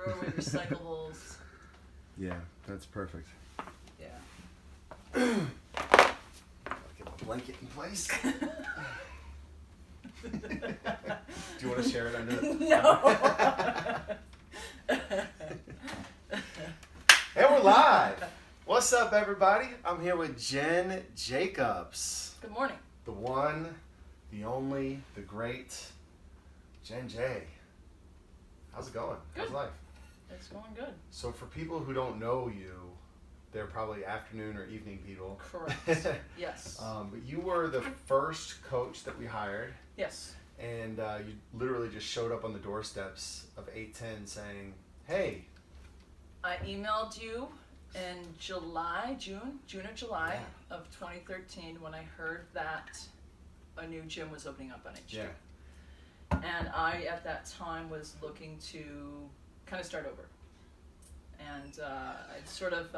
throw away recyclables. Yeah, that's perfect. Yeah. Get my blanket in place. Do you want to share it under? No. And we're live. What's up, everybody? I'm here with Jen Jacobs. Good morning. The one, the only, the great Jen J. How's it going? Good. How's life? It's going good. So for people who don't know you, they're probably afternoon or evening people. Correct. Yes. But you were the first coach that we hired. Yes. And you literally just showed up on the doorsteps of 810 saying, hey. I emailed you in June or July of 2013 when I heard that a new gym was opening up on H Street. Yeah. And I, at that time, was looking to kind of start over. And I sort of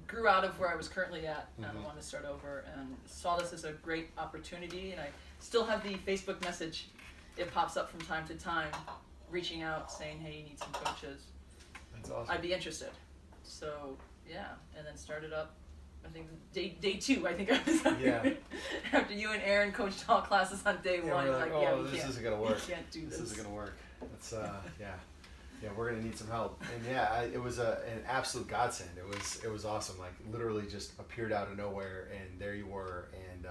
grew out of where I was currently at and Mm-hmm. wanted to start over and saw this as a great opportunity. And I still have the Facebook message. It pops up from time to time, reaching out, saying, hey, you need some coaches. That's awesome. I'd be interested. So, yeah, and then started up, I think, day two, I think I was Yeah. after you and Aaron coached all classes on day one. We're like, oh, we this can't, isn't going to work. We can't do this. This isn't going to work. That's, yeah, we're going to need some help. And yeah, it was an absolute godsend. It was awesome. Like, literally just appeared out of nowhere, and there you were. And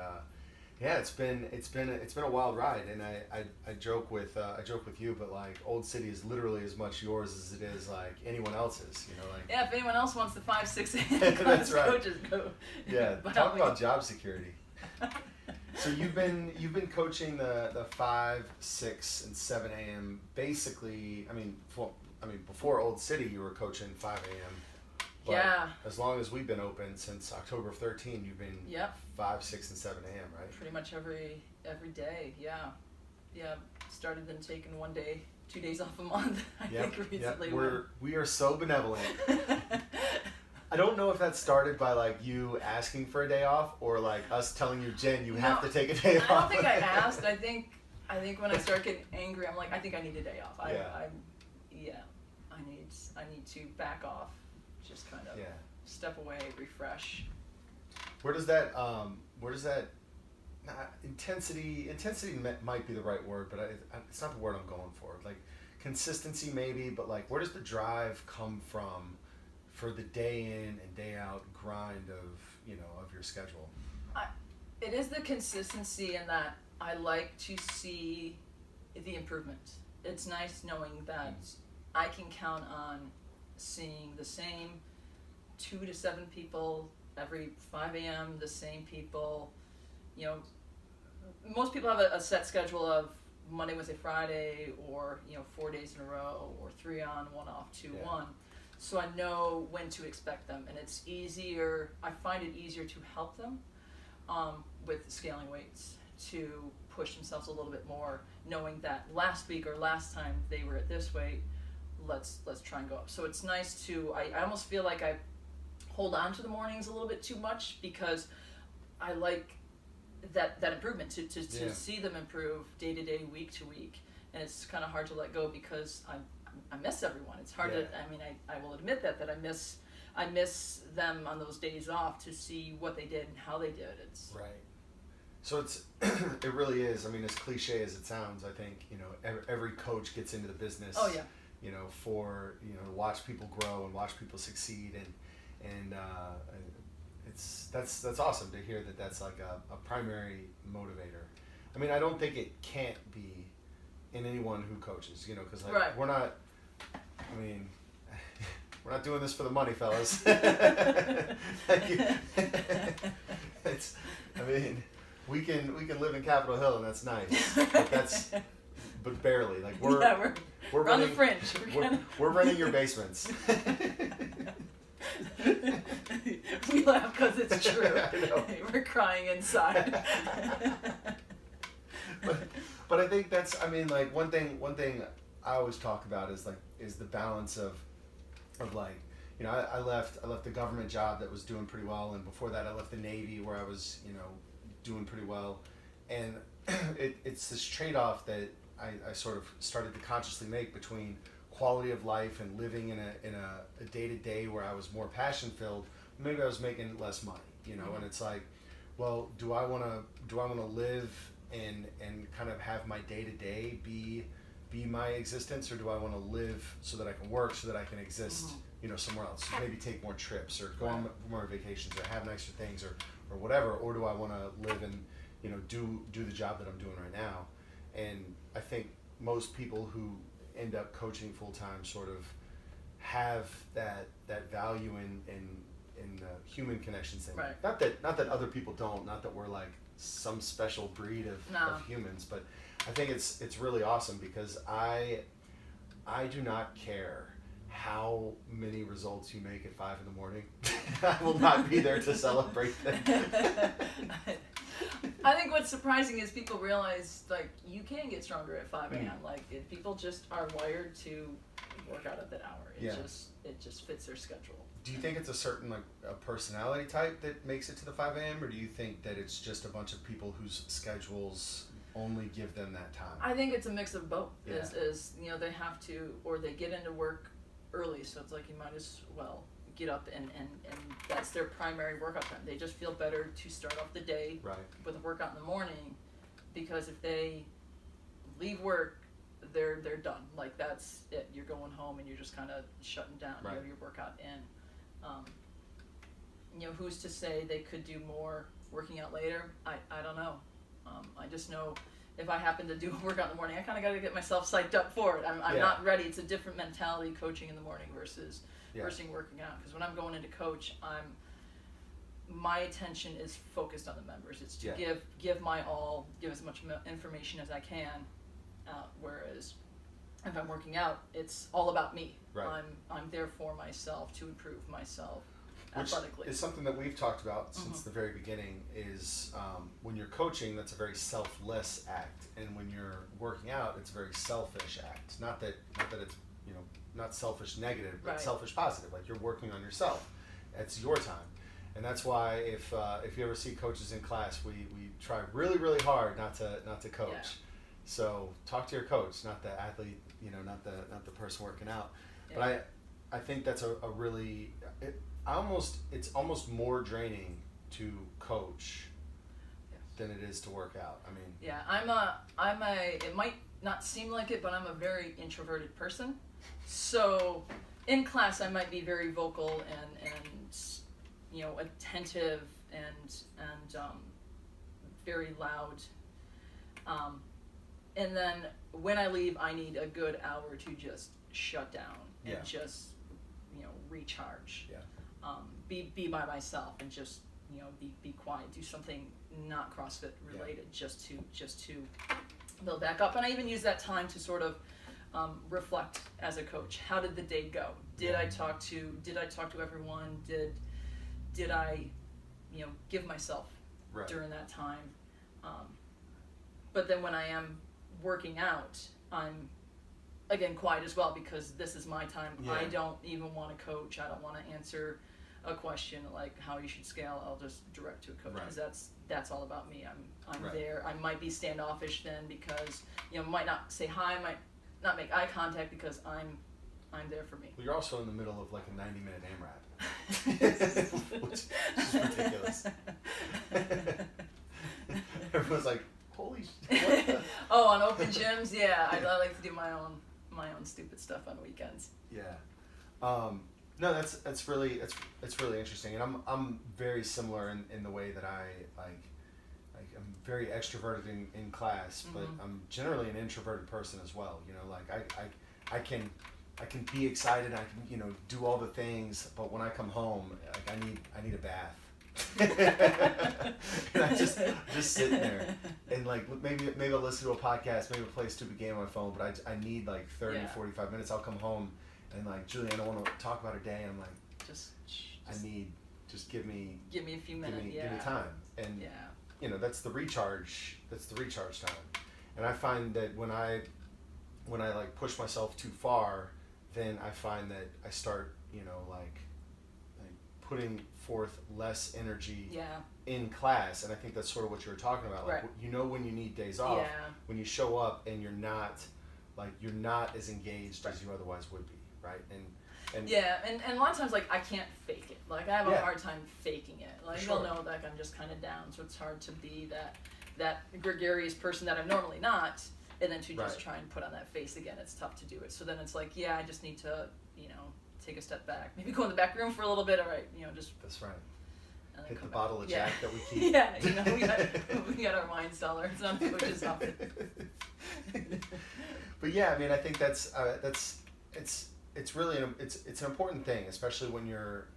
yeah, it's been a wild ride. And I joke with you, but like Old City is literally as much yours as it is like anyone else's. You know, like yeah. If anyone else wants the 5, 6, 8 That's class right. coaches, go. Yeah, By talk all about means. job security. So you've been coaching the 5, 6, and 7 a.m. basically. I mean, before Old City, you were coaching 5 a.m. But Yeah. as long as we've been open since October of 13, you've been Yep. 5, 6, and 7 a.m. Right? Pretty much every day. Yeah. Started then taking 1 day, 2 days off a month. I think recently. We are so benevolent. I don't know if that started by like you asking for a day off or like us telling you, Jen, you have to take a day off. I don't think I asked. I think when I start getting angry, I'm like, I think I need a day off. I need to back off, just kind of step away, refresh. Where does that intensity might be the right word, but it's not the word I'm going for. Like consistency maybe, but like where does the drive come from for the day in and day out grind of your schedule? It is the consistency in that I like to see the improvement. It's nice knowing that I can count on seeing the same 2 to 7 people every 5 a.m., the same people. You know, most people have a set schedule of Monday, Wednesday, Friday, or 4 days in a row, or 3 on, 1 off, 2, 1. So I know when to expect them, and it's easier. I find it easier to help them with scaling weights to push themselves a little bit more, knowing that last week or last time they were at this weight. Let's try and go up. So it's nice to. I almost feel like I hold on to the mornings a little bit too much because I like that improvement to see them improve day to day, week to week, and it's kind of hard to let go because I miss everyone. It's hard to. I mean, I will admit that I miss them on those days off to see what they did and how they did. It's right. So it really is. I mean, as cliche as it sounds, I think every coach gets into the business. Oh yeah. For watch people grow and watch people succeed, and that's awesome to hear that that's like a primary motivator. I mean, I don't think it can't be in anyone who coaches, because we're not. I mean, we're not doing this for the money, fellas. We can live in Capitol Hill and that's nice, but barely. Like we're on running, the fringe. We're renting your basements. We laugh because it's true. I know. We're crying inside. but I think that's. I mean, like one thing I always talk about is the balance of like. I left the government job that was doing pretty well, and before that I left the Navy where I was doing pretty well, and it's this trade-off that I sort of started to consciously make between quality of life and living in a day-to-day where I was more passion filled, maybe I was making less money, you know. Mm-hmm. And it's like, well, do I want to live and kind of have my day-to-day be my existence, or do I want to live so that I can work, so that I can exist, Mm-hmm. you know, somewhere else? So maybe take more trips or go on more vacations or have nicer things or whatever, or do I want to live and, you know, do the job that I'm doing right now? And I think most people who end up coaching full time sort of have that value in the human connections thing. Right. Not that other people don't. Not that we're like some special breed of humans, but I think it's really awesome because I do not care how many results you make at 5 a.m. I will not be there to celebrate them. I think what's surprising is people realize, like, you can get stronger at 5 a.m. Like, people just are wired to work out at that hour. It just fits their schedule. Do you think it's a certain, like, a personality type that makes it to the 5 a.m., or do you think that it's just a bunch of people whose schedules only give them that time? I think it's a mix of both. Yeah. Is you know, they have to, or they get into work early, so it's like you might as well get up and that's their primary workout time. They just feel better to start off the day with a workout in the morning, because if they leave work, they're done. Like, that's it. You're going home and you're just kind of shutting down. You have your workout in. You know, who's to say they could do more working out later? I don't know. I just know if I happen to do a workout in the morning, I kind of got to get myself psyched up for it. I'm not ready. It's a different mentality coaching in the morning versus working out. Because when I'm going into coach, my attention is focused on the members. It's to give my all, give as much information as I can. Whereas if I'm working out, it's all about me. Right. I'm there for myself, to improve myself athletically. It's something that we've talked about since the very beginning. Is when you're coaching, that's a very selfless act, and when you're working out, it's a very selfish act. Not that it's, you know, not selfish negative, but selfish positive. Like, you're working on yourself. It's your time. And that's why if you ever see coaches in class, we try really, really hard not to coach. Yeah. So talk to your coach, not the athlete, you know, not the person working out. Yeah. But I think that's a really it's almost more draining to coach than it is to work out. I mean, yeah, I'm a it might not seem like it, but I'm a very introverted person. So in class, I might be very vocal and you know, attentive and very loud. And then when I leave, I need a good hour to just shut down and just, you know, recharge. Yeah. Be by myself and just, you know, be quiet. Do something not CrossFit related, just to build back up. And I even use that time to sort of reflect as a coach. How did the day go? Did I talk to everyone? Did I, you know, give myself during that time? But then when I am working out, I'm again quiet as well, because this is my time. I don't even want to coach. I don't want to answer a question like how you should scale. I'll just direct to a coach, because that's all about me. I'm there. I might be standoffish then, because, you know, might not say hi, might not make eye contact, because I'm there for me. Well, you're also in the middle of like a 90-minute AMRAP, which is ridiculous. Everyone's like, holy shit. Oh, on open gyms, I like to do my own stupid stuff on weekends. Yeah. No, that's really interesting, and I'm very similar in the way that I like I'm very extroverted in class, but I'm generally an introverted person as well. You know, like I can be excited, I can, you know, do all the things, but when I come home, like I need a bath. And I just sitting there and like maybe I'll listen to a podcast, maybe I'll play a stupid game on my phone, but I need like 30-45 minutes. I'll come home and like, Julie, I don't want to talk about her day, and I'm like, just give me a few minutes, give me time. And you know, that's the recharge time. And I find that when I like push myself too far, then I find that I start, you know, like putting forth less energy in class. And I think that's sort of what you were talking about. Like, you know, when you need days off, when you show up and you're not like you're not as engaged as you otherwise would be, right? And yeah, and a lot of times like I can't fake it. Like I have a hard time faking it. Like sure. they'll know like I'm just kind of down, so it's hard to be that gregarious person that I'm normally not, and then to just try and put on that face again. It's tough to do it. So then it's like, yeah, I just need to, take a step back, maybe go in the back room for a little bit. All right, just. That's right. Hit the back. bottle of Jack that we keep. Yeah, we got our wine cellar. It's not which is nothing. But yeah, I mean, I think that's it's really it's an important thing, especially when you're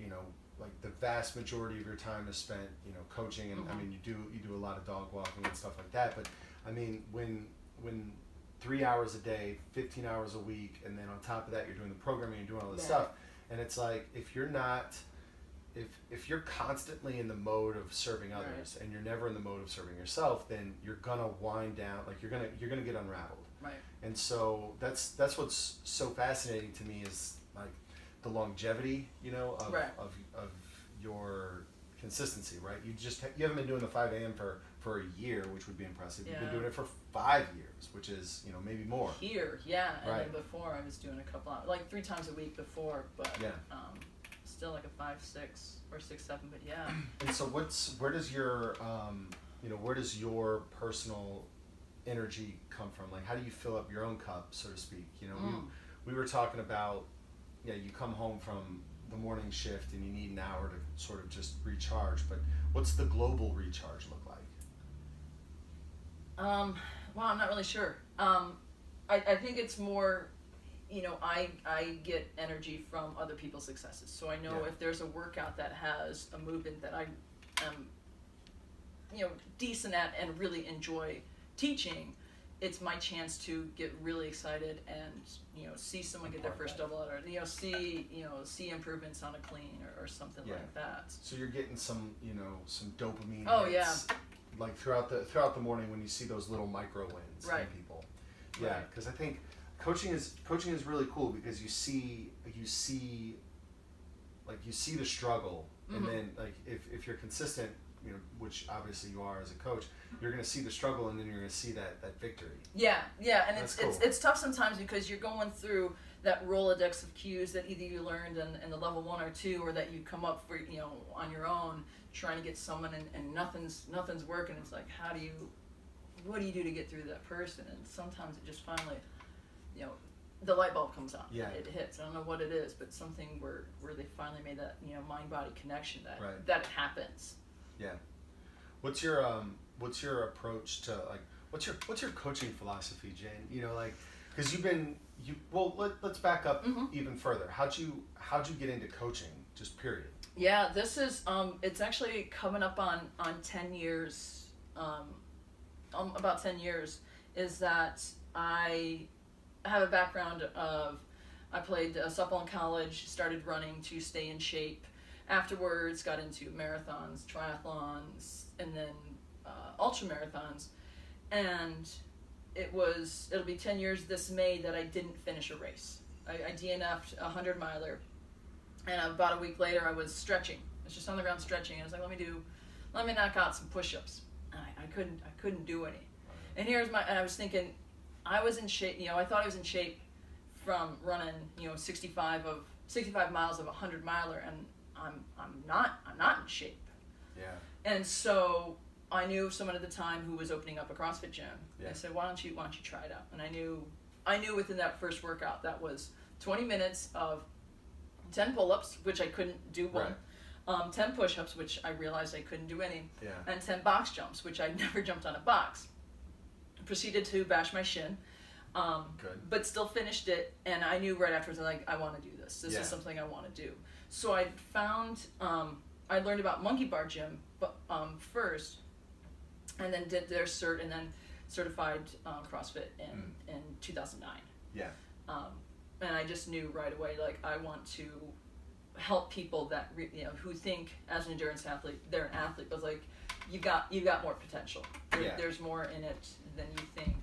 like the vast majority of your time is spent coaching, and I mean you do a lot of dog walking and stuff like that. But I mean when 3 hours a day, 15 hours a week, and then on top of that you're doing the programming, you're doing all this stuff, and it's like if you're not. If you're constantly in the mode of serving others and you're never in the mode of serving yourself, then you're gonna wind down. Like you're gonna get unraveled. Right. And so that's what's so fascinating to me is like the longevity, of your consistency. Right. You haven't been doing the 5 a.m. for a year, which would be impressive. You've been doing it for 5 years, which is maybe more. Here, yeah. And then before I was doing a couple hours, like 3 times a week before, but still like a 5, 6, or 6, 7, but yeah. And so where does your personal energy come from? Like how do you fill up your own cup, so to speak? We were talking about, you come home from the morning shift and you need an hour to sort of just recharge, but what's the global recharge look like? Well, I'm not really sure. I think it's more, I get energy from other people's successes. So I know if there's a workout that has a movement that I am, decent at and really enjoy teaching, it's my chance to get really excited and, see someone get their first double or, see improvements on a clean or something like that. So you're getting some dopamine hits, like throughout the morning when you see those little micro wins in people. Yeah, because I think coaching is really cool because you see the struggle, and then like if you're consistent, which obviously you are as a coach, you're going to see the struggle and then you're going to see that victory. Yeah, and it's tough sometimes because you're going through that Rolodex of cues that either you learned in the level 1 or 2, or that you come up for on your own trying to get someone and nothing's working. It's like what do you do to get through that person? And sometimes it just finally the light bulb comes on. Yeah. It hits. I don't know what it is, but something where they finally made that mind-body connection that happens. Yeah. What's your approach to like what's your coaching philosophy, Jane? Because let's back up even further. How'd you get into coaching? Just period. Yeah, this is it's actually coming up on 10 years. About 10 years is that I have a background of I played softball in college, started running to stay in shape. Afterwards, got into marathons, triathlons, and then ultra marathons. And it'll be 10 years this May that I didn't finish a race. I DNF'd a 100-miler, and about a week later I was stretching. I was just on the ground stretching, and I was like, let me knock out some push-ups. And I couldn't do any. And I was thinking, I was in shape, I thought I was in shape from running, 65 miles of a 100-miler, and I'm not in shape. Yeah. And so I knew someone at the time who was opening up a CrossFit gym. Yeah. I said, why don't you try it out? And I knew within that first workout that was 20 minutes of 10 pull-ups, which I couldn't do one. Right. 10 push-ups, which I realized I couldn't do any. Yeah. And 10 box jumps, which I'd never jumped on a box. Proceeded to bash my shin. Good. But still finished it, and I knew right afterwards, I want to do this. This is something I want to do. So I found, I learned about Monkey Bar Gym first, and then did their cert, and then certified CrossFit in 2009. Yeah. And I just knew right away, I want to help people that who think as an endurance athlete they're an athlete, but you got more potential. There's more in it than you think.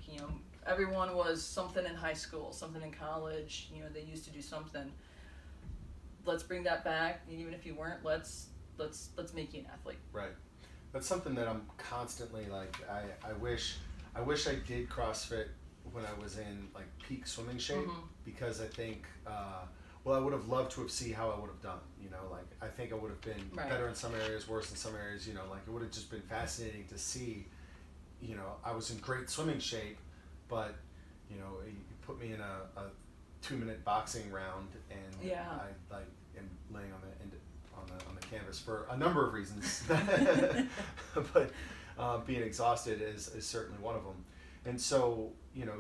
Everyone was something in high school, something in college. They used to do something. Let's bring that back. Even if you weren't, let's make you an athlete. Right. That's something that I'm constantly I wish I did CrossFit when I was in like peak swimming shape, Mm-hmm. because I think well, I would have loved to have seen how I would have done. You know, like I think I would have been Right. better in some areas, worse in some areas. You know, like it would have just been fascinating to see. You know, I was in great swimming shape, but you know, you put me in a 2-minute boxing round, and Yeah. I like am laying on the canvas for a number of reasons, but being exhausted is certainly one of them. And so, you know,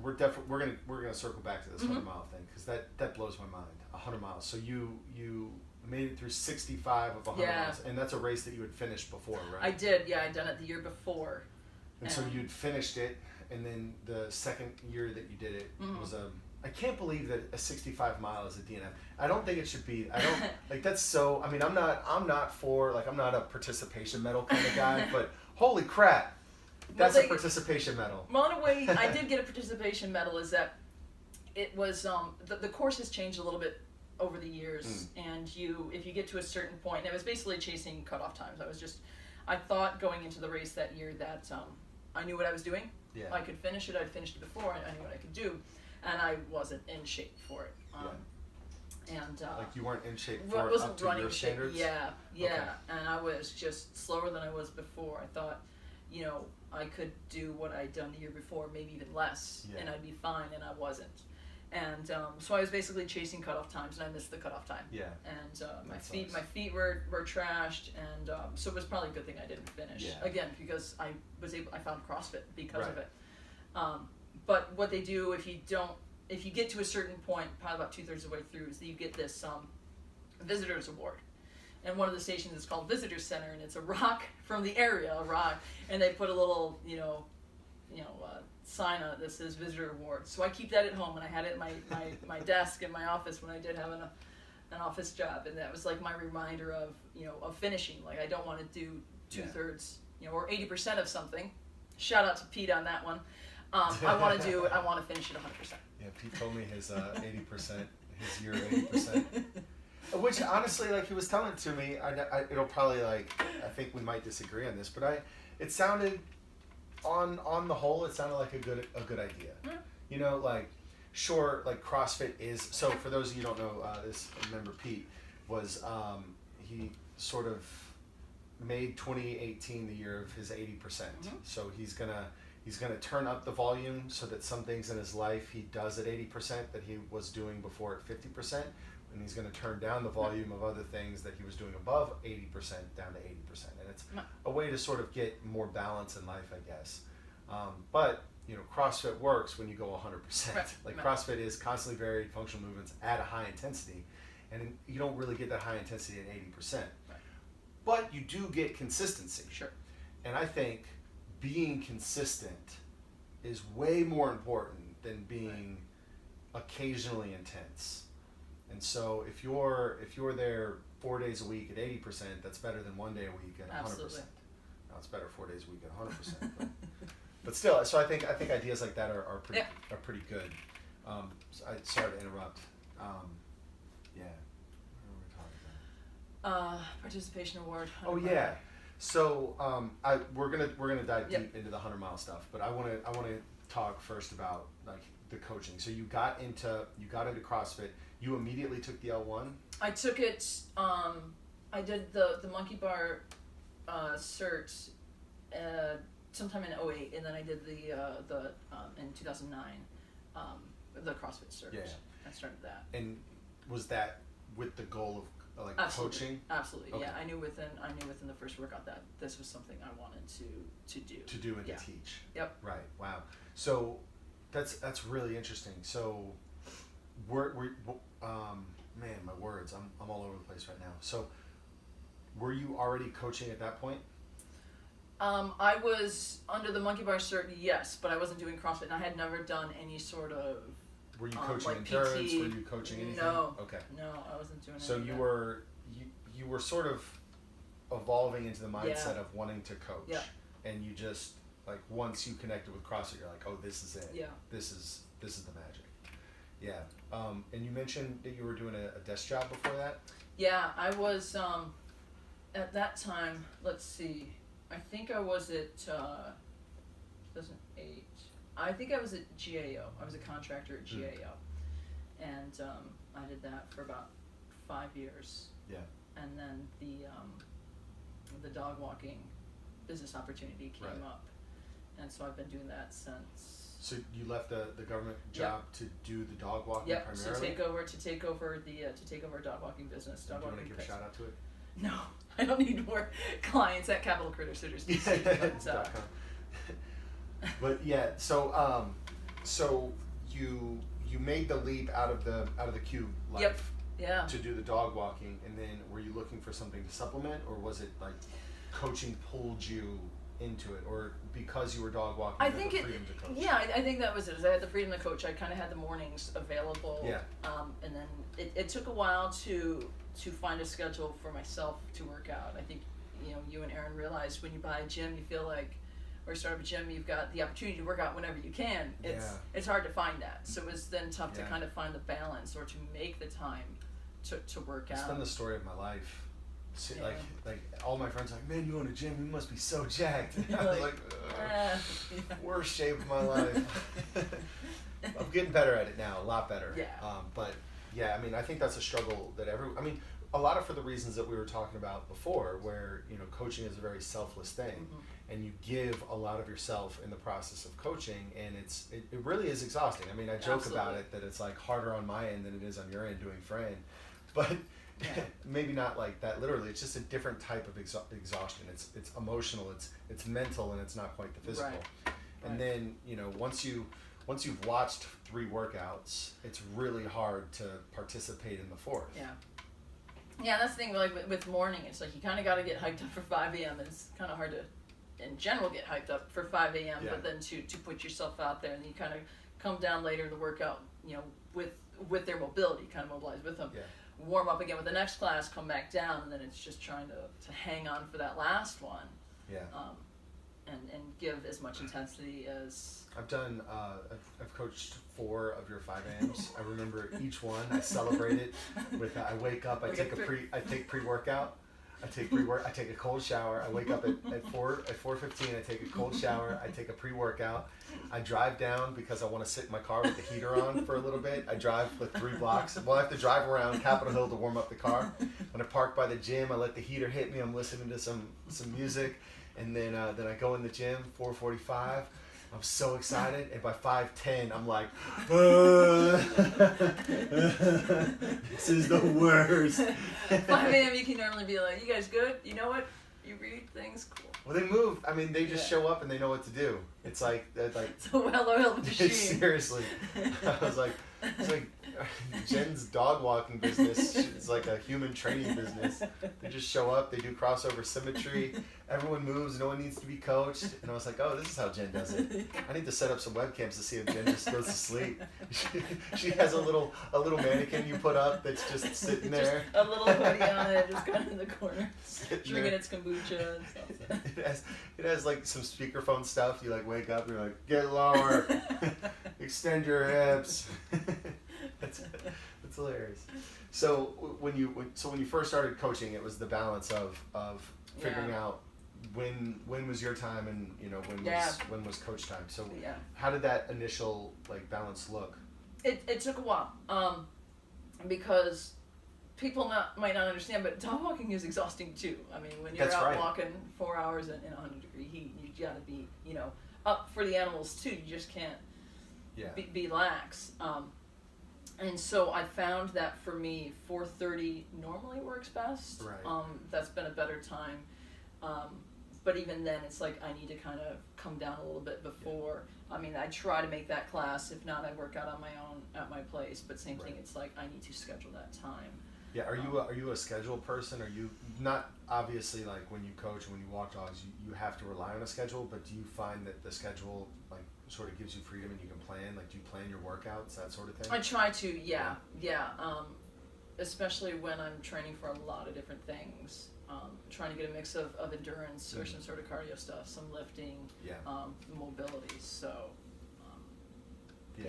we're gonna circle back to this Mm-hmm. 100-mile thing, because that blows my mind. 100 miles. So you made it through 65 of 100 Yeah. miles, and that's a race that you had finished before, right? I did, yeah. I'd done it the year before. And so you'd finished it, and then the second year that you did it Mhm. was I can't believe that a 65 mile is a DNF. I don't think it should be. I don't like that's so. I mean, I'm not for like I'm not a participation medal kind of guy, but holy crap, that's a participation medal. Well, in a way, I did get a participation medal. Is that it was the course has changed a little bit over the years, and if you get to a certain point, and it was basically chasing cutoff times. I thought going into the race that year that I knew what I was doing. Yeah. I could finish it. I'd finished it before. I knew what I could do, and I wasn't in shape for it. And like you weren't in shape for it wasn't up to running your standards. Yeah, Okay. and I was just slower than I was before. I thought, you know, I could do what I'd done the year before, maybe even less, Yeah. and I'd be fine, and I wasn't. And so I was basically chasing cutoff times, and I missed the cutoff time. Yeah. And That my sucks. feet were trashed, and so it was probably a good thing I didn't finish. Yeah. Again, because I found CrossFit because of Right. it. But what they do if you get to a certain point, probably about 2/3 of the way through, is that you get this visitors award. And one of the stations is called Visitor Center, and it's a rock from the area, and they put a little, sign on it that says Visitor Award. So I keep that at home, and I had it in my desk in my office when I did have an office job, and that was like my reminder of finishing. Like I don't want to do 2/3, or 80% of something. Shout out to Pete on that one. I want to finish it 100%. Yeah, Pete told me his 80%, his year 80%. Which honestly, like he was telling it to me, it'll probably I think we might disagree on this, but it sounded, on the whole, it sounded like a good idea. Mm. You know, like sure, like CrossFit is. So for those of you who don't know, this member Pete was he sort of made 2018 the year of his 80%. Mm-hmm. So he's gonna turn up the volume so that some things in his life he does at 80% that he was doing before at 50%, and he's gonna turn down the volume of other things that he was doing above 80% down to 80%, and it's a way to sort of get more balance in life, I guess. But you know, CrossFit works when you go 100%. Right. Like Right. CrossFit is constantly varied functional movements at a high intensity, and you don't really get that high intensity at 80%. Right. But you do get consistency. Sure. And I think being consistent is way more important than being occasionally intense. And so if you're there 4 days a week at 80%, that's better than 1 day a week at 100%. Absolutely. Now it's better 4 days a week at 100%. But still, so I think ideas like that are pretty good. Sorry to interrupt. Yeah. What were we talking about? Participation award. Oh yeah. So we're gonna dive deep into the 100-mile stuff, but I want to talk first about like the coaching. So you got into CrossFit. You immediately took the L1. I took it. I did the monkey bar cert sometime in 2008, and then I did the in 2009 the CrossFit cert. Yeah. I started that. And was that with the goal of like Absolutely. coaching? Absolutely. Okay. Yeah. I knew within the first workout that this was something I wanted to do. To do and Yeah. to teach. Yep. Right. Wow. So that's really interesting. So man, my words, I'm all over the place right now. So were you already coaching at that point? I was under the monkey bar cert, yes, but I wasn't doing CrossFit, and I had never done any sort of. Were you coaching like endurance? PT? Were you coaching anything? No. Okay. No, I wasn't doing. So any of you that. were sort of evolving into the mindset Yeah. of wanting to coach. Yeah. And you just like once you connected with CrossFit, you're like, oh, this is it. Yeah. This is the magic. Yeah. And you mentioned that you were doing a desk job before that. Yeah, I was at that time. Let's see. I think I was at 2008. I think I was at GAO. I was a contractor at GAO, and I did that for about 5 years. Yeah. And then the dog walking business opportunity came up, and so I've been doing that since. So you left the government job to do the dog walking primarily? So to take over dog walking business. Do you want to give a shout out to it? No, I don't need more clients at Capital Critter Sitters. But yeah, so you made the leap out of the cube life to do the dog walking, and then were you looking for something to supplement, or was it like coaching pulled you into it, or because you were dog walking, I you think had the freedom to coach? Yeah, I think that was it. I had the freedom to coach. I kind of had the mornings available. Yeah. And then it took a while to find a schedule for myself to work out. I think you and Aaron realized when you buy a gym, you feel like, or start up a gym, you've got the opportunity to work out whenever you can. It's hard to find that. So it was then tough to kind of find the balance, or to make the time to work out. It's been the story of my life. Like all my friends are like, man, you own a gym, you must be so jacked. I was like, worst shape of my life. I'm getting better at it now, a lot better. Yeah. But yeah, I mean, I think that's a struggle that a lot of for the reasons that we were talking about before, where coaching is a very selfless thing, and you give a lot of yourself in the process of coaching, and it really is exhausting. I mean, I joke about it that it's like harder on my end than it is on your end doing Fran, but maybe not like that literally. It's just a different type of exhaustion. It's emotional, it's mental, and it's not quite the physical. And then once you've watched 3 workouts, it's really hard to participate in the 4th. Yeah, that's the thing. Like with morning, it's like you kind of got to get hyped up for 5 a.m. It's kind of hard to, in general, get hyped up for 5 a.m. But then to put yourself out there, and then you kind of come down later in the workout, with their mobility, kind of mobilize with them. Warm up again with the next class, come back down, and then it's just trying to hang on for that last one. And give as much intensity as. I've done. I've coached 4 of your 5 a.m.s. I remember each one. I celebrate it with. I wake up. I take pre-workout. I take a cold shower. I wake up at 4:15. I take a cold shower. I take a pre-workout. I drive down because I want to sit in my car with the heater on for a little bit. I drive for 3 blocks. Well, I have to drive around Capitol Hill to warm up the car. When I park by the gym, I let the heater hit me. I'm listening to some music, and then I go in the gym. 4:45. I'm so excited, and by 5:10, I'm like, this is the worst. 5 a.m. you can normally be like, you guys good? You know what? You read things cool. Well, they move. I mean, they just show up and they know what to do. It's like it's a well-oiled machine. Seriously, I was like, it's like Jen's dog walking business is like a human training business. They just show up, they do crossover symmetry, everyone moves, no one needs to be coached. And I was like, oh, this is how Jen does it. I need to set up some webcams to see if Jen just goes to sleep. She has a little mannequin you put up that's just sitting there. Just a little hoodie on it, just kind of in the corner, drinking its kombucha and stuff. It has like some speakerphone stuff. You like wake up, you're like, get lower, extend your hips. That's hilarious. So when you first started coaching, it was the balance of figuring out when was your time and when was coach time. So how did that initial balance look? It took a while because people might not understand, but dog walking is exhausting too. I mean, when you're out walking 4 hours in 100-degree heat, you got to be up for the animals too. You just can't be lax. And so I found that for me, 4:30 normally works best. Right. That's been a better time. But even then, it's like I need to kind of come down a little bit before. I mean, I try to make that class. If not, I work out on my own at my place. But same thing, it's like I need to schedule that time. Yeah, are you a schedule person? Are you not obviously like when you coach and when you walk dogs, you have to rely on a schedule, but do you find that the schedule sort of gives you freedom and you can plan? Like, do you plan your workouts, that sort of thing? I try to, yeah. Especially when I'm training for a lot of different things. Trying to get a mix of endurance or some sort of cardio stuff, some lifting, mobility. So,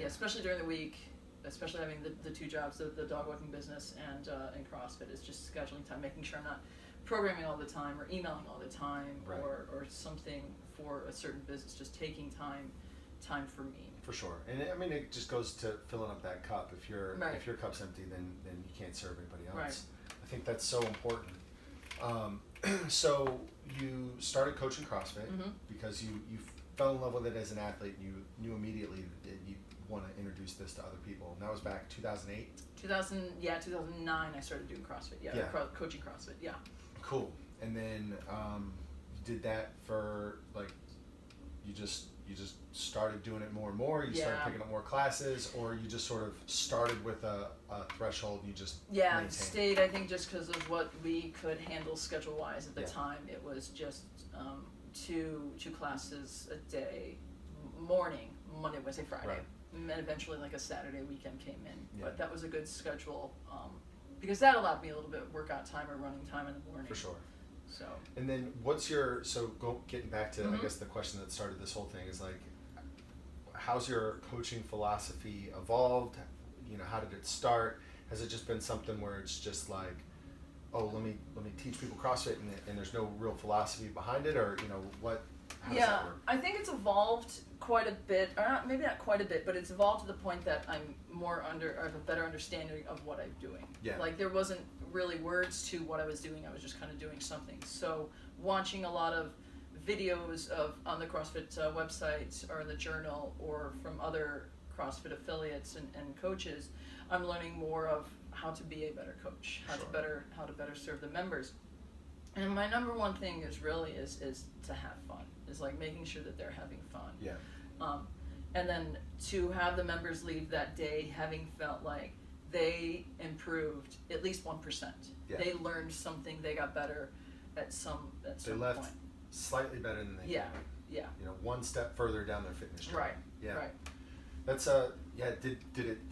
especially during the week, especially having the 2 jobs, the dog walking business and CrossFit, is just scheduling time, making sure I'm not programming all the time or emailing all the time or something for a certain business, just taking time time for me. For sure. And I mean, it just goes to filling up that cup. If your Right. if your cup's empty, then you can't serve anybody else. Right. I think that's so important. So you started coaching CrossFit because you fell in love with it as an athlete. And you knew immediately that you want to introduce this to other people. And that was back 2008? 2009 I started doing CrossFit. Yeah. Coaching CrossFit. Yeah. Cool. And then you did that for like, you just started doing it more and more. You started picking up more classes, or you just sort of started with a threshold and you just maintained? Stayed. I think just because of what we could handle schedule wise at the time. It was just two classes a day, morning, Monday, Wednesday, Friday, Right. and then eventually like a Saturday weekend came in. Yeah. But that was a good schedule because that allowed me a little bit of workout time or running time in the morning. For sure. So. And then getting back to I guess the question that started this whole thing is like, how's your coaching philosophy evolved? You know, how did it start? Has it just been something where it's just like, oh, let me teach people CrossFit and there's no real philosophy behind it, or you know what? How does that work? I think it's evolved quite a bit, or not, maybe not quite a bit, but it's evolved to the point that I have a better understanding of what I'm doing. Yeah. Like there wasn't really words to what I was doing. I was just kind of doing something. So watching a lot of videos on the CrossFit website or in the journal or from other CrossFit affiliates and coaches, I'm learning more of how to be a better coach, how to better serve the members. And my number one thing is to have fun. Is like making sure that they're having fun. Yeah. And then to have the members leave that day having felt like they improved at least 1%. Yeah. They learned something. They got better at some They left point. slightly better than they Yeah. came. Yeah. You know, one step further down their fitness journey. Right. Yeah. Right. That's did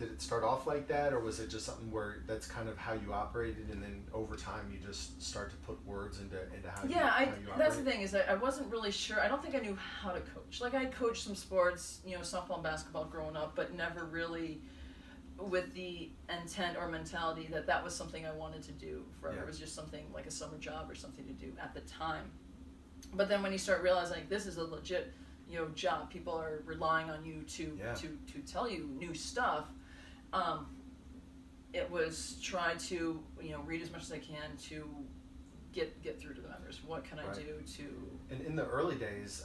it start off like that, or was it just something where that's kind of how you operated, and then over time you just start to put words into how you operate? That's the thing is I wasn't really sure. I don't think I knew how to coach. Like I coached some sports, you know, softball and basketball growing up, but never really with the intent or mentality that was something I wanted to do forever. It was just something like a summer job or something to do at the time. But then when you start realizing like, this is a legit, you know, job, people are relying on you to tell you new stuff. It was try to, you know, read as much as I can to get through to the members. What can I do to? And in the early days,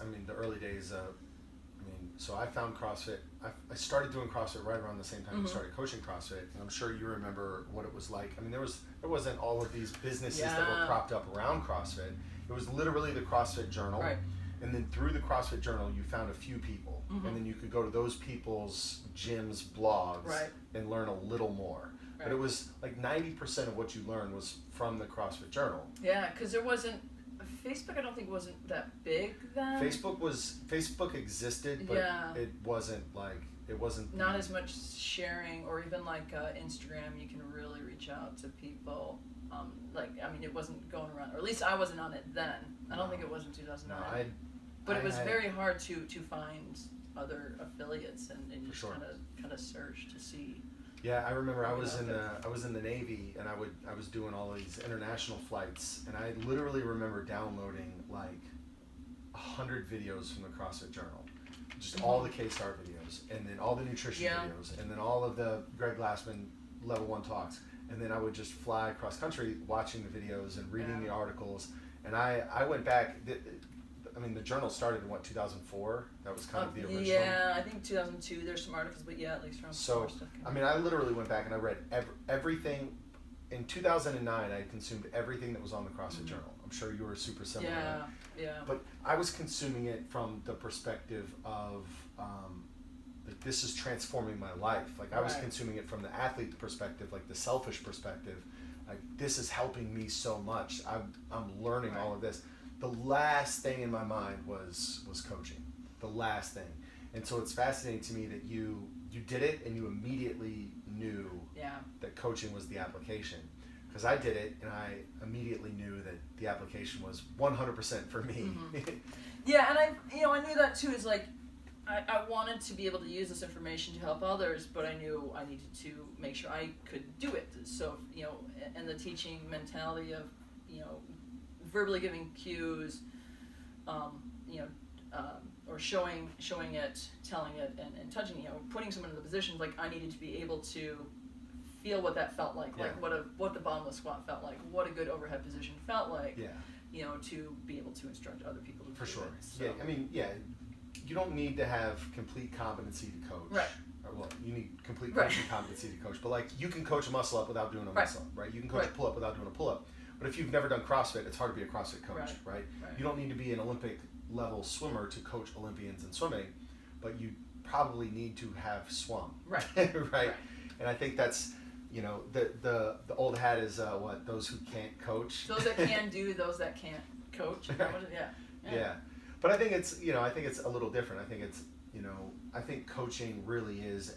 so I found CrossFit. I started doing CrossFit right around the same time you started coaching CrossFit, and I'm sure you remember what it was like. I mean, there wasn't all of these businesses that were propped up around CrossFit. It was literally the CrossFit Journal. Right. And then through the CrossFit Journal, you found a few people, and then you could go to those people's gyms' blogs and learn a little more. Right. But it was like 90% of what you learned was from the CrossFit Journal. Yeah, because there wasn't Facebook. I don't think wasn't that big then. Facebook existed, but it wasn't not as much sharing, or even like Instagram. You can really reach out to people. It wasn't going around, or at least I wasn't on it then. I don't think it was in 2009. But it was very hard to find other affiliates and you kind of search to see. Yeah, I remember I was in the Navy, and I was doing all these international flights, and I literally remember downloading like 100 videos from the CrossFit Journal, just all the K-Star videos, and then all the nutrition videos, and then all of the Greg Glassman Level 1 talks, and then I would just fly across country watching the videos and reading the articles, and I went back. The journal started in 2004? That was kind of the original. Yeah, I think 2002. There's some articles, but at least around stuff. I literally went back and I read everything. In 2009, I consumed everything that was on the CrossFit Journal. I'm sure you were super similar. Yeah. But I was consuming it from the perspective of, this is transforming my life. Like I was consuming it from the athlete perspective, like the selfish perspective. Like this is helping me so much. I'm learning all of this. The last thing in my mind was coaching. The last thing. And so it's fascinating to me that you did it and you immediately knew that coaching was the application. Because I did it and I immediately knew that the application was 100% for me. Yeah, and I knew that too. Is like I wanted to be able to use this information to help others, but I knew I needed to make sure I could do it. So, and the teaching mentality of, verbally giving cues, or showing it, telling it, and touching, putting someone in the position, like I needed to be able to feel what that felt like, like what the bottomless squat felt like, what a good overhead position felt like, to be able to instruct other people to for do sure. it. So. Yeah, I mean, you don't need to have complete competency to coach. Right. Well, you need complete coaching competency to coach, but like you can coach a muscle up without doing a muscle up, right? You can coach a pull up without doing a pull up. But if you've never done CrossFit, it's hard to be a CrossFit coach, right? You don't need to be an Olympic level swimmer to coach Olympians in swimming, but you probably need to have swum, right? Right. And I think that's, the old hat is what, those who can't coach. Those that can do, those that can't coach. Yeah. But I think it's a little different. I think it's I think coaching really is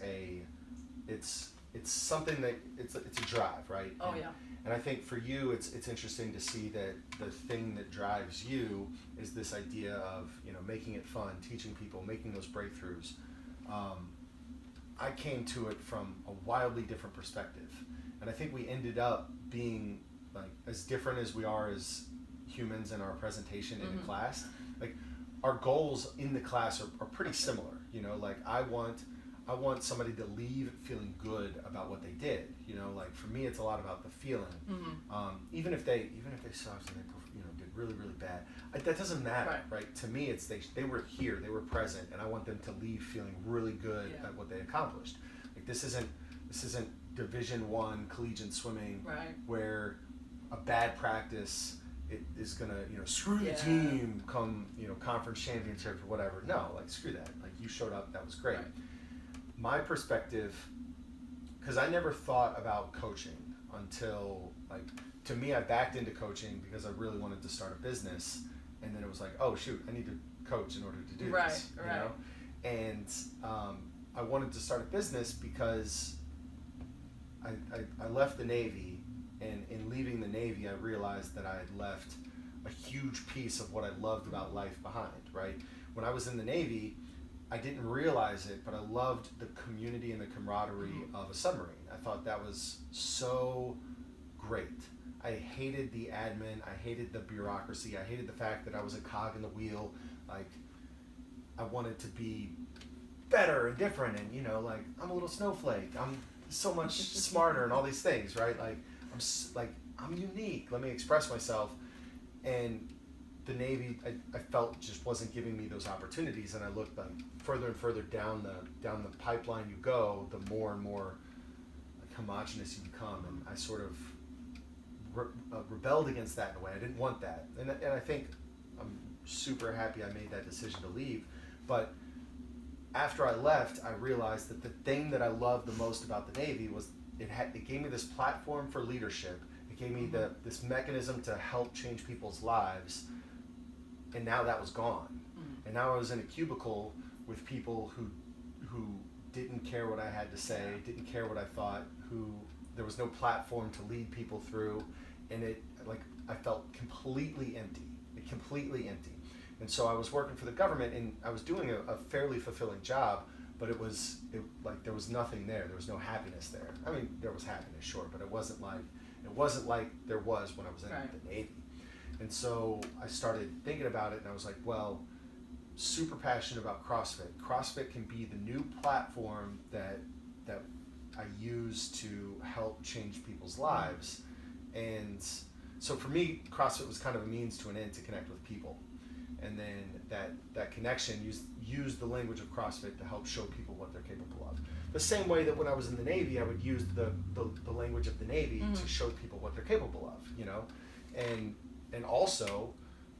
it's something that it's a drive, right? Oh, yeah. And I think for you, it's interesting to see that the thing that drives you is this idea of making it fun, teaching people, making those breakthroughs. I came to it from a wildly different perspective, and I think we ended up being like as different as we are as humans in our presentation in the class. Like our goals in the class are pretty similar. Like I want somebody to leave feeling good about what they did. Like for me, it's a lot about the feeling. Even if they sucked and they did really, really bad, that doesn't matter, right? To me, it's they were here, they were present, and I want them to leave feeling really good at what they accomplished. Like this isn't Division I collegiate swimming, where a bad practice is gonna screw the team come conference championship or whatever. No, like screw that. Like you showed up, that was great. My perspective, because I never thought about coaching until, like, to me, I backed into coaching because I really wanted to start a business, and then it was like, oh shoot, I need to coach in order to do this, And I wanted to start a business because I left the Navy, and in leaving the Navy, I realized that I had left a huge piece of what I loved about life behind, right? When I was in the Navy, I didn't realize it, but I loved the community and the camaraderie of a submarine. I thought that was so great. I hated the admin. I hated the bureaucracy. I hated the fact that I was a cog in the wheel. Like, I wanted to be better and different, and like I'm a little snowflake. I'm so much smarter and all these things, right? Like I'm unique. Let me express myself. And the Navy, I felt just wasn't giving me those opportunities, and I looked like further and further down the pipeline you go, the more and more like homogenous you become, and I sort of rebelled against that in a way. I didn't want that, and I think I'm super happy I made that decision to leave. But after I left, I realized that the thing that I loved the most about the Navy was it gave me this platform for leadership. It gave me this mechanism to help change people's lives. And now that was gone. And now I was in a cubicle with people who didn't care what I had to say, didn't care what I thought, who there was no platform to lead people through, and I felt completely empty. And so I was working for the government, and I was doing a fairly fulfilling job, but it was there was nothing there. There was no happiness there. I mean, there was happiness, sure, but it wasn't like there was when I was in the Navy. And so I started thinking about it, and I was like, well, super passionate about CrossFit. CrossFit can be the new platform that I use to help change people's lives. And so for me, CrossFit was kind of a means to an end to connect with people. And then that connection, use the language of CrossFit to help show people what they're capable of. The same way that when I was in the Navy, I would use the language of the Navy to show people what they're capable of, and also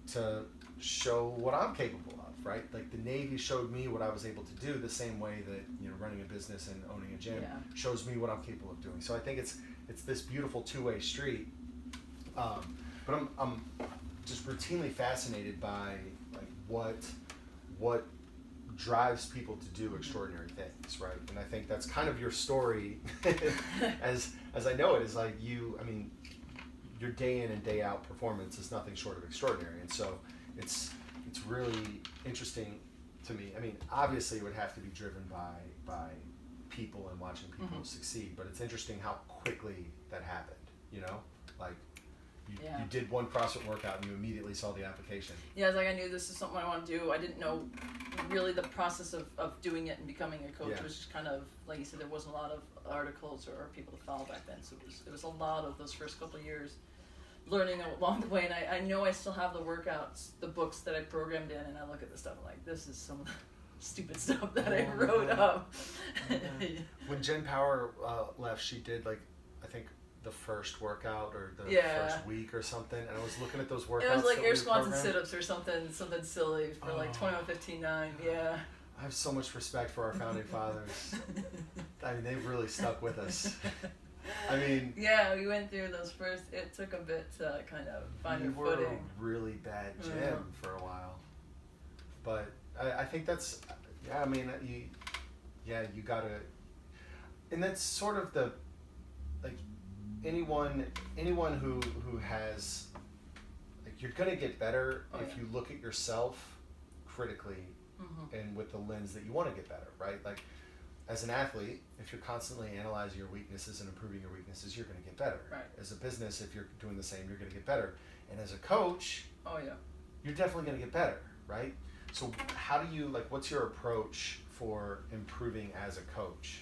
to show what I'm capable of, right? Like the Navy showed me what I was able to do the same way that running a business and owning a gym shows me what I'm capable of doing. So I think it's this beautiful two-way street. But I'm just routinely fascinated by like what drives people to do extraordinary things, right? And I think that's kind of your story, as I know it, is like your day in and day out performance is nothing short of extraordinary. And so it's really interesting to me. I mean, obviously it would have to be driven by people and watching people succeed, but it's interesting how quickly that happened, like You did one CrossFit workout and you immediately saw the application. Yeah, it's like I knew this is something I want to do. I didn't know really the process of doing it and becoming a coach. It was just kind of, like you said, there wasn't a lot of articles or people to follow back then. So it was a lot of those first couple of years learning along the way. And I know I still have the workouts, the books that I programmed in, and I look at the stuff, I'm like, this is some of the stupid stuff that I wrote up. When Jen Power left, she did, like, I think the first workout or the first week or something, and I was looking at those workouts. It was like air squats and sit-ups or something silly for like 21:15:9. Yeah. I have so much respect for our founding fathers. I mean, they've really stuck with us. I mean, yeah, we went through those first. It took a bit to kind of find our footing. We were a really bad gym for a while, but I think that's, I mean, you gotta, and that's sort of the, like, anyone who has, like, you're gonna get better if you look at yourself critically and with the lens that you want to get better, right? Like, as an athlete, if you're constantly analyzing your weaknesses and improving your weaknesses, you're gonna get better. Right. As a business, if you're doing the same, you're gonna get better. And as a coach, you're definitely gonna get better, right? So how do you, like, what's your approach for improving as a coach?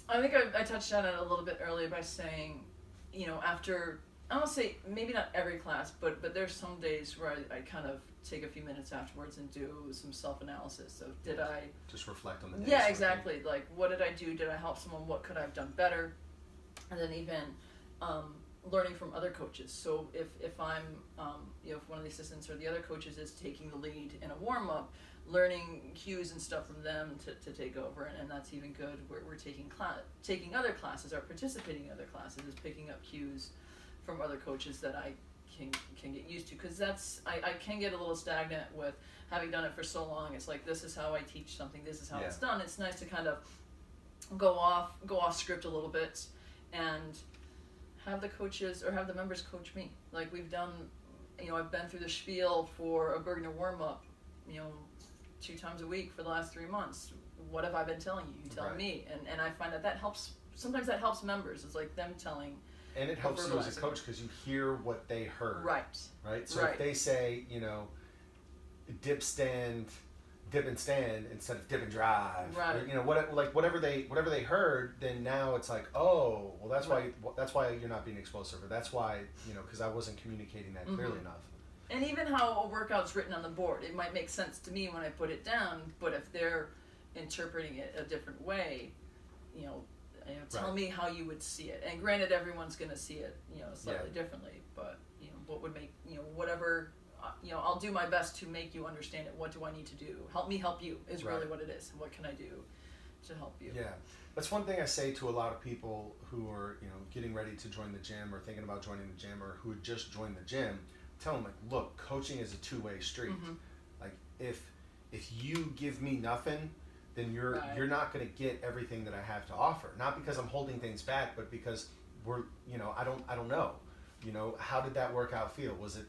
I think I touched on it a little bit earlier by saying, after, I won't say maybe not every class, but there's some days where I kind of take a few minutes afterwards and do some self-analysis. So did I just reflect on the day? Yeah, exactly. Like, what did I do? Did I help someone? What could I have done better? And then even learning from other coaches. So if I'm, if one of the assistants or the other coaches is taking the lead in a warm-up, learning cues and stuff from them to take over, and that's even good. We're taking other classes or participating in other classes, is picking up cues from other coaches that I can get used to, because that's I can get a little stagnant with having done it for so long. It's like, this is how I teach something, this is how it's done. It's nice to kind of go off script a little bit and have the coaches or have the members coach me. Like, we've done, I've been through the spiel for a Bergner warm-up, 2 times a week for the last 3 months. What have I been telling you? You tell me. And I find that helps. Sometimes that helps members. It's like them telling. And it helps you as a coach because you hear what they heard. Right. So if they say, dip and stand instead of dip and drive. Right. Or, whatever they heard, then now it's like, oh, well, that's why you're not being explosive, or that's why, because I wasn't communicating that clearly enough. And even how a workout's written on the board, it might make sense to me when I put it down, but if they're interpreting it a different way, tell me how you would see it. And granted, everyone's going to see it, slightly differently, but, what would make, whatever, I'll do my best to make you understand it. What do I need to do? Help me help you is really what it is. What can I do to help you? Yeah. That's one thing I say to a lot of people who are, getting ready to join the gym or thinking about joining the gym or who had just joined the gym. Tell them, like, look, coaching is a two-way street. Like, if you give me nothing, then you're not going to get everything that I have to offer. Not because I'm holding things back, but because we're, I don't know. How did that workout feel? Was it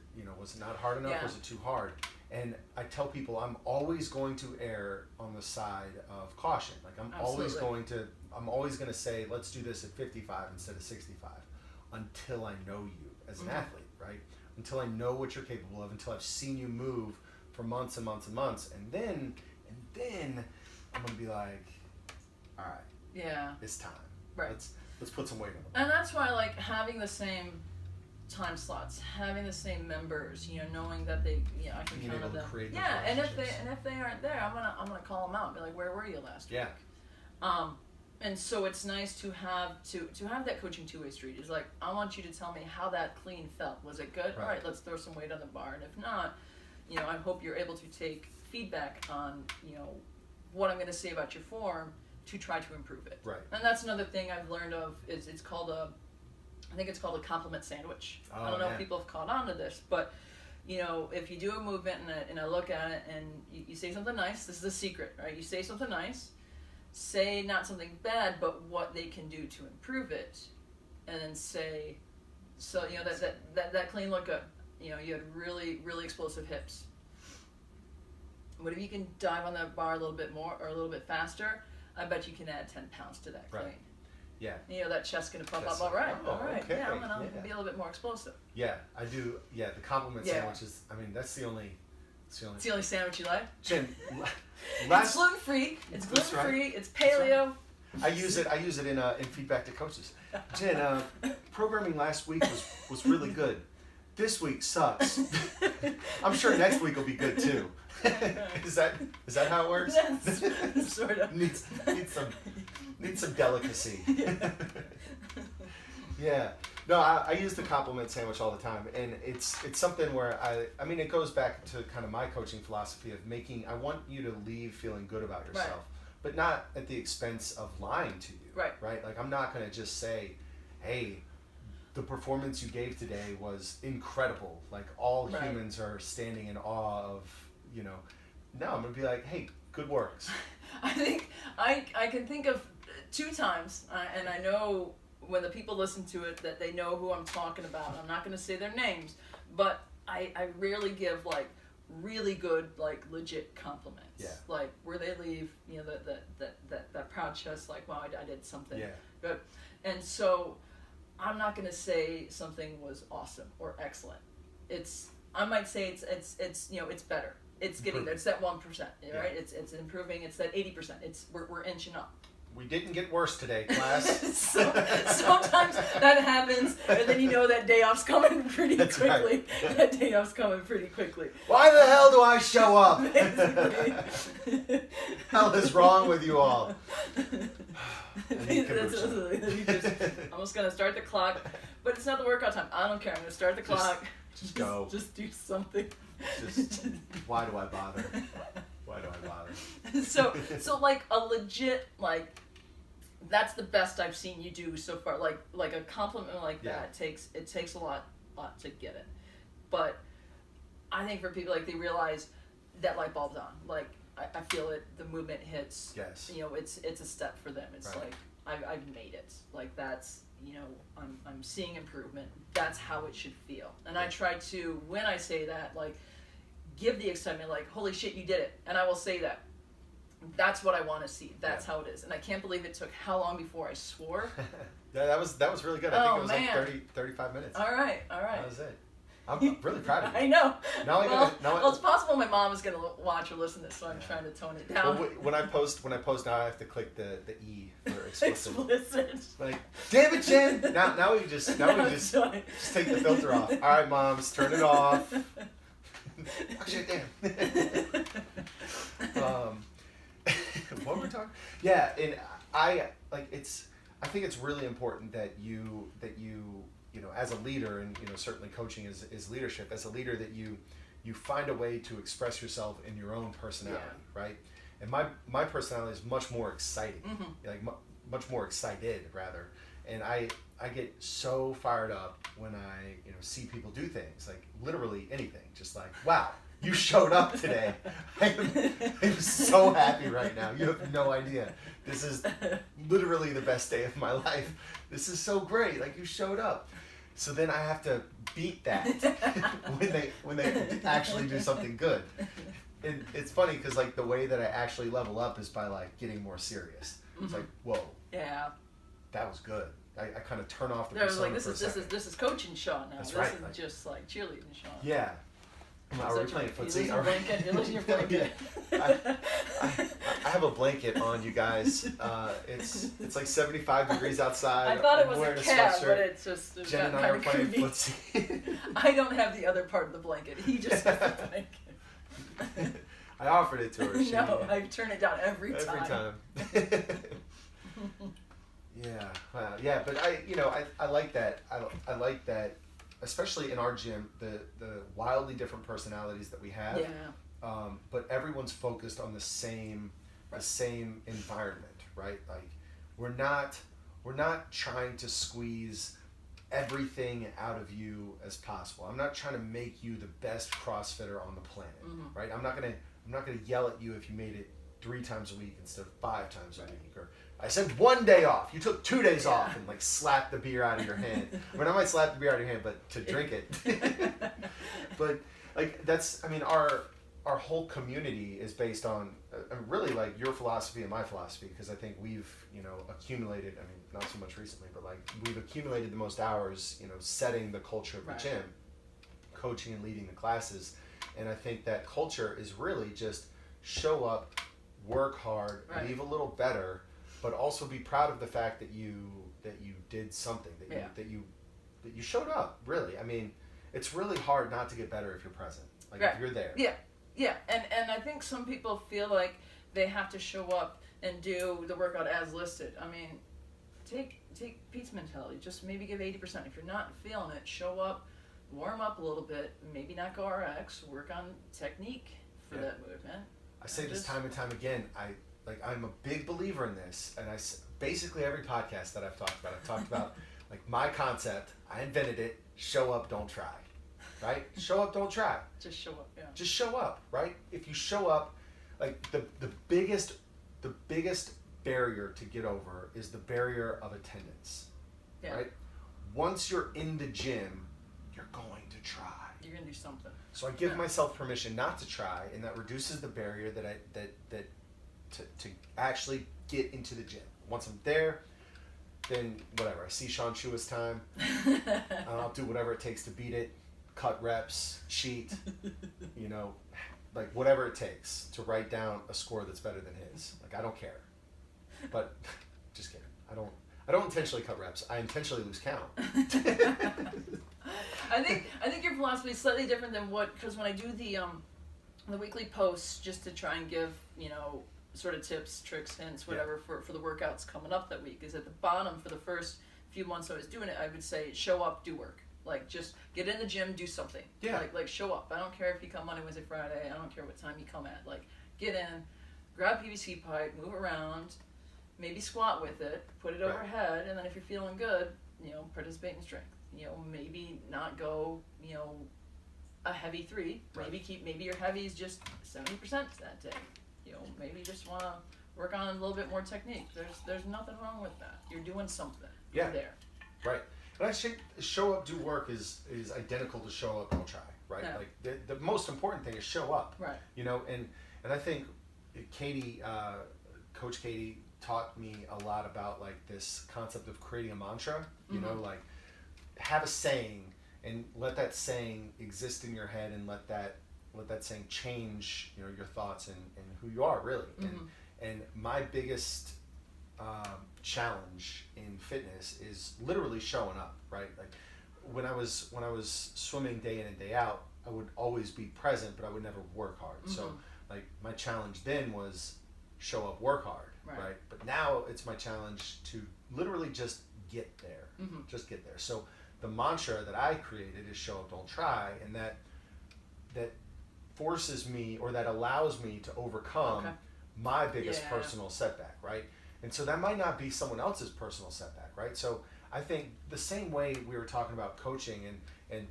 not hard enough? Was it too hard? And I tell people I'm always going to err on the side of caution. Like, I'm always going to say, let's do this at 55 instead of 65 until I know you as an athlete, right? Until I know what you're capable of, until I've seen you move for months and months and months, and then I'm gonna be like, all right, it's time. Right. Let's put some weight on it. And that's why, like, having the same time slots, having the same members, knowing that they, I can count on them. Yeah, and if they aren't there, I'm gonna call them out and be like, where were you last week? And so it's nice to have that coaching two-way street. It's like, I want you to tell me how that clean felt. Was it good? Right. All right, let's throw some weight on the bar. And if not, I hope you're able to take feedback on, what I'm going to say about your form to try to improve it. Right. And that's another thing I've learned of is it's called I think it's called a compliment sandwich. I don't know if people have caught on to this, but if you do a movement and I look at it and you say something nice, this is a secret, right? You say something nice. Say not something bad, but what they can do to improve it, and then say, so that clean look good. You had really, really explosive hips. What if you can dive on that bar a little bit more or a little bit faster? I bet you can add 10 pounds to that clean. Yeah. You know, that chest's going to pop Chest. up. All right. Okay. Yeah, I'm going to Yeah. be a little bit more explosive. Yeah, I do. Yeah, the compliment Yeah. sandwich is, I mean, that's the only. It's the only sandwich you like? Jen, It's gluten-free. It's That's right. gluten-free. It's paleo. I use it in feedback to coaches. Jen, programming last week was really good. This week sucks. I'm sure next week will be good too. Is that how it works? Yes, sort of. needs some delicacy. Yeah. No, I use the compliment sandwich all the time, and it's something where I mean it goes back to kind of my coaching philosophy of I want you to leave feeling good about yourself, Right. but not at the expense of lying to you. Right. Right. Like I'm not gonna just say, hey, the performance you gave today was incredible. Like all Right. humans are standing in awe of, you know. No, I'm gonna be like, hey, good work. I think I can think of 2 times, and I know when the people listen to it that they know who I'm talking about. I'm not going to say their names, but I rarely give like really good, like legit compliments. Yeah. Like where they leave, you know, that proud chest, like, wow, I did something good. And so I'm not going to say something was awesome or excellent. I might say it's you know, it's better. It's getting there. It's that 1%, right? Yeah. It's improving. It's that 80%. We're inching up. We didn't get worse today, class. Sometimes that happens, and then you know that day off's coming pretty That's quickly. right. That day off's coming pretty quickly. Why the hell do I show up? Basically. Hell is wrong with you all? I'm just gonna start the clock, but it's not the workout time. I don't care. I'm gonna start the clock. Just go. Just do something. Just why do I bother? Why do I bother? So like a legit, like, that's the best I've seen you do so far. Like a compliment like that takes a lot to get it. But I think for people, like, they realize that light bulb's on. Like I feel it. The movement hits. Yes. You know, it's a step for them. It's Right. like I've made it. Like that's, you know, I'm seeing improvement. That's how it should feel. And I try to, when I say that, like, give the excitement, like, holy shit, you did it. And I will say that. That's what I want to see. That's how it is. And I can't believe it took how long before I swore. Yeah, that was really good. I think it was like 35 minutes. All right. That was it. I'm really proud of you. I know. Now it's possible my mom is going to watch or listen to this, so I'm trying to tone it down. Well, when I post now, I have to click the E for explicit. Explicit. Like, damn it, Jen! Now we just take the filter off. All right, moms, turn it off. Actually, damn. What were we talking? Yeah, and I think it's really important that you know, as a leader, and, you know, certainly coaching is leadership. As a leader, that you find a way to express yourself in your own personality, right? And my personality is much more exciting, like much more excited rather. And I get so fired up when I, you know, see people do things, like literally anything, just like, wow, you showed up today. I'm so happy right now. You have no idea. This is literally the best day of my life. This is so great. Like, you showed up. So then I have to beat that when they actually do something good. And it's funny because, like, the way that I actually level up is by, like, getting more serious. It's like, whoa. Yeah. That was good. I kind of turn off the There was persona like, for a second. this is coaching Sean now. That's this right, isn't like, just like cheerleading Sean. Yeah. Are we playing footsie? You're losing your blanket. I have a blanket on, you guys. It's like 75 degrees outside. I thought it I'm was wearing a cat, sweatshirt. but it's just Jen and I kind are of playing creepy. footsie. I don't have the other part of the blanket. He just has the blanket. I offered it to her. No, I turn it down every time. Every time. Yeah, but I like that. I like that, especially in our gym, the wildly different personalities that we have. Yeah. But everyone's focused on the same environment, right? Like, we're not trying to squeeze everything out of you as possible. I'm not trying to make you the best CrossFitter on the planet, right? I'm not gonna yell at you if you made it 3 times a week instead of 5 times a week, or I said 1 day off. You took 2 days off and, like, slapped the beer out of your hand. I mean, I might slap the beer out of your hand, but to drink it. But, like, that's, I mean, our our whole community is based on really like your philosophy and my philosophy, because I think we've, accumulated, I mean, not so much recently, but like we've accumulated the most hours, setting the culture of the gym, coaching and leading the classes. And I think that culture is really just show up, work hard, leave a little better, but also be proud of the fact that you did something, that you showed up, really. I mean, it's really hard not to get better if you're present. Like if you're there. Yeah, and I think some people feel like they have to show up and do the workout as listed. I mean, take Pete's mentality. Just maybe give 80%. If you're not feeling it, show up, warm up a little bit, maybe not go RX, work on technique for that movement. I say this time and time again. I'm a big believer in this, and basically every podcast that I've talked about like my concept. I invented it. Show up, don't try. Right? Show up, don't try. Just show up, yeah. Just show up, right? If you show up, like the biggest barrier to get over is the barrier of attendance. Yeah. Right? Once you're in the gym, you're going to try. You're gonna do something. So I give myself permission not to try, and that reduces the barrier to actually get into the gym. Once I'm there, then whatever. I see Sean Chua's time, and I'll do whatever it takes to beat it. Cut reps, cheat, like whatever it takes to write down a score that's better than his. Like I don't care, but just kidding. I don't intentionally cut reps. I intentionally lose count. I think your philosophy is slightly different than because when I do the weekly posts just to try and give sort of tips, tricks, hints, whatever for the workouts coming up that week, is at the bottom for the first few months I was doing it. I would say show up, do work. Like, just get in the gym, do something. Yeah. Like show up. I don't care if you come Monday, Wednesday, Friday. I don't care what time you come at. Like, get in, grab PVC pipe, move around, maybe squat with it, put it overhead, and then if you're feeling good, participate in strength. Maybe not go, a heavy 3. Maybe your heavy is just 70% that day. Maybe you just want to work on a little bit more technique. There's nothing wrong with that. You're doing something. Yeah. You're there. Right. And I think show up, do work is identical to show up, don't try, right? Yeah. Like the most important thing is show up, right? And I think Katie, Coach Katie, taught me a lot about like this concept of creating a mantra. Like have a saying and let that saying exist in your head, and let that saying change your thoughts and who you are really. And my biggest challenge in fitness is literally showing up, right? Like when I was swimming day in and day out, I would always be present, but I would never work hard. So like my challenge then was show up, work hard, right? But now it's my challenge to literally just get there, just get there. So the mantra that I created is show up, don't try, and that forces me, or that allows me to overcome my biggest personal setback, right? And so that might not be someone else's personal setback, right? So I think the same way we were talking about coaching and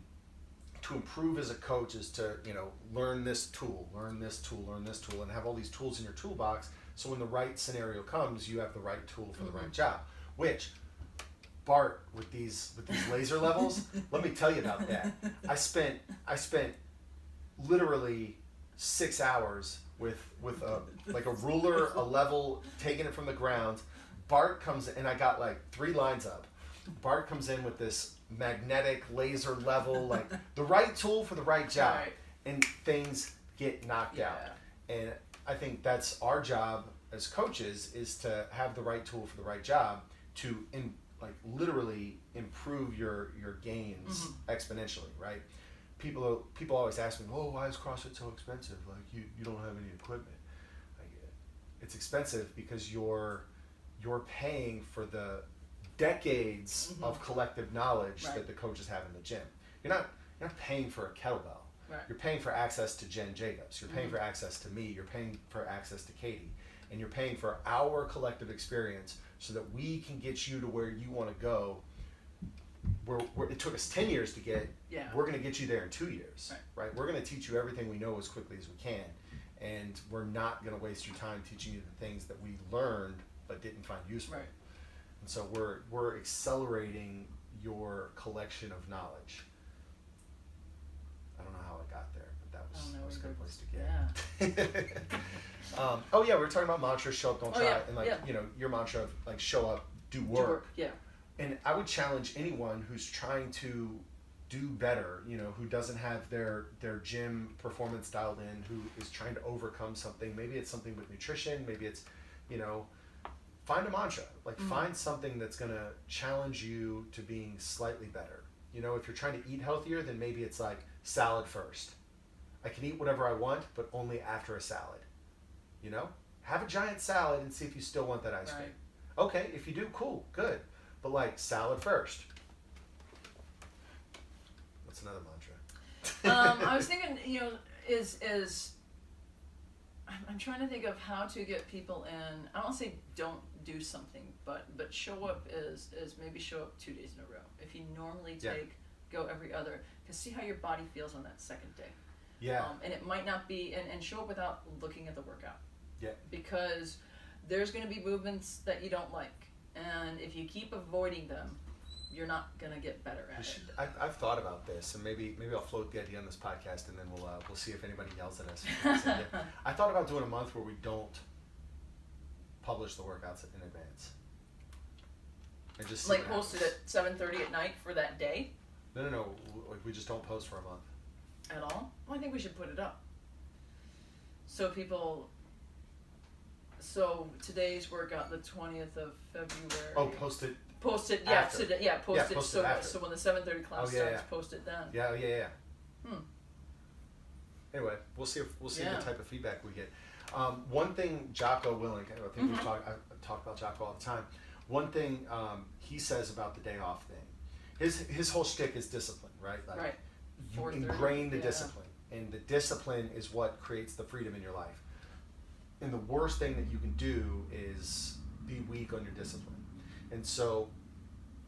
to improve as a coach is to, learn this tool, and have all these tools in your toolbox. So when the right scenario comes, you have the right tool for the right job. Which, Bart, with these laser levels, let me tell you about that. I spent literally 6 hours with a ruler, a level, taking it from the ground. Bart comes in, and I got like 3 lines up. Bart comes in with this magnetic laser level, like the right tool for the right job, and things get knocked out. And I think that's our job as coaches, is to have the right tool for the right job to literally improve your gains exponentially, right? People always ask me, "Oh, why is CrossFit so expensive? Like you don't have any equipment." It's expensive because you're paying for the decades of collective knowledge that the coaches have in the gym. You're not paying for a kettlebell. Right. You're paying for access to Jen Jacobs. You're paying for access to me. You're paying for access to Katie, and you're paying for our collective experience so that we can get you to where you want to go. Where it took us 10 years to get, we're going to get you there in 2 years, right? We're going to teach you everything we know as quickly as we can, and we're not going to waste your time teaching you the things that we learned but didn't find useful. Right. And so we're accelerating your collection of knowledge. I don't know how I got there, but that I don't know. was a good place to Yeah. get. Oh yeah, we were talking about mantras, show up, don't try, yeah, and like yeah. you know your mantra of like show up, do work. Yeah. And I would challenge anyone who's trying to do better, you know, who doesn't have their gym performance dialed in, who is trying to overcome something. Maybe it's something with nutrition. Maybe it's, you know, find a mantra. Like find something that's gonna challenge you to being slightly better. You know, if you're trying to eat healthier, then maybe it's like salad first. I can eat whatever I want, but only after a salad. You know, have a giant salad and see if you still want that ice cream. Okay, if you do, cool, good. But like salad first. What's another mantra? I was thinking, you know, I'm trying to think of how to get people in. I don't say don't do something, but show up is maybe show up 2 days in a row. If you normally go every other, because see how your body feels on that second day. Yeah. And it might not be, and show up without looking at the workout. Yeah. Because there's going to be movements that you don't like, and if you keep avoiding them, you're not going to get better at it. I've thought about this, and maybe I'll float the idea on this podcast, and then we'll see if anybody yells at us. I thought about doing a month where we don't publish the workouts in advance. And just like post it at 7:30 at night for that day. No. Like we just don't post for a month. At all? Well, I think we should put it up. So people. So today's workout, the 20th of February. Oh, post it. Post it, after. Today, yeah, post it. Post So it after. so when the 7:30 class starts, post it then. Yeah. Anyway, we'll see what type of feedback we get. One thing Jocko Willink, I think I talk about Jocko all the time. One thing he says about the day off thing, his whole shtick is discipline, right? Like, right. You ingrain the discipline, and the discipline is what creates the freedom in your life. And the worst thing that you can do is be weak on your discipline. And so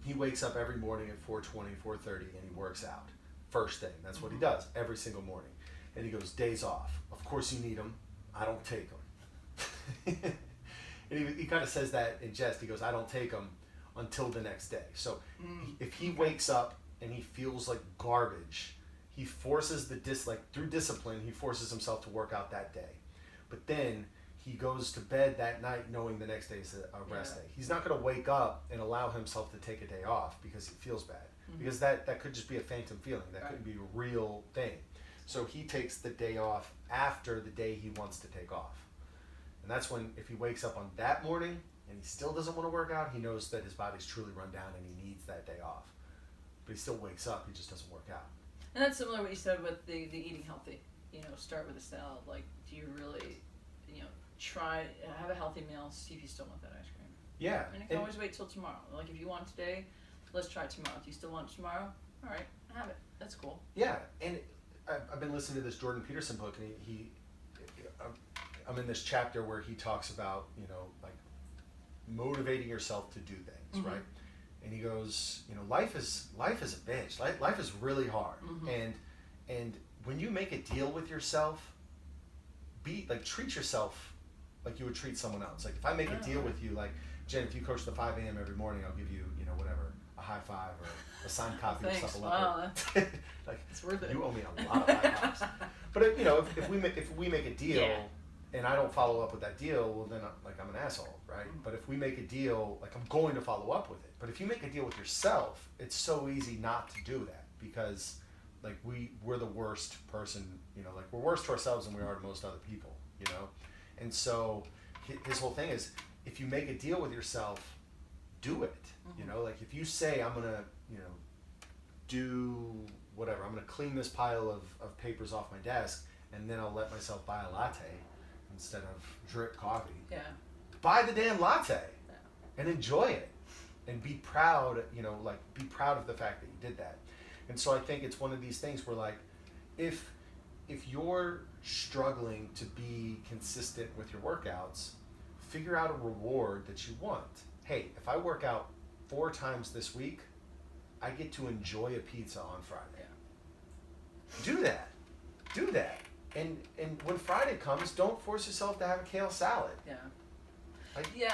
he wakes up every morning at 4:20, 4:30, and he works out. First thing, that's what he does every single morning. And he goes, days off. Of course you need them. I don't take them. And he kind of says that in jest. He goes, I don't take them until the next day. So if he wakes up and he feels like garbage, he forces through discipline, he forces himself to work out that day. But then he goes to bed that night knowing the next day is a rest day. He's not going to wake up and allow himself to take a day off because he feels bad. Because that could just be a phantom feeling. That couldn't be a real thing. So he takes the day off after the day he wants to take off. And that's when, if he wakes up on that morning and he still doesn't want to work out, he knows that his body's truly run down and he needs that day off. But he still wakes up, he just doesn't work out. And that's similar to what you said with the eating healthy. You know, start with a salad. Like, do you really, try, have a healthy meal, see if you still want that ice cream. Yeah. And you can always wait till tomorrow. Like, if you want today, let's try it tomorrow. Do you still want it tomorrow? All right, have it. That's cool. Yeah, and I've been listening to this Jordan Peterson book, and I'm in this chapter where he talks about, like motivating yourself to do things, right? And he goes, life is a bitch. Life is really hard. And when you make a deal with yourself, treat yourself like you would treat someone else. Like if I make a deal with you, like Jen, if you coach the 5 a.m. every morning, I'll give you, whatever, a high five or a signed copy of Supple Leopard. Like it's worth it. You owe me a lot of high fives. But if we make a deal and I don't follow up with that deal, well then I'm an asshole, right? But if we make a deal, like I'm going to follow up with it. But if you make a deal with yourself, it's so easy not to do that because like we're the worst person, like we're worse to ourselves than we are to most other people, And so his whole thing is if you make a deal with yourself, do it. Like if you say I'm gonna, do whatever, I'm gonna clean this pile of papers off my desk and then I'll let myself buy a latte instead of drip coffee. Yeah. Buy the damn latte and enjoy it and be proud, be proud of the fact that you did that. And so I think it's one of these things where like if you're struggling to be consistent with your workouts, figure out a reward that you want. Hey, if I work out 4 times this week, I get to enjoy a pizza on Friday. Yeah. Do that. And when Friday comes, don't force yourself to have a kale salad. Yeah.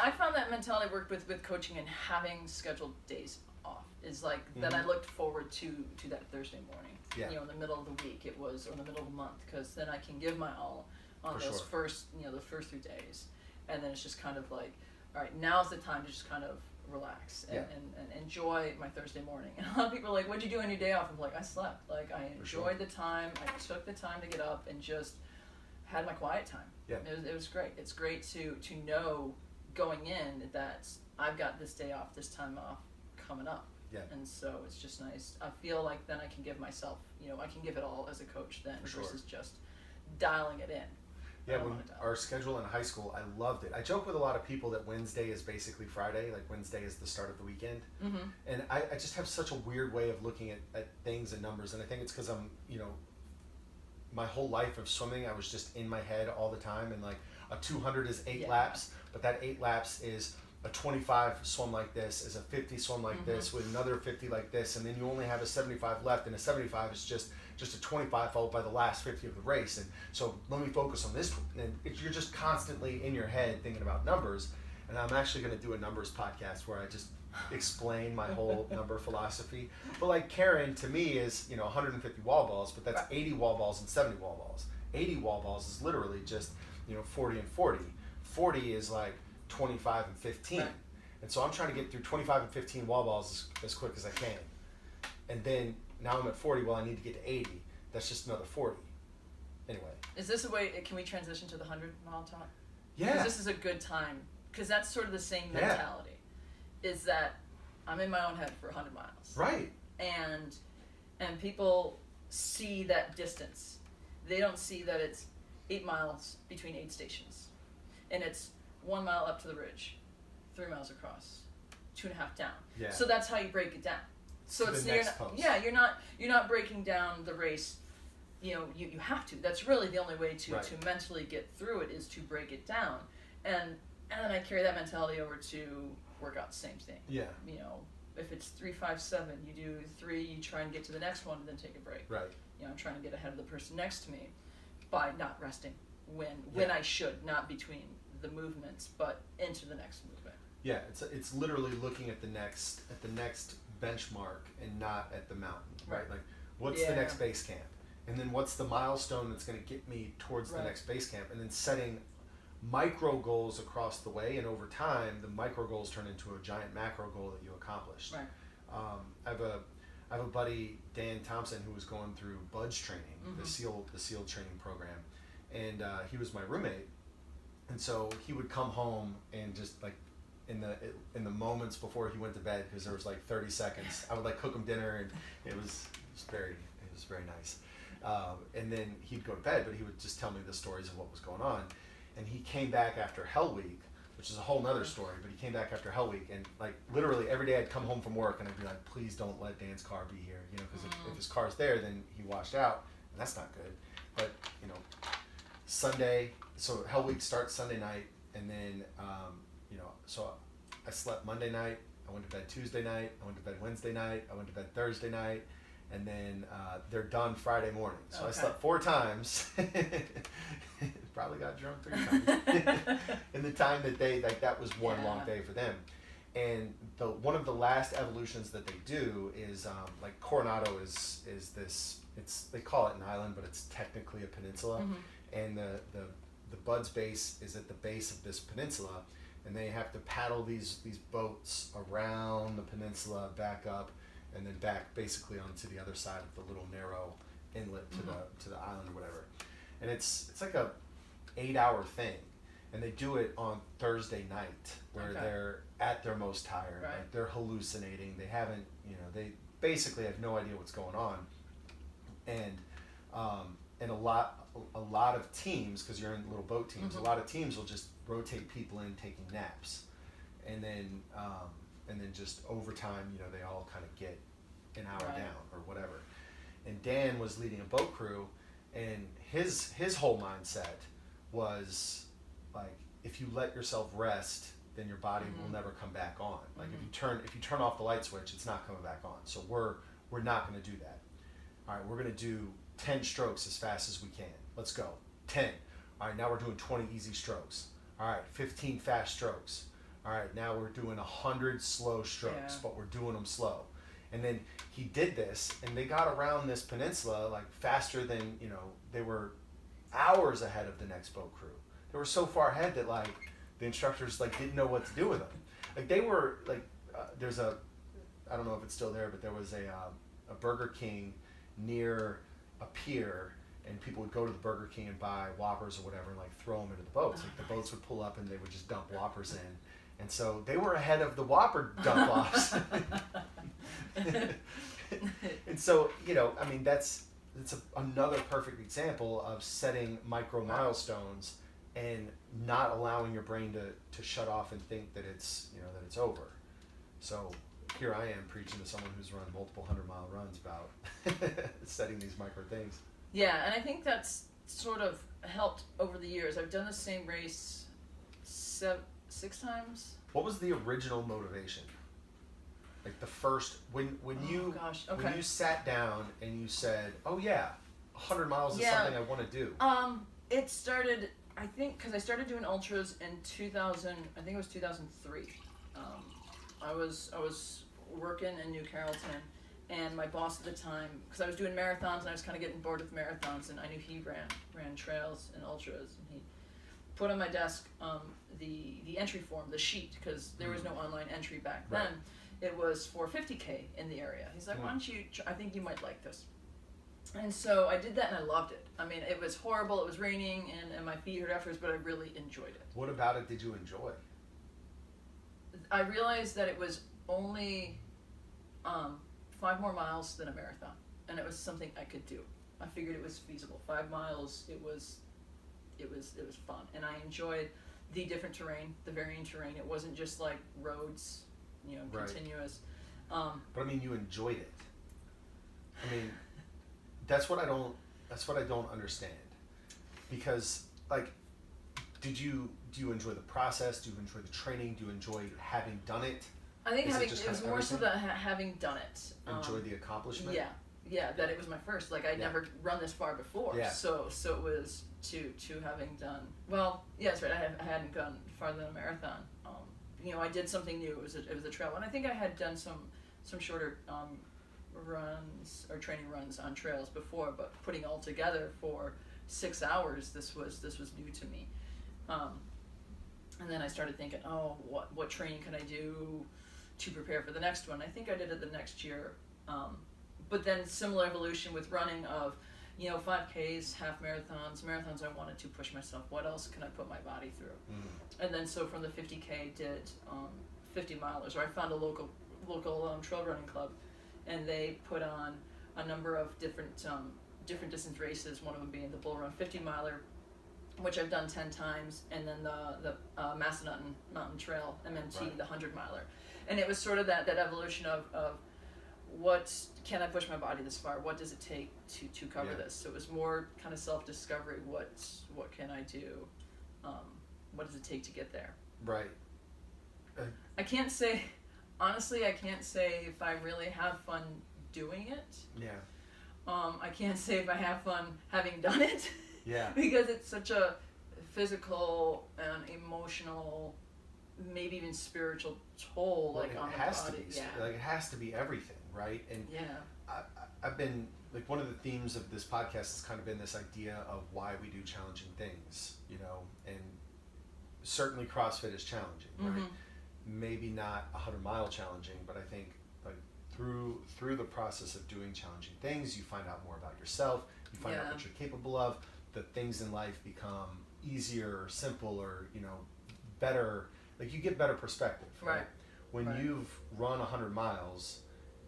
I found that mentality worked with coaching and having scheduled days off. is like that I looked forward to that Thursday morning. Yeah. You know, in the middle of the week it was, or in the middle of the month, because then I can give my all on For those sure. first, you know, the first 3 days, and then it's just kind of like, all right, now's the time to just kind of relax and, and enjoy my Thursday morning. And a lot of people are like, what'd you do on your day off? I'm like, I slept. Like, I enjoyed the time. I took the time to get up and just had my quiet time. Yeah. It was great. It's great to know going in that I've got this day off, this time off coming up. Yeah. And so it's just nice. I feel like then I can give myself, you know, I can give it all as a coach then versus just dialing it in. Yeah, when our schedule in high school, I loved it. I joke with a lot of people that Wednesday is basically Friday, like Wednesday is the start of the weekend. Mm-hmm. And I just have such a weird way of looking at things and numbers, and I think it's because I'm, you know, my whole life of swimming, I was just in my head all the time, and like a 200 is 8 laps, but that 8 laps is a 25 swim like this, is a 50 swim like this, with another 50 like this, and then you only have a 75 left, and a 75 is just a 25 followed by the last 50 of the race. And so let me focus on this one. And you're just constantly in your head thinking about numbers. And I'm actually going to do a numbers podcast where I just explain my whole number philosophy. But like Karen, to me, is, you know, 150 wall balls, but that's 80 wall balls and 70 wall balls. 80 wall balls is literally just, you know, 40 and 40. 40 is like 25 and 15. Right. And so I'm trying to get through 25 and 15 wall balls as quick as I can. And then now I'm at 40, well, I need to get to 80. That's just another 40. Anyway. Is this a way, can we transition to the 100-mile talk? Yeah. Because this is a good time, because that's sort of the same mentality, is that I'm in my own head for 100 miles. Right. And people see that distance. They don't see that it's 8 miles between 8 stations. And it's 1 mile up to the ridge, 3 miles across, 2.5 down. Yeah. So that's how you break it down. So it's post. You're not breaking down the race. You know, you have to. That's really the only way to mentally get through it, is to break it down. And then I carry that mentality over to workout, same thing. Yeah. You know, if it's 3-5-7, you do 3, you try and get to the next one, and then take a break. Right. You know, I'm trying to get ahead of the person next to me by not resting when I should, not between the movements, but into the next movement. Yeah, it's literally looking at the next benchmark and not at the mountain, right? Like, what's the next base camp, and then what's the milestone that's going to get me towards the next base camp, and then setting micro goals across the way, and over time the micro goals turn into a giant macro goal that you accomplished. Right. I have a buddy, Dan Thompson, who was going through BUDS training, the SEAL training program, and he was my roommate, and so he would come home and just like in the moments before he went to bed, because there was like 30 seconds, I would like cook him dinner, and it was very nice. And then he'd go to bed, but he would just tell me the stories of what was going on. And he came back after Hell Week, which is a whole nother story, but he came back after Hell Week, and like literally every day I'd come home from work and I'd be like, please don't let Dan's car be here, you know, because if his car's there, then he washed out, and that's not good. But, you know, Sunday, so Hell Week starts Sunday night, and then, you know, so I slept Monday night, I went to bed Tuesday night, I went to bed Wednesday night, I went to bed Thursday night, and then they're done Friday morning. So I slept 4 times. Probably got drunk 3 times. In the time that that was one long day for them. And one of the last evolutions that they do is like Coronado is this, they call it an island, but it's technically a peninsula. And the BUDS base is at the base of this peninsula, and they have to paddle these boats around the peninsula, back up, and then back basically onto the other side of the little narrow inlet to the island or whatever. And it's like a 8-hour thing, and they do it on Thursday night, where they're at their most tired, like they're hallucinating, they haven't, you know, they basically have no idea what's going on, and a lot of teams, because you're in little boat teams, a lot of teams will just rotate people in taking naps, and then just over time, you know, they all kind of get an hour down or whatever. And Dan was leading a boat crew, and his whole mindset was like, if you let yourself rest, then your body will never come back on. Like if you turn off the light switch, it's not coming back on. So we're not going to do that. All right, we're going to do 10 strokes as fast as we can. Let's go. 10. All right, now we're doing 20 easy strokes. All right, 15 fast strokes. All right, now we're doing 100 slow strokes, but we're doing them slow. And then he did this, and they got around this peninsula like faster than, they were hours ahead of the next boat crew. They were so far ahead that like the instructors like didn't know what to do with them. Like they were like, there's a, I don't know if it's still there, but there was a Burger King near a pier, and people would go to the Burger King and buy Whoppers or whatever and like throw them into the boats. Like the boats would pull up and they would just dump Whoppers in. And so they were ahead of the Whopper dump offs. And so, I mean, that's another perfect example of setting micro milestones and not allowing your brain to shut off and think that it's, that it's over. So here I am preaching to someone who's run multiple 100-mile runs about setting these micro things. Yeah, and I think that's sort of helped over the years. I've done the same race 6 times. What was the original motivation? Like the first, when you sat down and you said, "Oh yeah, 100 miles is something I want to do." It started, I think, because I started doing ultras in 2000. I think it was 2003. I was working in New Carrollton, and my boss at the time, because I was doing marathons and I was kind of getting bored with marathons, and I knew he ran trails and ultras, and he put on my desk the entry form, the sheet, because there was no online entry back then. It was for 50K in the area. He's like, why don't you, I think you might like this. And so I did that and I loved it. I mean, it was horrible, it was raining, and my feet hurt afterwards, but I really enjoyed it. What about it did you enjoy? I realized that it was only 5 more miles than a marathon, and it was something I could do. I figured it was feasible. 5 miles, it was fun, and I enjoyed the different terrain, the varying terrain. It wasn't just like roads, continuous. But I mean, you enjoyed it. I mean, that's what I don't understand. Because like, do you enjoy the process? Do you enjoy the training? Do you enjoy having done it? I think it was more so that having done it. Enjoy the accomplishment? Yeah, that it was my first. Like I'd never run this far before. Yeah. So it was to having done, well, yeah, that's right. I hadn't gone farther than a marathon. I did something new. It was a trail, and I think I had done some shorter runs or training runs on trails before, but putting all together for 6 hours, this was new to me. And then I started thinking, oh, what training can I do to prepare for the next one? I think I did it the next year. But then similar evolution with running of, 5Ks, half marathons I wanted to push myself. What else can I put my body through? And then so from the 50K did 50 milers, or I found a local trail running club, and they put on a number of different distance races, one of them being the Bull Run 50 miler, which I've done 10 times, and then the Massanutten Mountain Trail, MMT, the 100 miler. And it was sort of that evolution of what can I push my body this far? What does it take to cover this? So it was more kind of self-discovery. What can I do? What does it take to get there? Right. I can't say, honestly, if I really have fun doing it. Yeah. I can't say if I have fun having done it. Yeah. Because it's such a physical and emotional, maybe even spiritual toll, on the body. It has to be everything, right? And I've been like, one of the themes of this podcast has kind of been this idea of why we do challenging things, and certainly CrossFit is challenging, right? Maybe not 100-mile challenging, but I think like through the process of doing challenging things, you find out more about yourself, you find out what you're capable of, the things in life become easier or simple or, better, like you get better perspective, right? When you've run 100 miles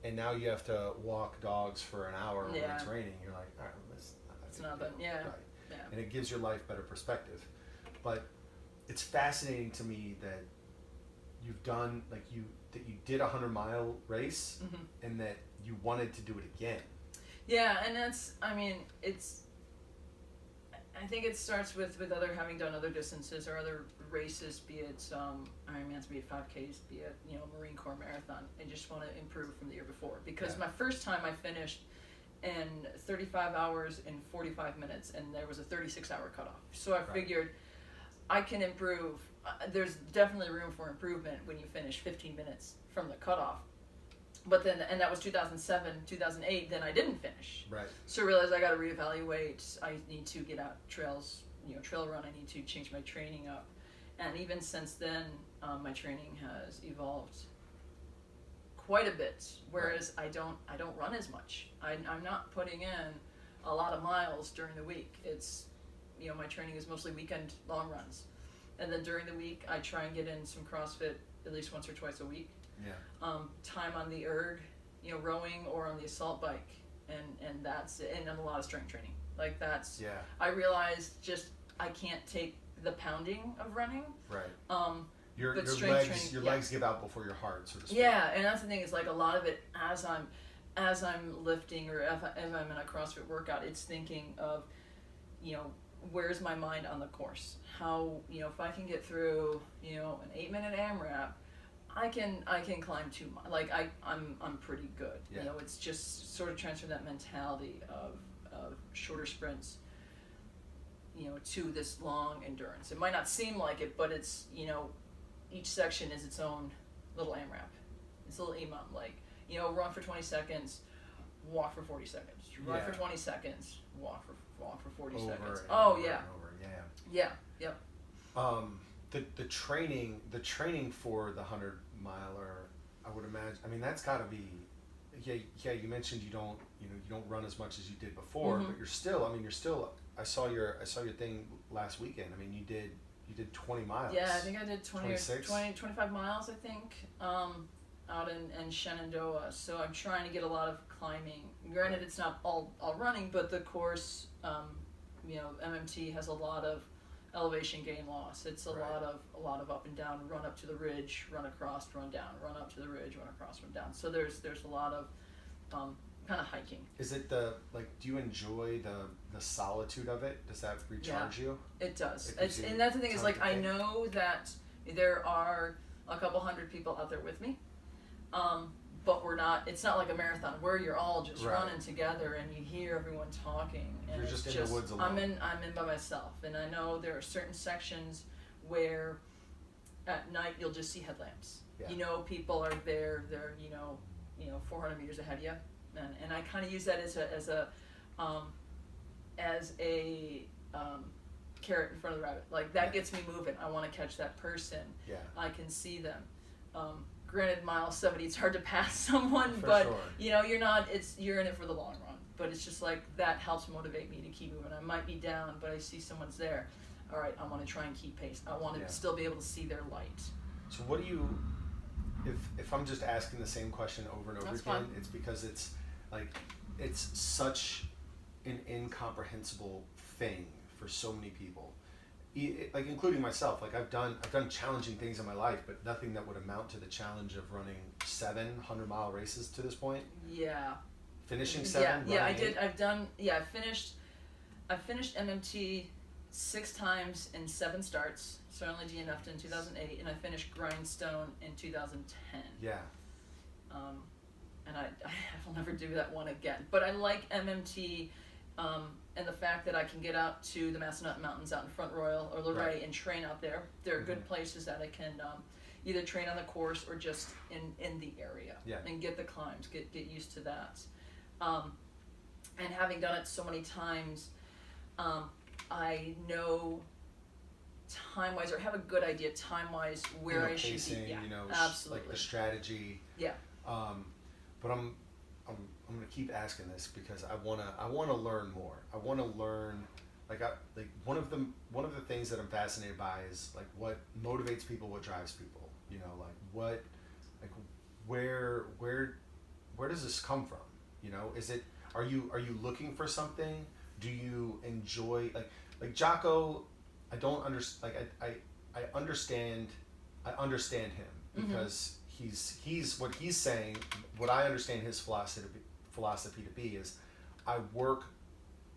and now you have to walk dogs for an hour when it's raining, you're like, all right, that's not that, right. And it gives your life better perspective. But it's fascinating to me that you've done, that you did a 100-mile race and that you wanted to do it again. Yeah, and that's, I think it starts with having done other distances or other races, be it Ironmans, be it 5Ks, be it Marine Corps marathon. I just want to improve from the year before, because my first time I finished in 35 hours and 45 minutes, and there was a 36-hour cutoff. So I figured I can improve. There's definitely room for improvement when you finish 15 minutes from the cutoff. but then, and that was 2007, 2008, then I didn't finish. Right. So I realized I got to reevaluate. I need to get out trails, trail run. I need to change my training up. And even since then, my training has evolved quite a bit. Whereas I don't run as much. I'm not putting in a lot of miles during the week. It's, my training is mostly weekend long runs. And then during the week, I try and get in some CrossFit at least once or twice a week. Yeah. Time on the erg, rowing or on the assault bike, and that's it. And then a lot of strength training. Like that's. Yeah. I realized just I can't take the pounding of running. Right. Your training, legs give out before your heart, so to speak. Yeah, and that's the thing. Is like a lot of it as I'm lifting or if I'm in a CrossFit workout, it's thinking of, where's my mind on the course? How, if I can get through, an 8-minute AMRAP, I can climb 2 miles. Like I'm pretty good. Yeah. It's just sort of transfer that mentality of shorter sprints, to this long endurance. It might not seem like it, but it's, each section is its own little AMRAP. It's a little EMOM, like, run for 20 seconds, walk for 40 seconds. Run for 20 seconds, walk for 40 seconds. Over, yeah. Yeah. Yeah. The training for the 100-miler, I would imagine. I mean, that's got to be. Yeah. You mentioned you don't run as much as you did before, but you're still. I saw your thing last weekend. I mean, you did 20 miles. Yeah, I think I did 20 26? or 25 miles. I think out in Shenandoah. So I'm trying to get a lot of climbing. Granted, it's not all running, but the course, MMT has a lot of elevation gain loss. It's a lot of up and down, run up to the ridge, run across, run down, run up to the ridge, run across, run down. So there's a lot of kind of hiking. Is it do you enjoy the solitude of it? Does that recharge you? It does. And that's the thing is, like, I know that there are a couple hundred people out there with me, but it's not like a marathon where you're all just running together and you hear everyone talking. And you're just in the woods alone. I'm in by myself, and I know there are certain sections where at night you'll just see headlamps. Yeah. People are there. They're 400 meters ahead of you. And I kind of use that as a carrot in front of the rabbit. Like that gets me moving. I want to catch that person. Yeah. I can see them. Granted, mile 70, it's hard to pass someone, For but sure. you're in it for the long run. But it's just like that helps motivate me to keep moving. I might be down, but I see someone's there. All right, I want to try and keep pace. I want to still be able to see their light. So what do you? If I'm just asking the same question over and over That's again, fine. It's because it's such an incomprehensible thing for so many people, like including myself. Like I've done challenging things in my life, but nothing that would amount to the challenge of running 7 100-mile races to this point. Yeah. Finishing 7. Yeah, I did. I finished MMT 6 times in 7 starts. So I only DNF'd in 2008, and I finished Grindstone in 2010. Yeah. And I will never do that one again. But I like MMT, and the fact that I can get out to the Massanutten Mountains out in Front Royal or Luray and train out there. There are good places that I can either train on the course or just in the area and get the climbs, get used to that. And having done it so many times, I know time-wise, or have a good idea time-wise where I should pacing, be. Yeah, absolutely. Like the strategy. Yeah. But I'm gonna keep asking this because I wanna learn more. I wanna learn, one of the things that I'm fascinated by is like what motivates people, what drives people. Where does this come from? Is it are you looking for something? Do you enjoy like Jocko? I don't understand. I understand him because he's what he's saying. What I understand his philosophy to be is, I work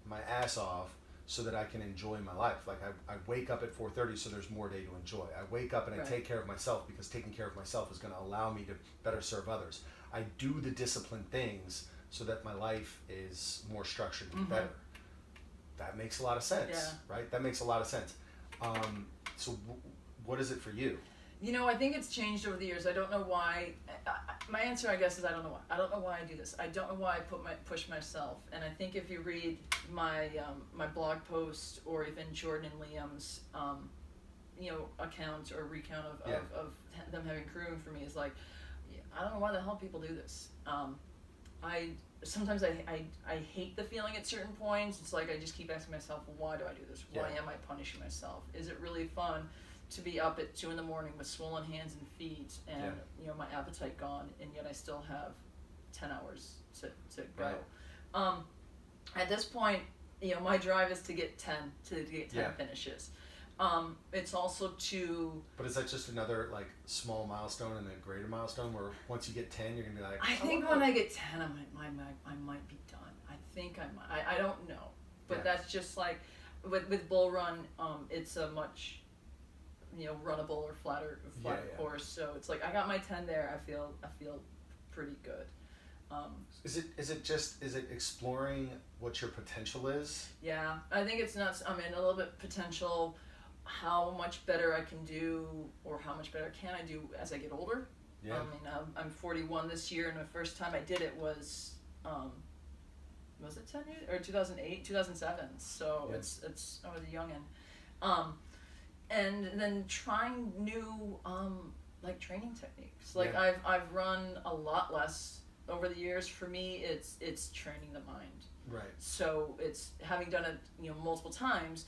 my ass off so that I can enjoy my life. Like I wake up at 4:30 so there's more day to enjoy. I wake up and I take care of myself because taking care of myself is going to allow me to better serve others. I do the disciplined things so that my life is more structured and better. That makes a lot of sense, right? That makes a lot of sense. So what is it for you? I think it's changed over the years. I don't know why. My answer, I guess, is I don't know why. I don't know why I do this. I don't know why I push myself. And I think if you read my my blog post or even Jordan and Liam's account or recount of them having crewing for me, is like, I don't know why the hell people do this. I sometimes I hate the feeling at certain points. It's like I just keep asking myself, well, why do I do this? Why am I punishing myself? Is it really fun to be up at 2 a.m. with swollen hands and feet and my appetite gone, and yet I still have 10 hours to go? Right. At this point, my drive is to get 10 finishes. It's also to. But is that just another like small milestone and a greater milestone where once you get 10, you're gonna be like? I think when I get 10, I might be done. I think I might. I don't know, but that's just like with Bull Run. It's a much runnable or flatter course. So it's like I got my 10 there. I feel pretty good. Is it exploring what your potential is? Yeah, I think it's not. I mean, a little bit potential. How much better I can do, or how much better can I do as I get older? Yeah. I mean, I'm 41 this year, and the first time I did it was it 10 years or 2008, 2007? So it's I was a youngin'. And then trying new like training techniques. Like I've run a lot less over the years. For me, it's training the mind. Right. So it's having done it multiple times,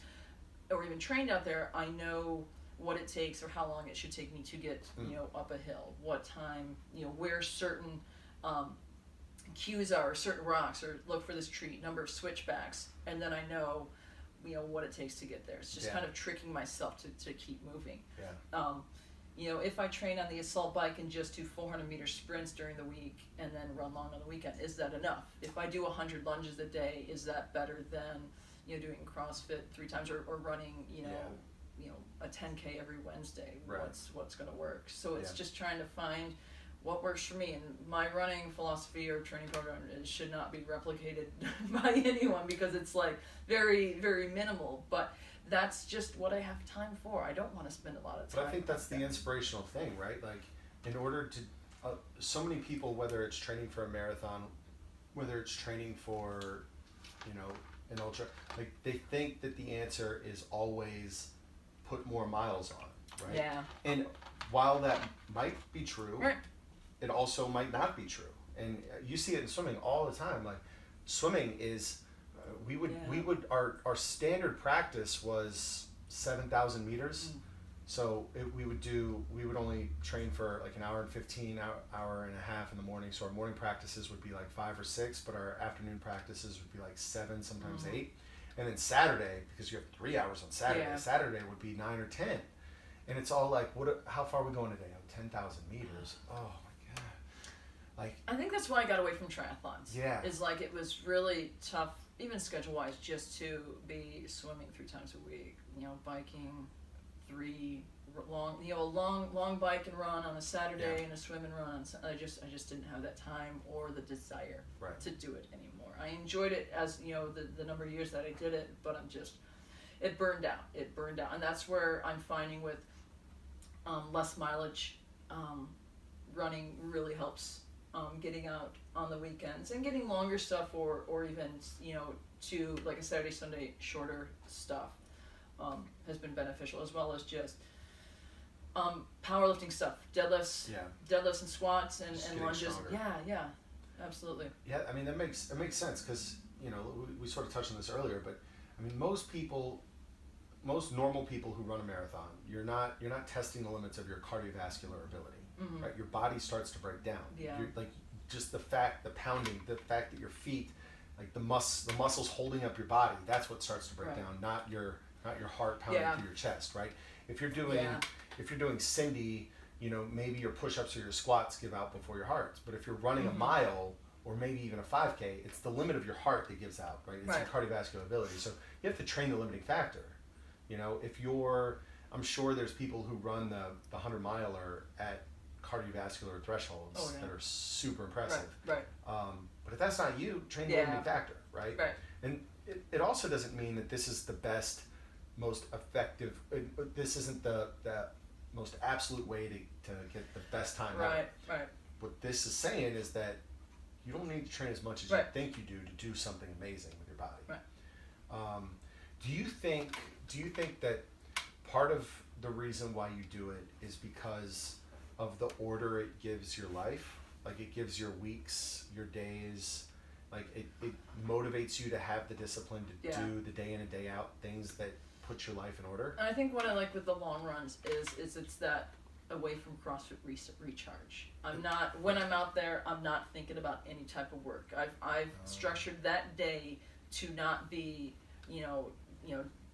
or even trained out there. I know what it takes or how long it should take me to get up a hill. What time where certain cues are, or certain rocks, or look for this tree, number of switchbacks, and then I know what it takes to get there. It's just kind of tricking myself to keep moving. If I train on the assault bike and just do 400-meter sprints during the week and then run long on the weekend, is that enough? If I do 100 lunges a day, is that better than doing CrossFit 3 times or running a 10K every Wednesday? Right. What's going to work? So it's just trying to find what works for me, and my running philosophy or training program should not be replicated by anyone, because it's like very, very minimal, but that's just what I have time for. I don't want to spend a lot of time. But I think that's the inspirational thing, right? Like, in order to, so many people, whether it's training for a marathon, whether it's training for, an ultra, like they think that the answer is always put more miles on, right? Yeah. And while that might be true, right, it also might not be true. And you see it in swimming all the time. Like, swimming is, our standard practice was 7,000 meters. So we would only train for like an hour and 15, hour and a half in the morning. So our morning practices would be like 5 or 6, but our afternoon practices would be like 7, sometimes 8. And then Saturday, because you have 3 hours on Saturday, Saturday would be 9 or 10. And it's all like, how far are we going today? 10,000 meters. Oh my God. Like, I think that's why I got away from triathlons. Yeah. Is like, it was really tough, even schedule-wise, just to be swimming 3 times a week, biking 3 long, a long bike and run on a Saturday and a swim and run on Sunday. I just didn't have that time or the desire to do it anymore. I enjoyed it as the number of years that I did it, but it burned out. And that's where I'm finding with less mileage, running really helps. Getting out on the weekends and getting longer stuff, or even to like a Saturday, Sunday shorter stuff has been beneficial, as well as just powerlifting stuff, deadlifts and squats and lunges. Stronger. Yeah, absolutely. Yeah, I mean, it makes sense, because we sort of touched on this earlier, but I mean, most normal people who run a marathon, you're not testing the limits of your cardiovascular ability. Mm-hmm. Right, your body starts to break down. Yeah. You're, like, just the pounding, the fact that your feet, like the muscles holding up your body, that's what starts to break down, not your heart pounding through your chest, right? If you're doing Cindy, maybe your push-ups or your squats give out before your hearts. But if you're running a mile, or maybe even a 5K, it's the limit of your heart that gives out, right? It's your cardiovascular ability. So you have to train the limiting factor. I'm sure there's people who run the 100-miler at cardiovascular thresholds that are super impressive. Right. But if that's not you, train the limiting factor, right? Right. And it also doesn't mean that this is the best, most effective. This isn't the most absolute way to get the best time out. Right. What this is saying is that you don't need to train as much as you think you do to do something amazing with your body. Right. Do you think that part of the reason why you do it is because of the order it gives your life? Like it gives your weeks, your days, like it motivates you to have the discipline to do the day in and day out things that put your life in order? And I think what I like with the long runs is it's that away from CrossFit recharge. When I'm out there, I'm not thinking about any type of work. I've structured that day to not be,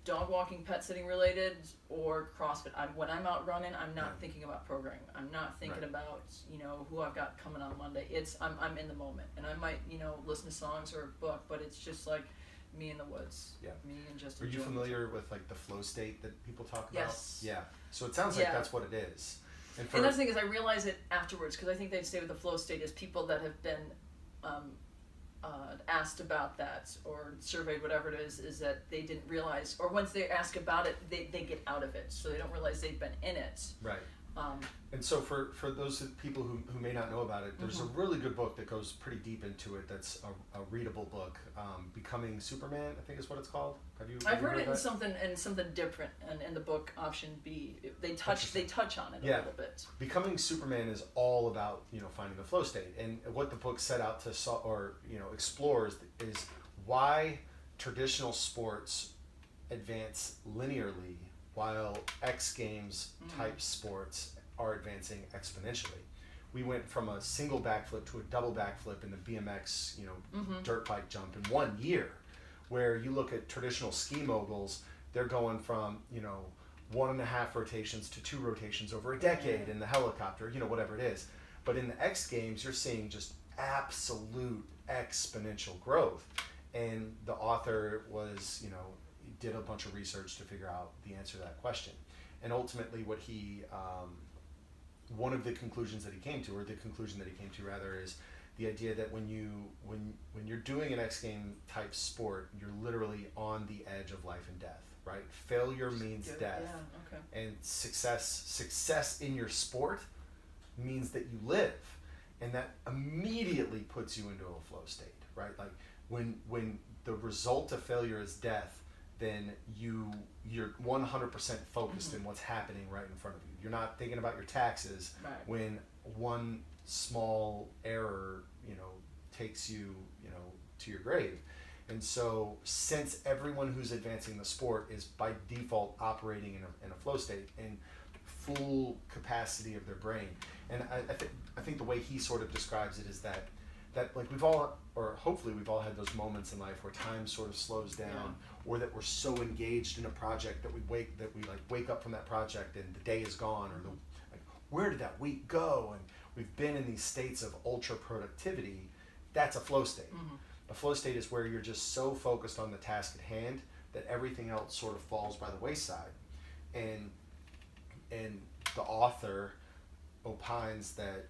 dog walking, pet sitting related or CrossFit. When I'm out running, I'm not thinking about programming. I'm not thinking about, who I've got coming on Monday. I'm in the moment, and I might, listen to songs or a book, but it's just like me in the woods. Yeah. Me and just. Are you familiar with like the flow state that people talk about? Yes. Yeah. So it sounds like that's what it is. And that's the thing is I realize it afterwards, because I think they'd say with the flow state is people that have been asked about that or surveyed, whatever it is that they didn't realize, or once they ask about it, they get out of it, so they don't realize they've been in it. Right. And so for those people who may not know about it, there's a really good book that goes pretty deep into it. That's a readable book, Becoming Superman, I think is what it's called. I've heard it in something different, and in the book option B, they touch on it a little bit. Becoming Superman is all about finding the flow state, and what the book set out to explores is why traditional sports advance linearly while X Games type sports are advancing exponentially. We went from a single backflip to a double backflip in the BMX, dirt bike jump in 1 year, where you look at traditional ski moguls, they're going from, 1.5 rotations to 2 rotations over a decade in the helicopter, whatever it is. But in the X Games, you're seeing just absolute exponential growth. And the author was, did a bunch of research to figure out the answer to that question. And ultimately what he, one of the conclusions that he came to, or the conclusion that he came to rather, is the idea that when you're doing an X game type sport, you're literally on the edge of life and death, right? Failure means death. Yeah, okay. And success in your sport means that you live. And that immediately puts you into a flow state, right? Like when the result of failure is death, then you're 100% focused in what's happening right in front of you. You're not thinking about your taxes when one small error, takes you, to your grave. And so since everyone who's advancing the sport is by default operating in a flow state in full capacity of their brain, and I think the way he sort of describes it is that like we've all, or hopefully we've all had those moments in life where time sort of slows down, or that we're so engaged in a project that we wake up from that project and the day is gone, or where did that week go? And we've been in these states of ultra productivity. That's a flow state. A flow state is where you're just so focused on the task at hand that everything else sort of falls by the wayside. And the author opines that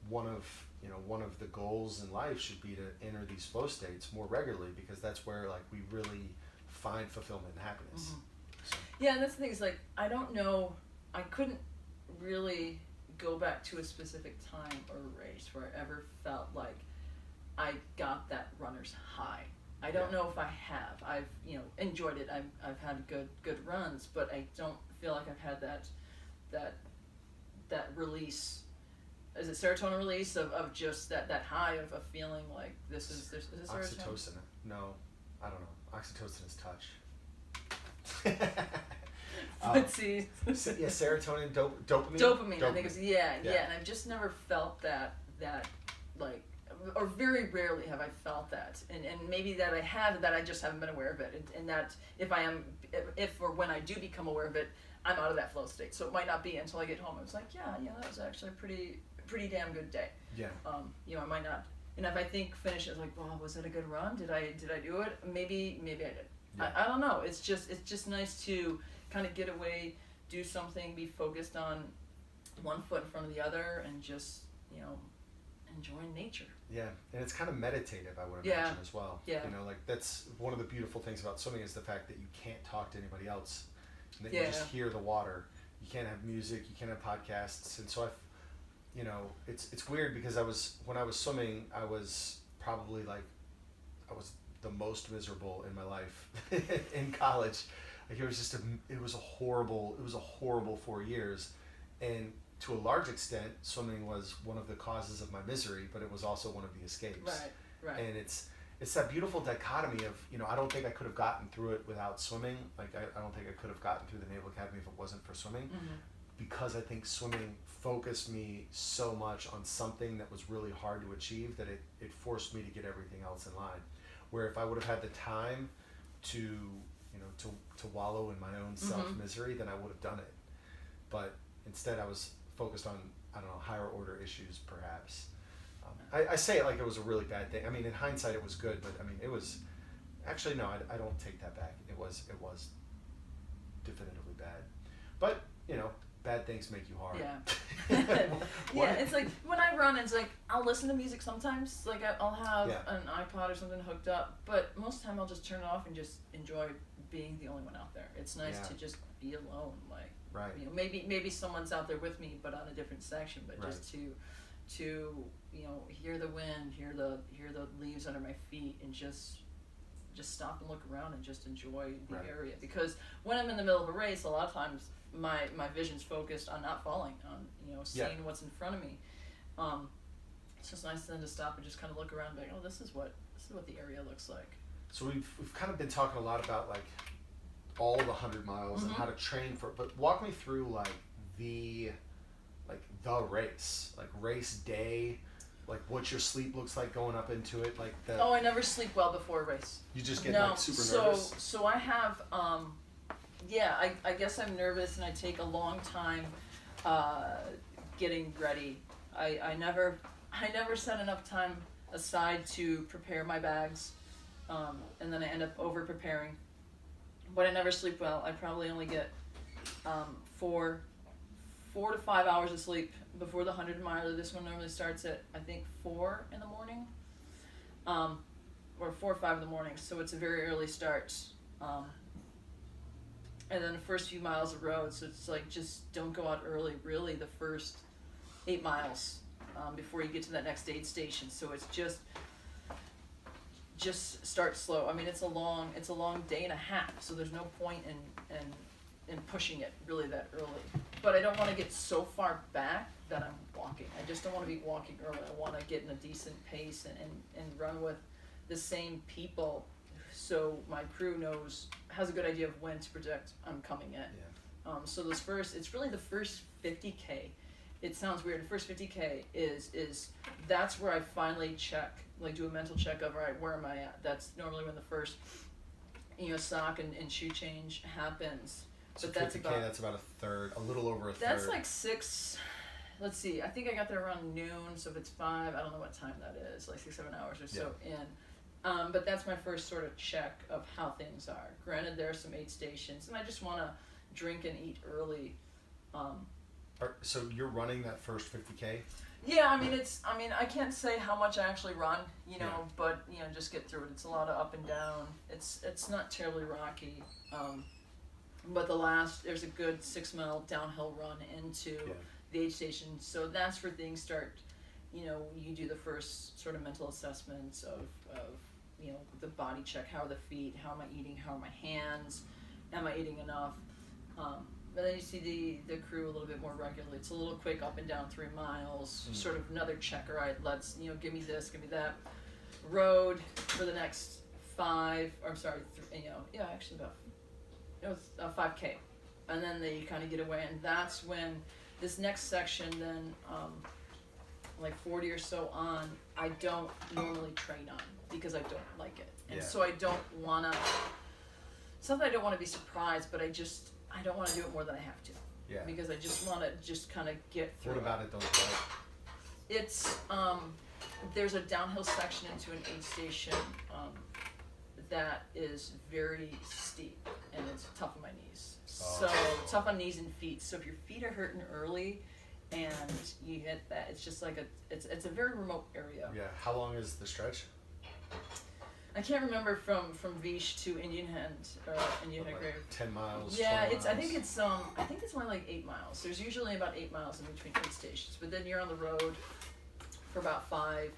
one of the goals in life should be to enter these flow states more regularly, because that's where we really find fulfillment and happiness. So. Yeah, and that's the thing is I don't know, I couldn't really go back to a specific time or race where I ever felt like I got that runner's high. I don't know if I have. I've enjoyed it. I've had good runs, but I don't feel like I've had that release. Is it serotonin release of just that high of a feeling like this is serotonin? Oxytocin. No, I don't know. Oxytocin is touch. Let's see. Serotonin, dopamine. Dopamine. I think it's and I've just never felt that or very rarely have I felt that, and maybe that I have, that I just haven't been aware of it, and that if or when I do become aware of it, I'm out of that flow state. So it might not be until I get home. It's like, that was actually a pretty damn good day. Yeah. I might not, and if I finish it, wow, was it a good run? Did I do it? Maybe I did. Yeah. I don't know. It's just nice to kind of get away, do something, be focused on one foot in front of the other, and just enjoying nature. Yeah, and it's kind of meditative, I would imagine, as well. Yeah. That's one of the beautiful things about swimming, is the fact that you can't talk to anybody else, and that you just hear the water, you can't have music, you can't have podcasts, and so it's weird because when I was swimming, I was probably like, I was the most miserable in my life in college. Like it was a horrible 4 years, and to a large extent, swimming was one of the causes of my misery, but it was also one of the escapes. Right. And it's that beautiful dichotomy of, I don't think I could have gotten through it without swimming. Like I don't think I could have gotten through the Naval Academy if it wasn't for swimming, Mm-hmm. because I think swimming focused me so much on something that was really hard to achieve that it forced me to get everything else in line. Where if I would have had the time to to wallow in my own self misery, then I would have done it. But instead, I was focused on, I don't know, higher order issues, perhaps. I say it like it was a really bad thing. I mean, in hindsight, it was good, but I mean, it was actually, no, I don't take that back. It was definitively bad. But bad things make you hard. Yeah. Yeah, it's like when I run, it's like I'll listen to music sometimes. Like I'll have an iPod or something hooked up, but most of the time I'll just turn it off and just enjoy being the only one out there. It's nice to just be alone. Like, right. Maybe someone's out there with me, but on a different section. But right. just to hear the wind, hear the leaves under my feet, and just stop and look around and just enjoy the right. area. Because when I'm in the middle of a race, a lot of times my vision's focused on not falling, on seeing what's in front of me. It's just nice then to stop and just kind of look around and be like, oh, this is what the area looks like. So we've kind of been talking a lot about like all the 100 miles and how to train for it, but walk me through like the race, like race day, like what your sleep looks like going up into it, like the. Oh, I never sleep well before a race. You just get like super nervous. So I have I guess I'm nervous and I take a long time getting ready. I never set enough time aside to prepare my bags, and then I end up over preparing. But I never sleep well. I probably only get 4 to 5 hours of sleep before the 100 miler. This one normally starts at I think 4 in the morning, or 4 or 5 in the morning. So it's a very early start. And then the first few miles of road, so it's like just don't go out early. Really, the first 8 miles before you get to that next aid station. So it's just start slow. I mean, it's a long day and a half. So there's no point in pushing it really that early. But I don't want to get so far back that I'm walking. I just don't want to be walking early. I want to get in a decent pace and run with the same people, so my crew has a good idea of when to project I'm coming in. Yeah. So it's really the first 50K. It sounds weird. The first 50K is that's where I finally check, like do a mental check of, all right, where am I at? That's normally when the first sock and shoe change happens. So but 50K, that's about a third, a little over a third. That's like 6. Let's see. I think I got there around noon. So if it's 5, I don't know what time that is. Like 6-7 hours or so in. But that's my first sort of check of how things are. Granted, there are some aid stations, and I just want to drink and eat early. So you're running that first 50K? Yeah, I mean, I can't say how much I actually run, but just get through it. It's a lot of up and down. It's not terribly rocky. But there's a good 6-mile downhill run into the aid station. So that's where things start. You do the first sort of mental assessments of the body check. How are the feet? How am I eating? How are my hands? Am I eating enough? But then you see the crew a little bit more regularly. It's a little quick up and down 3 miles, sort of another check. All right, let's, give me this, give me that. Road for the next 5, or I'm sorry, actually about, it was 5K. And then they kind of get away, and that's when this next section then, like 40 or so on, I don't normally train on because I don't like it. And so I don't want to, it's not that I don't want to be surprised, but I don't want to do it more than I have to. Yeah. Because I just want to just kind of get through. What about it don't you like? It's, there's a downhill section into an aid station that is very steep, and it's tough on my knees. So tough on knees and feet. So if your feet are hurting early and you hit that, it's just like it's a very remote area. Yeah. How long is the stretch? I can't remember from Vish to Indian Head or Indian Head Like Grave. 10 miles. Yeah, 12 it's. I think miles. it's only like 8 miles. There's usually about 8 miles in between aid stations, but then you're on the road for about 5,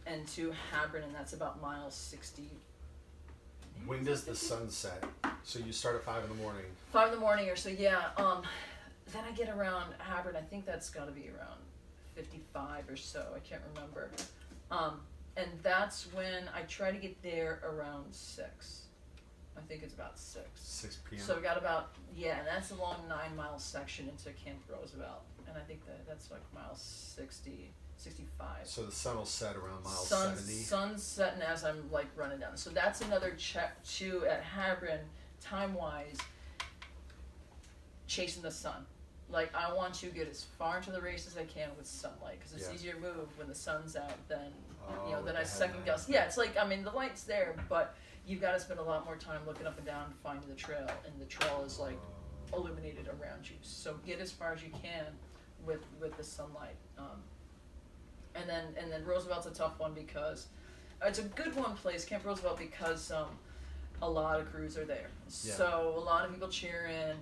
and to Habron, and that's about mile 60. When does the sun set? So you start at 5 in the morning. 5 in the morning or so. Yeah. Then I get around Habron. I think that's got to be around 55 or so. I can't remember. And that's when I try to get there around 6. I think it's about 6. 6 p.m. So we got about, and that's a long 9-mile section into Camp Roosevelt. And I think that's like mile 60, 65. So the sun will set around mile 70. Sun's setting as I'm like running down. So that's another check too at Habron, time-wise, chasing the sun. Like, I want to get as far into the race as I can with sunlight, because it's easier to move when the sun's out than, than I second guess. Yeah, it's like, I mean, the light's there, but you've got to spend a lot more time looking up and down finding the trail, and the trail is like illuminated around you. So get as far as you can with the sunlight. And then Roosevelt's a tough one because it's a good one place, Camp Roosevelt, because a lot of crews are there. Yeah. So a lot of people cheer in.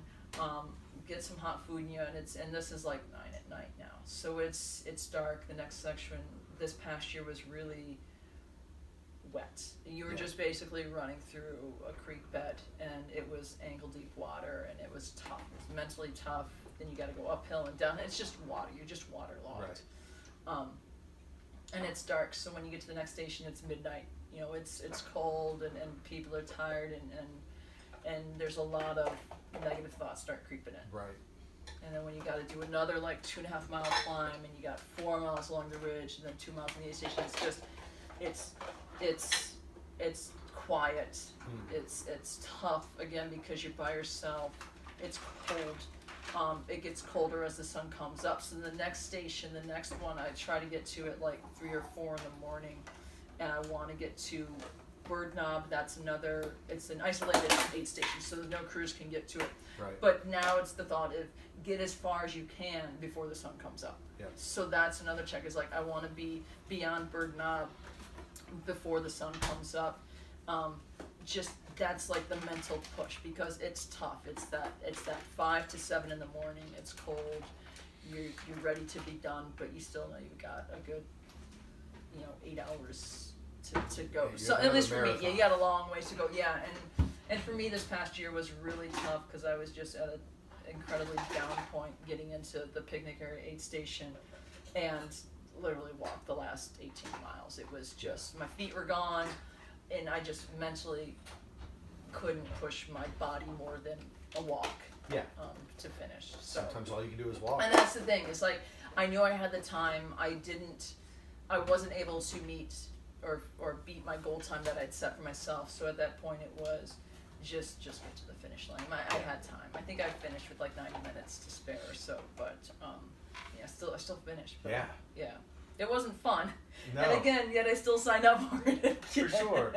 Get some hot food in you, and this is like 9 at night now, so it's dark. The next section this past year was really wet. You were just basically running through a creek bed, and it was ankle deep water, and it was tough. It was mentally tough. Then you got to go uphill and down. It's just water. You're just waterlogged. Right. And it's dark. So when you get to the next station, it's midnight. It's cold, and people are tired, and there's a lot of negative thoughts start creeping in. Right. And then when you got to do another like 2.5 mile climb, and you got 4 miles along the ridge, and then 2 miles in the aid station, it's quiet. It's tough again because you're by yourself. It's cold. It gets colder as the sun comes up. So the next station, the next one, I try to get to at like 3 or 4 in the morning, and I want to get to Bird Knob. It's an isolated aid station, so no crews can get to it. Right. But now it's the thought of get as far as you can before the sun comes up. Yep. So that's another check, is like I want to be beyond Bird Knob before the sun comes up. Just that's like the mental push, because it's tough. It's that 5 to 7 in the morning. It's cold. You're ready to be done, but you still know you've got a good 8 hours to go. Yeah, so at least for me, marathon. you got a long ways to go. Yeah, and for me this past year was really tough because I was just at an incredibly down point getting into the picnic area aid station, and literally walked the last 18 miles. It was just, my feet were gone, and I just mentally couldn't push my body more than a walk. Yeah. To finish. So sometimes all you can do is walk. And that's the thing. It's like I knew I had the time. I wasn't able to meet or beat my goal time that I'd set for myself. So at that point, it was just get to the finish line. I had time. I think I finished with like 90 minutes to spare or so. But I still finished. But, yeah. It wasn't fun. No. And again, yet I still signed up for it. For sure.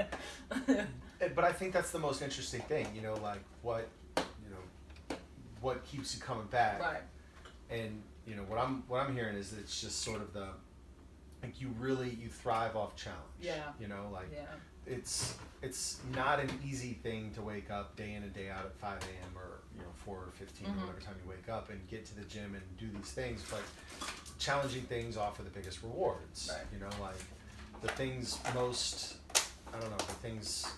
But I think that's the most interesting thing. Like what keeps you coming back. Right. And what I'm hearing is that it's just sort of you thrive off challenge. Yeah. It's not an easy thing to wake up day in and day out at 5 a.m. or 4 or 15 or whatever time you wake up and get to the gym and do these things, but challenging things offer the biggest rewards. Right. Like the things the things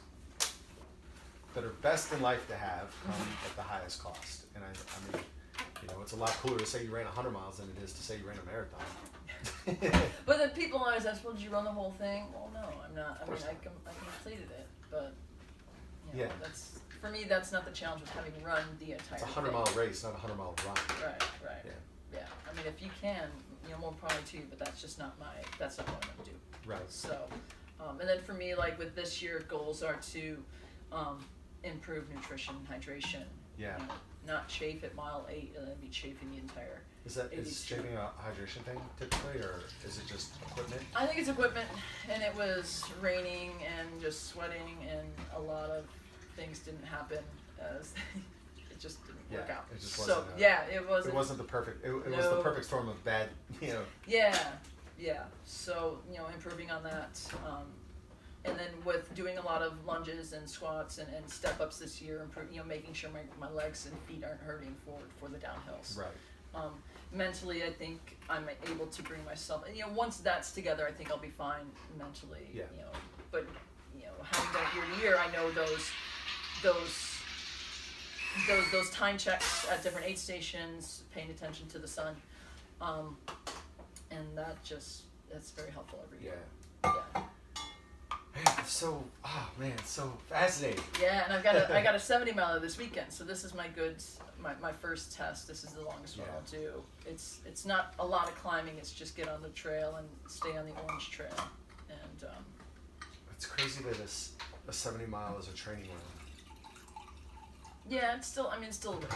that are best in life to have come at the highest cost. And I mean, it's a lot cooler to say you ran 100 miles than it is to say you ran a marathon. But then people always ask, well, did you run the whole thing? Well, no, I'm not. I mean, I completed it, but that's, for me, that's not the challenge with having run the entire It's a 100-mile race, not a 100-mile run. Right. Yeah. I mean, if you can, more power to you, but that's just not that's not what I'm going to do. Right. So, and then for me, like with this year, goals are to improve nutrition and hydration. Yeah. Not chafe at mile 8 and then be chafing the entire. Is chafing a hydration thing typically, or is it just equipment? I think it's equipment, and it was raining and just sweating, and a lot of things didn't happen as it just didn't work out. It just wasn't. It wasn't. It wasn't the perfect. It was the perfect storm of bad. Yeah. So improving on that. and then with doing a lot of lunges and squats and step ups this year, making sure my legs and feet aren't hurting for the downhills. Right. Mentally, I think I'm able to bring myself, and once that's together, I think I'll be fine mentally. Yeah. But having done it year to year, I know those time checks at different aid stations, paying attention to the sun, and that's very helpful every year. Yeah. Man, it's so fascinating. Yeah, and I got a 70 miler this weekend, so this is my first test. This is the longest one I'll do. It's not a lot of climbing. It's just get on the trail and stay on the orange trail. And it's crazy that a 70 mile is a training run. Yeah, it's still a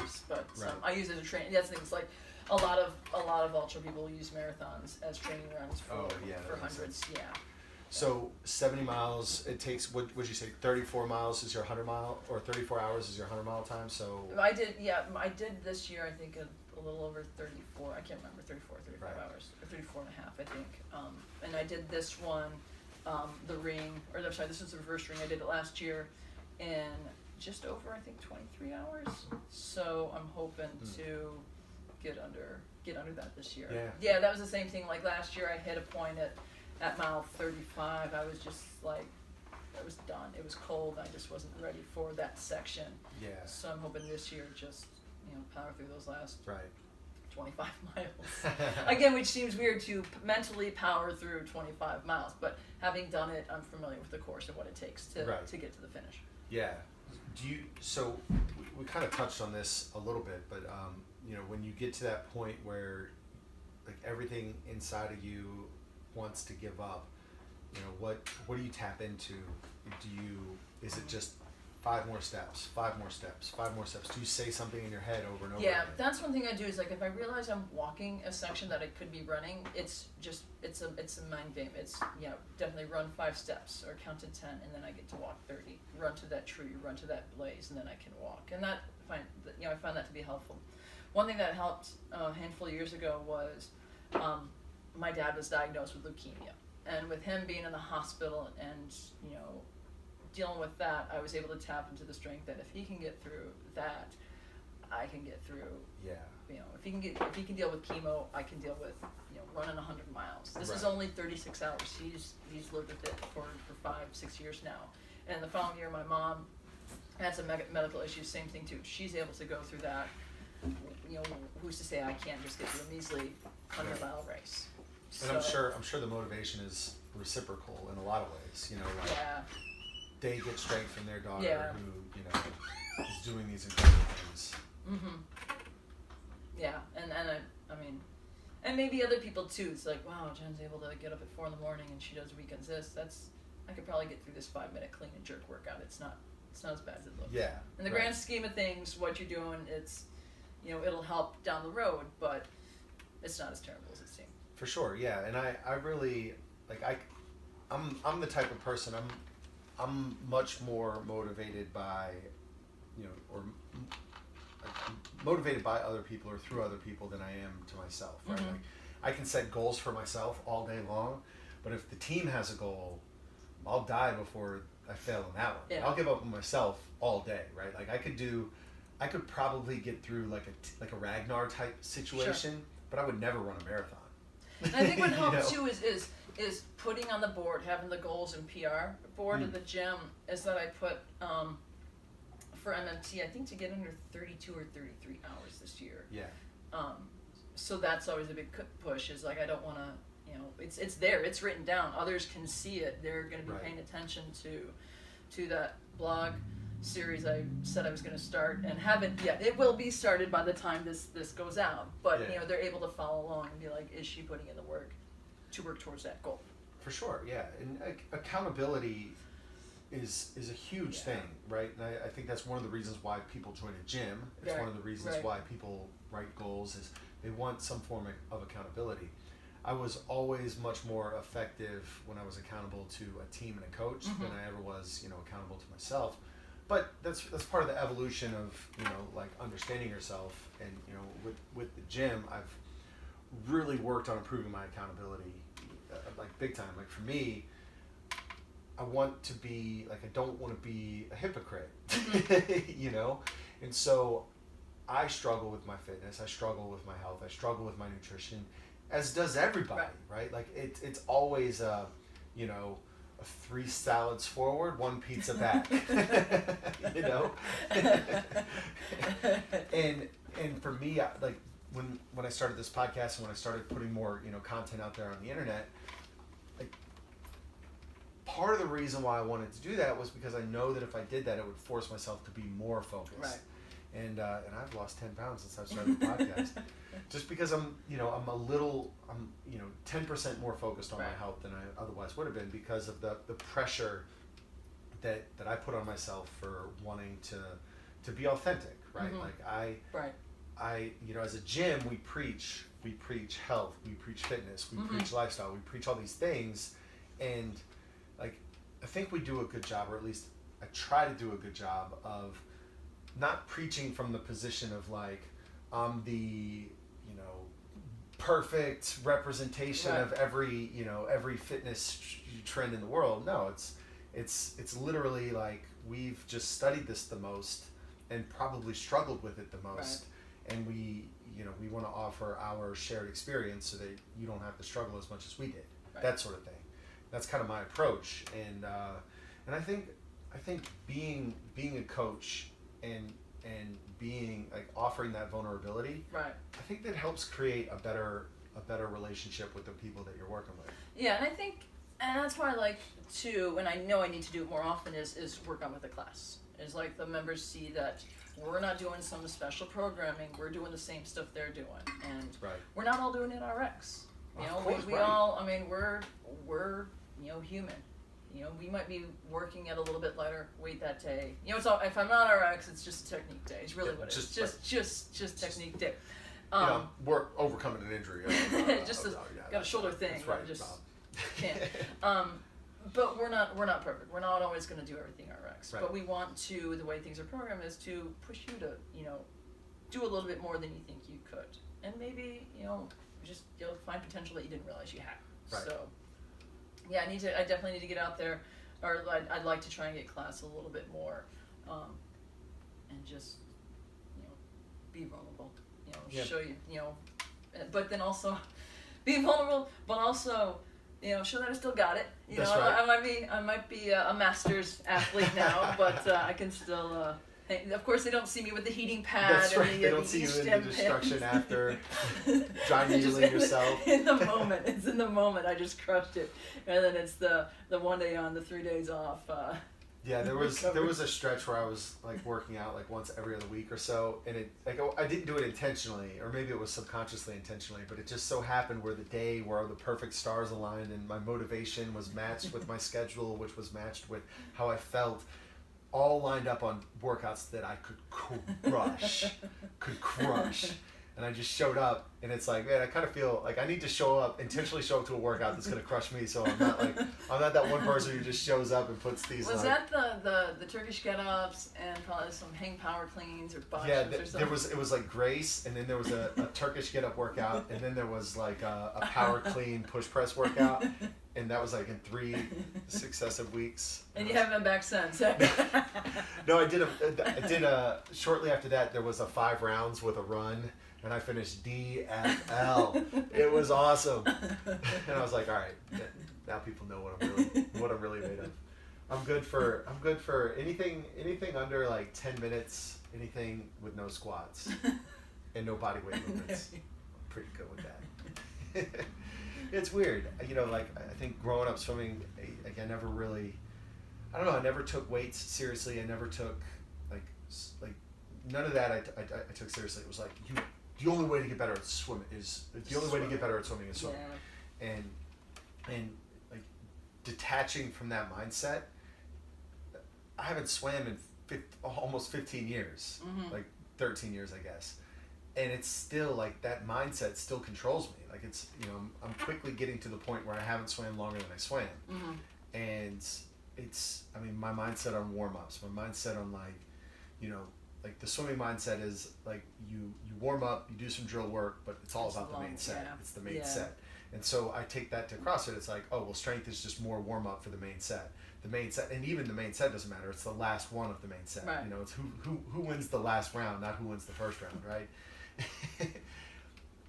race, but right. I use it as a training. That's the thing. It's like a lot of ultra people use marathons as training runs for hundreds. Yeah. So 70 miles, it takes, what would you say, 34 miles is your 100 mile, or 34 hours is your 100 mile time, so... I did this year, I think, a little over 34, I can't remember, 35 right. hours, or 34 and a half, I think. And I did this one, the ring, or I'm sorry, this is the reverse ring, I did it last year in just over, I think, 23 hours. So I'm hoping to get under that this year. Yeah, that was the same thing, like last year I hit a point at mile 35, I was just like, I was done. It was cold. I just wasn't ready for that section. Yeah. So I'm hoping this year just, power through those last 25 miles. Again, which seems weird to mentally power through 25 miles, but having done it, I'm familiar with the course and what it takes to get to the finish. Yeah. So we kind of touched on this a little bit, but when you get to that point where like everything inside of you wants to give up, what do you tap into? Is it just 5 more steps, 5 more steps, 5 more steps? Do you say something in your head over and over again? That's one thing I do is like if I realize I'm walking a section that I could be running, it's a mind game. It's definitely run 5 steps or count to 10 and then I get to walk 30. Run to that tree, run to that blaze, and then I can walk. And I find that to be helpful. One thing that helped a handful of years ago was my dad was diagnosed with leukemia, and with him being in the hospital and dealing with that, I was able to tap into the strength that if he can get through that, I can get through. Yeah. If he can deal with chemo, I can deal with running 100 miles. This is only 36 hours. He's lived with it for 5-6 years now. And the following year, my mom had some medical issues. Same thing too. She's able to go through that. Who's to say I can't just get through a measly 100-mile race? And I'm sure the motivation is reciprocal in a lot of ways. They get strength from their daughter who is doing these incredible things. Mhm. Yeah, and maybe other people too. It's like, wow, Jen's able to get up at 4 in the morning and she does weekends. I could probably get through this 5-minute clean and jerk workout. It's not as bad as it looks. Yeah. In the grand scheme of things, what you're doing, it's it'll help down the road, but it's not as terrible as it seems. For sure, yeah. And I really I'm the type of person I'm much more motivated by motivated by other people or through other people than I am to myself. Right? Mm-hmm. Like, I can set goals for myself all day long, but if the team has a goal, I'll die before I fail on that one. Yeah. I'll give up on myself all day, right? Like I could probably get through like a Ragnar type situation, but I would never run a marathon. And I think what helps too is putting on the board, having the goals and PR board at the gym, is that I put for MMT, I think to get under 32 or 33 hours this year. Yeah. So that's always a big push, is like I don't want to, it's there, it's written down, others can see it, they're going to be paying attention to that blog series I said I was going to start, and haven't yet. It will be started by the time this goes out, but they're able to follow along and be like, is she putting in the work to work towards that goal? For sure, yeah. And accountability is a huge thing, right? And I think that's one of the reasons why people join a gym. It's one of the reasons why people write goals, is they want some form of accountability. I was always much more effective when I was accountable to a team and a coach than I ever was, accountable to myself. But that's part of the evolution of, like understanding yourself. And, with the gym, I've really worked on improving my accountability, like big time. Like for me, I want to be like, I don't want to be a hypocrite, you know? And so I struggle with my fitness, I struggle with my health, I struggle with my nutrition, as does everybody, right? Like it's always you know, 3 salads forward, 1 pizza back, you know? and for me, like when I started this podcast and when I started putting more, you know, content out there on the internet, like part of the reason why I wanted to do that was because I know that if I did that, it would force myself to be more focused. Right. And I've lost 10 pounds since I started the podcast, just because I'm 10% more focused on my health than I otherwise would have been, because of the pressure that I put on myself for wanting to be authentic, right? Like I you know, as a gym, we preach health, we preach fitness, we preach lifestyle, we preach all these things, and like I think we do a good job, or at least I try to do a good job of not preaching from the position of like I'm the, you know, perfect representation of every, you know, every fitness trend in the world. No, it's literally like we've just studied this the most and probably struggled with it the most, and we, you know, we want to offer our shared experience so that you don't have to struggle as much as we did. That sort of thing. That's kind of my approach, and I think being a coach and being like offering that vulnerability, I think that helps create a better relationship with the people that you're working with. Yeah, and I think, and that's why I like to, and I know I need to do it more often, is work on with the class. Is like the members see that we're not doing some special programming, we're doing the same stuff they're doing, and we're not all doing it RX. You know, we all, I mean, we're you know, human. You know, we might be working at a little bit lighter weight that day. You know, it's all, if I'm not RX, it's just a technique day. It's really what it is. Just technique day. You know, we're overcoming an injury. Got a shoulder thing. That's right. Just can't. But we're not perfect. We're not always going to do everything RX. But we want to, the way things are programmed is to push you to, you know, do a little bit more than you think you could. And maybe, you know, just you'll find potential that you didn't realize you had. So yeah, I definitely need to get out there, or I'd like to try and get class a little bit more, and just, you know, be vulnerable, you know, show you, you know, but then also be vulnerable, but also, you know, show that I still got it. You know, I might be a master's athlete now, but I can still. Of course, they don't see me with the heating pad. That's right. They don't see you in the destruction after dry needling yourself. In the moment, it's in the moment. I just crushed it, and then it's the 1 day on, the 3 days off. Yeah, there was a stretch where I was like working out like once every other week or so, and it like I didn't do it intentionally, or maybe it was subconsciously intentionally, but it just so happened where the day where the perfect stars aligned and my motivation was matched with my schedule, which was matched with how I felt. All lined up on workouts that I could crush. And I just showed up, and it's like, man, I kind of feel like I need to intentionally show up to a workout that's going to crush me, so I'm not that one person who just shows up and puts these. Was that the Turkish get-ups and probably some hang power cleans or butt or something? It was like Grace, and then there was a Turkish get-up workout, and then there was like a power clean push press workout. And that was like in 3 successive weeks. And you haven't been back since. No, I did shortly after that, there was a 5 rounds with a run, and I finished DFL. It was awesome. And I was like, all right, now people know what I'm really made of. I'm good for anything under like 10 minutes, anything with no squats and no body weight movements. I'm pretty good with that. It's weird, you know, like I think growing up swimming, like I never took weights seriously. I never took like none of that I took seriously. It was like the only way to get better at swimming is swimming. Yeah. And like detaching from that mindset, I haven't swam in almost 15 years, like 13 years, I guess. And it's still like that mindset still controls me. Like it's, you know, I'm quickly getting to the point where I haven't swam longer than I swam. And it's, I mean, my mindset on warm-ups, my mindset on like, you know, like the swimming mindset is like you warm up, you do some drill work, but it's all about the main set. It's the main set. And so I take that to CrossFit. It's like, oh well, strength is just more warm up for the main set. The main set, and even the main set doesn't matter. It's the last one of the main set. Right. You know, it's who wins the last round, not who wins the first round, right?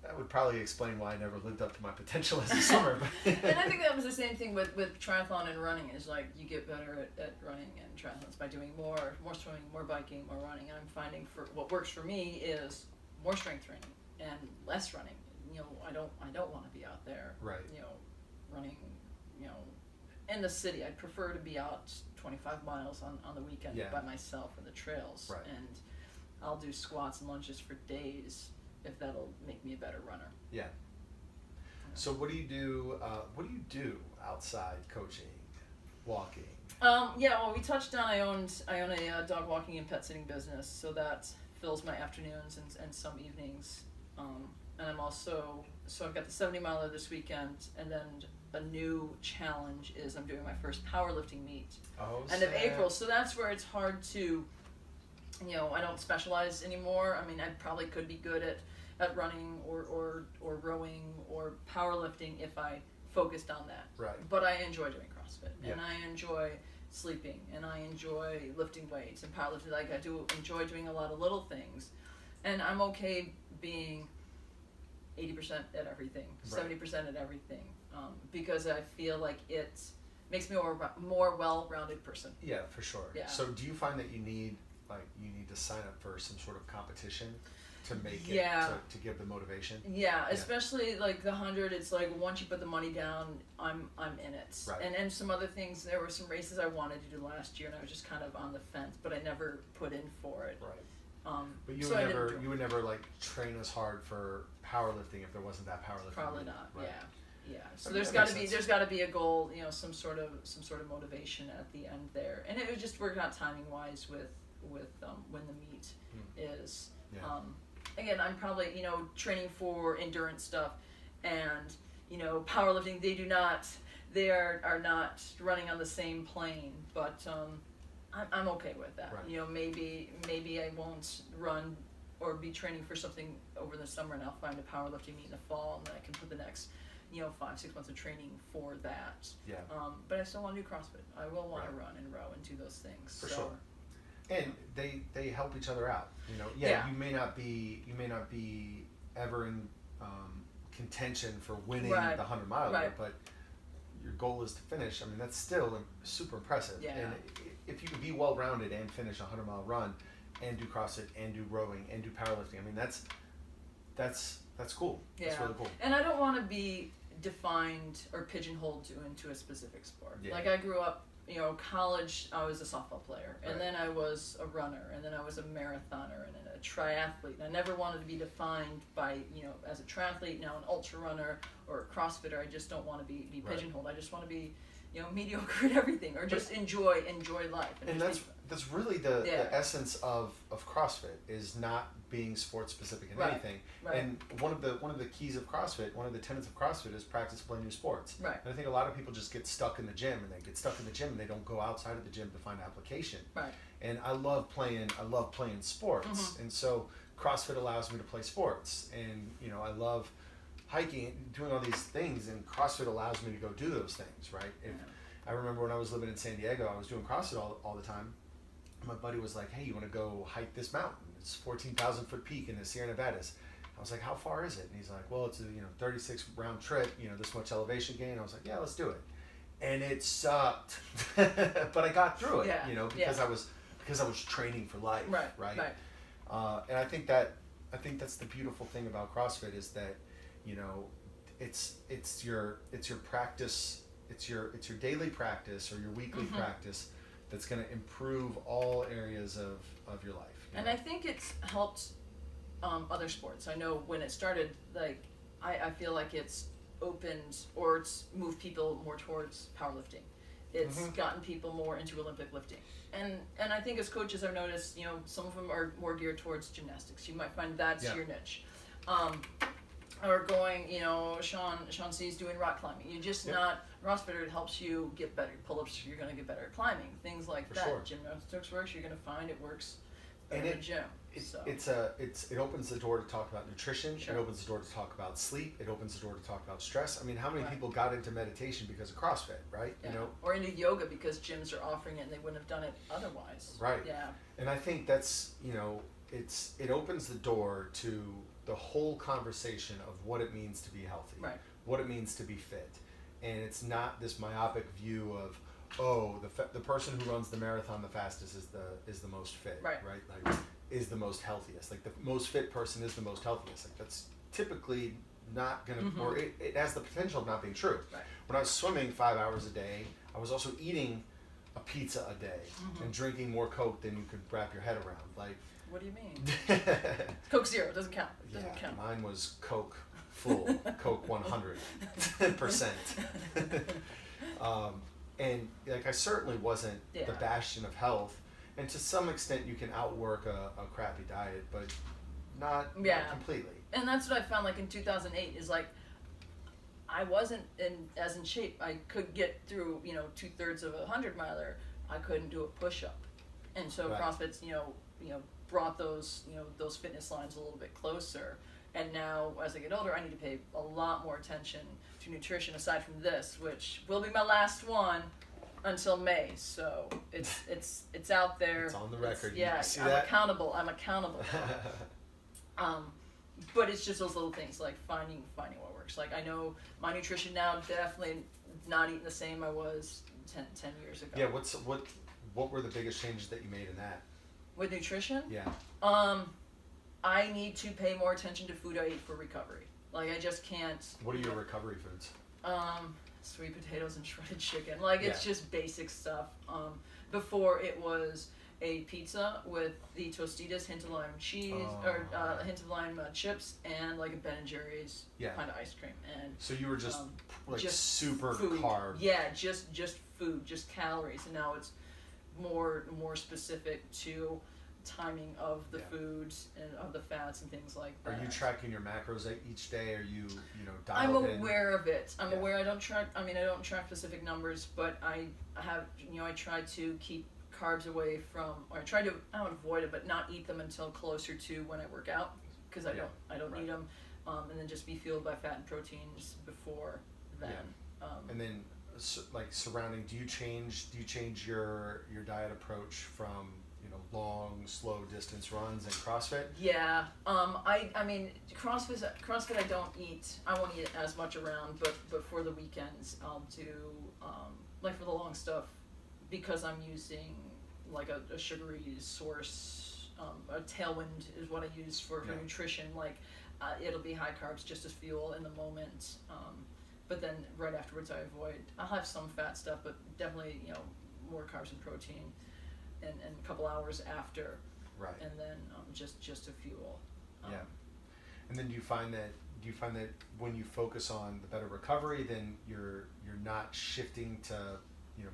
That would probably explain why I never lived up to my potential as a swimmer. And I think that was the same thing with triathlon and running. Is like you get better at running and triathlons by doing more swimming, more biking, more running. And I'm finding for what works for me is more strength training and less running. You know, I don't want to be out there. Right. You know, running. You know, in the city. I'd prefer to be out 25 miles on the weekend by myself in the trails. Right. And I'll do squats and lunges for days if that'll make me a better runner. Yeah. So what do you do? What do you do outside coaching, walking? Well, we touched on I own a dog walking and pet sitting business, so that fills my afternoons and some evenings. And I'm also I've got the 70 miler this weekend, and then a new challenge is I'm doing my first powerlifting meet end of April. So that's where it's hard to, you know, I don't specialize anymore. I mean, I probably could be good at running or rowing or powerlifting if I focused on that. Right. But I enjoy doing CrossFit, and I enjoy sleeping, and I enjoy lifting weights and powerlifting. Like I do enjoy doing a lot of little things, and I'm okay being 80% at everything, 70% at everything, because I feel like it makes me a more well-rounded person. Yeah, for sure. Yeah. So do you find that you need to sign up for some sort of competition to make it to give the motivation? Yeah, especially like the 100. It's like once you put the money down, I'm in it. Right. And some other things. There were some races I wanted to do last year, and I was just kind of on the fence, but I never put in for it. Right. But you would never like train as hard for powerlifting if there wasn't that powerlifting. Probably not. Right. Yeah. So there's got to be a goal, you know, some sort of motivation at the end there, and it would just work out timing wise with when the meet is. Yeah. Again, I'm probably, you know, training for endurance stuff, and you know, powerlifting. They are not running on the same plane, but I'm okay with that. Right. You know, maybe I won't run or be training for something over the summer, and I'll find a powerlifting meet in the fall, and then I can put the next, you know, 5-6 months of training for that. Yeah. But I still want to do CrossFit. I will want to run and row and do those things. For sure. And they help each other out. You know, you may not be ever in contention for winning the 100 miler, but your goal is to finish. I mean, that's still super impressive. Yeah. And if you can be well rounded and finish a 100-mile run, and do CrossFit and do rowing and do powerlifting, I mean that's cool. Yeah. That's really cool. And I don't want to be defined or pigeonholed into a specific sport. Yeah. Like I grew up, you know, college, I was a softball player, and then I was a runner, and then I was a marathoner and a triathlete. And I never wanted to be defined by, you know, as a triathlete, now an ultra runner or a CrossFitter. I just don't want to be pigeonholed. I just want to be, you know, mediocre at everything, or just enjoy life. And that's really the essence of CrossFit, is not being sports specific in anything. Right. And one of the keys of CrossFit, one of the tenets of CrossFit is practice blend new sports. Right. And I think a lot of people just get stuck in the gym, and they don't go outside of the gym to find application. Right. And I love playing sports. And so CrossFit allows me to play sports. And you know, I love hiking, doing all these things, and CrossFit allows me to go do those things, right? I remember when I was living in San Diego, I was doing CrossFit all the time. My buddy was like, hey, you want to go hike this mountain? It's 14,000 foot peak in the Sierra Nevadas. I was like, how far is it? And he's like, well, it's a 36 round trip, this much elevation gain. I was like, yeah, let's do it. And it sucked, but I got through it, because I was training for life, right? And I think that's the beautiful thing about CrossFit is that, it's your practice, it's your daily practice or your weekly practice that's going to improve all areas of your life. And I think it's helped other sports. I know when it started, like I feel like it's opened or it's moved people more towards powerlifting. It's gotten people more into Olympic lifting. And I think as coaches I've noticed, some of them are more geared towards gymnastics. You might find that's your niche. Or going, Sean C's doing rock climbing. You're just not CrossFitter. It helps you get better pull-ups. You're going to get better at climbing. Things like that. Sure. Gymnastics works. You're going to find it works in the gym. It opens the door to talk about nutrition. Sure. It opens the door to talk about sleep. It opens the door to talk about stress. I mean, how many Right. people got into meditation because of CrossFit, right? Yeah. You know, or into yoga because gyms are offering it and they wouldn't have done it otherwise. Right. Yeah. And I think that's, it opens the door to the whole conversation of what it means to be healthy, Right. what it means to be fit, and it's not this myopic view of, the person who runs the marathon the fastest is the most fit, Right. Like, is the most healthiest. Like the most fit person is the most healthiest. Like that's typically not gonna, or it has the potential of not being true. Right. When I was swimming 5 hours a day, I was also eating a pizza a day and drinking more Coke than you could wrap your head around. Like, What do you mean? Coke Zero doesn't count. Doesn't count. Mine was Coke full, Coke 100%. And like I certainly wasn't the bastion of health, and to some extent you can outwork a crappy diet, but not completely. And that's what I found like in 2008 is like I wasn't as in shape. I could get through 2/3 of a 100-miler. I couldn't do a push-up, and so Right. CrossFit's brought those those fitness lines a little bit closer. And now as I get older, I need to pay a lot more attention to nutrition aside from this, which will be my last one until May. So it's out there. It's on the record. Yeah, See I'm that? accountable. I'm accountable. But it's just those little things like finding what works. Like I know my nutrition now, definitely not eating the same I was 10 years ago. Yeah. What were the biggest changes that you made in that? With nutrition? Yeah. I need to pay more attention to food I eat for recovery. Like I just can't. What are your recovery foods? Sweet potatoes and shredded chicken. Like it's just basic stuff. Before it was a pizza with the Tostitos, hint of lime cheese, or hint of lime chips, and like a Ben and Jerry's kind of ice cream. And so you were just just super food. carb. Yeah, just food, just calories, and now it's more specific to timing of the foods and of the fats and things like that. Are you tracking your macros each day? Are you I'm dialed in? aware of it. I'm aware. I don't track specific numbers, but I have I try to keep carbs away from, or I don't avoid it, but not eat them until closer to when I work out because I don't need them, and then just be fueled by fat and proteins before then. And then surrounding, do you change your diet approach from long, slow distance runs and CrossFit? Yeah. I mean CrossFit I don't eat. I won't eat as much around, but for the weekends I'll do like for the long stuff, because I'm using like a sugary source. A tailwind is what I use for nutrition. Like it'll be high carbs just as fuel in the moment. But then right afterwards I'll have some fat stuff, but definitely more carbs and protein. And a couple hours after, right? And then just to fuel. And then do you find that when you focus on the better recovery, then you're not shifting to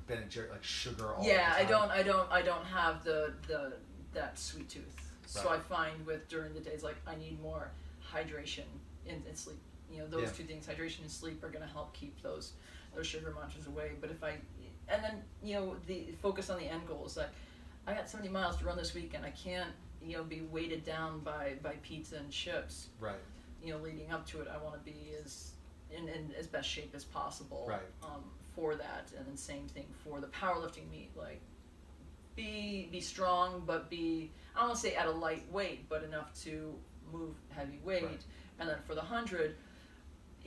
Ben and Jerry, like sugar all the time? I don't have that sweet tooth. So I find during the days, like I need more hydration and sleep. Those two things, hydration and sleep, are going to help keep those sugar monsters away. But and then the focus on the end goals. Like I got 70 miles to run this week, and I can't be weighted down by pizza and chips. Right. Leading up to it, I want to be in as best shape as possible. Right. For that, and then same thing for the powerlifting meet. Like be strong, but I don't want to say at a light weight, but enough to move heavy weight. Right. And then for the 100.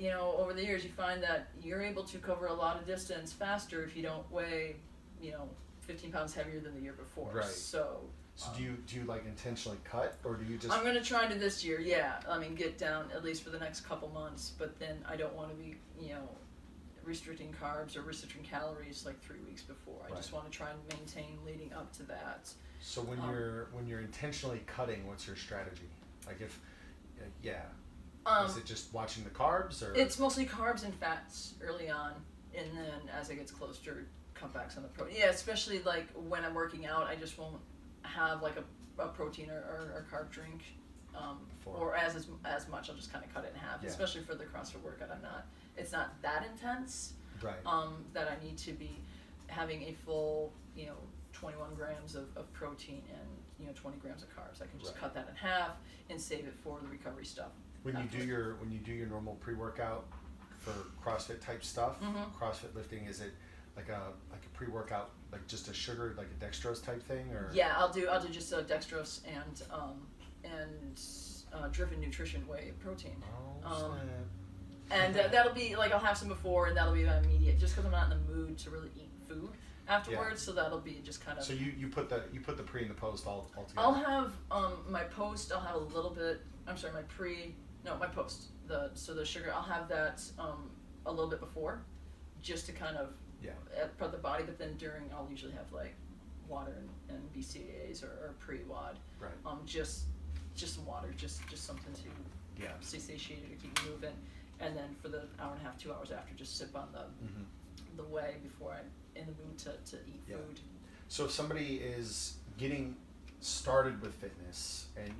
Over the years, you find that you're able to cover a lot of distance faster if you don't weigh, 15 pounds heavier than the year before. Right. So do you like intentionally cut, or do you just? I'm gonna try to this year. Yeah, I mean, get down at least for the next couple months. But then I don't want to be, restricting carbs or restricting calories like 3 weeks before. I just want to try and maintain leading up to that. So when you're intentionally cutting, what's your strategy? Like if, is it just watching the carbs, or? It's mostly carbs and fats early on, and then as it gets closer, cutbacks on the protein. Yeah, especially like when I'm working out, I just won't have like a protein or carb drink, or as much. I'll just kind of cut it in half. Especially for the CrossFit workout, it's not that intense. Right. That I need to be having a full 21 grams of protein and 20 grams of carbs. I can just Right. cut that in half and save it for the recovery stuff. When you do your normal pre-workout for CrossFit type stuff, CrossFit lifting, is it like a pre-workout, like just a sugar, like a dextrose type thing, or? Yeah, I'll do just dextrose and driven nutrition whey protein. Oh, snap. And that'll be like, I'll have some before, and that'll be immediate, just because I'm not in the mood to really eat food afterwards. So that'll be just kind of. So you put the pre and the post all together. I'll have my post. I'll have a little bit. I'm sorry, my post. The sugar. I'll have that a little bit before, just to kind of prep the body. But then during, I'll usually have like water and BCAAs or pre-WOD. Right. Just some water, just something to stay satiated or keep you moving. And then for the hour and a half, 2 hours after, just sip on the whey before I'm in the mood to eat food. So if somebody is getting started with fitness, and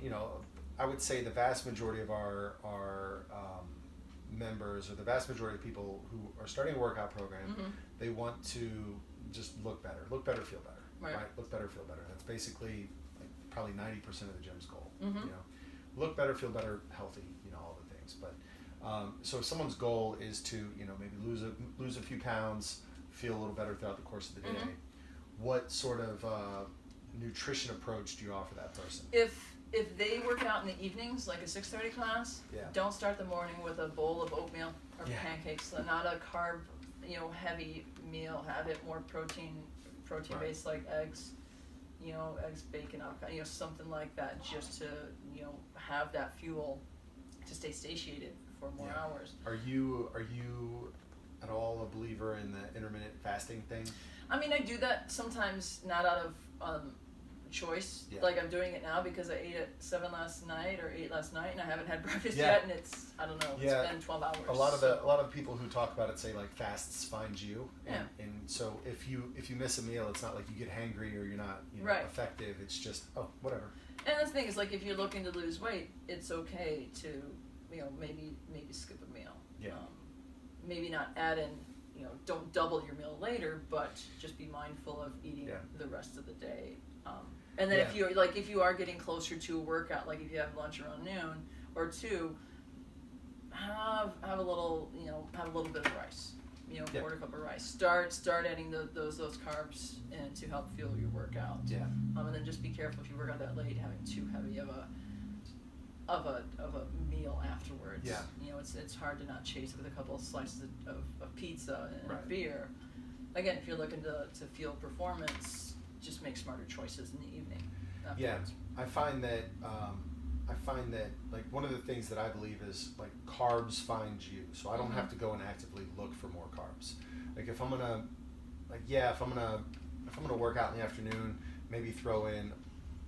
I would say the vast majority of our members, or the vast majority of people who are starting a workout program, they want to just look better, feel better, right? Look better, feel better. That's basically like probably 90% of the gym's goal. Look better, feel better, healthy, all the things. But so if someone's goal is to maybe lose a few pounds, feel a little better throughout the course of the day, what sort of nutrition approach do you offer that person? If they work out in the evenings, like a 6:30 class, don't start the morning with a bowl of oatmeal or pancakes. Not a carb, heavy meal. Have it more protein based, like eggs, eggs, bacon, avocado, something like that, just to have that fuel to stay satiated for more hours. Are you at all a believer in the intermittent fasting thing? I mean, I do that sometimes, not out of choice. Like, I'm doing it now because I ate at 7 last night or 8 last night, and I haven't had breakfast yet, and it's, I don't know, it's been 12 hours. A lot of people who talk about it say like fasts find you, and so if you miss a meal, it's not like you get hangry or you're not effective. It's just whatever. And the thing is, like, if you're looking to lose weight, it's okay to maybe skip a meal. Maybe not add in, don't double your meal later, but just be mindful of eating the rest of the day. And then if you are getting closer to a workout, like if you have lunch around noon or 2, have a little bit of rice, quarter cup of rice. Start adding those carbs in to help fuel your workout. And then just be careful if you work out that late, having too heavy of a meal afterwards. It's hard to not chase with a couple of slices of pizza and a beer. Again, if you're looking to fuel performance, just make smarter choices in the evening afterwards. I find that like one of the things that I believe is like carbs find you. So I don't have to go and actively look for more carbs. Like if I'm gonna work out in the afternoon, maybe throw in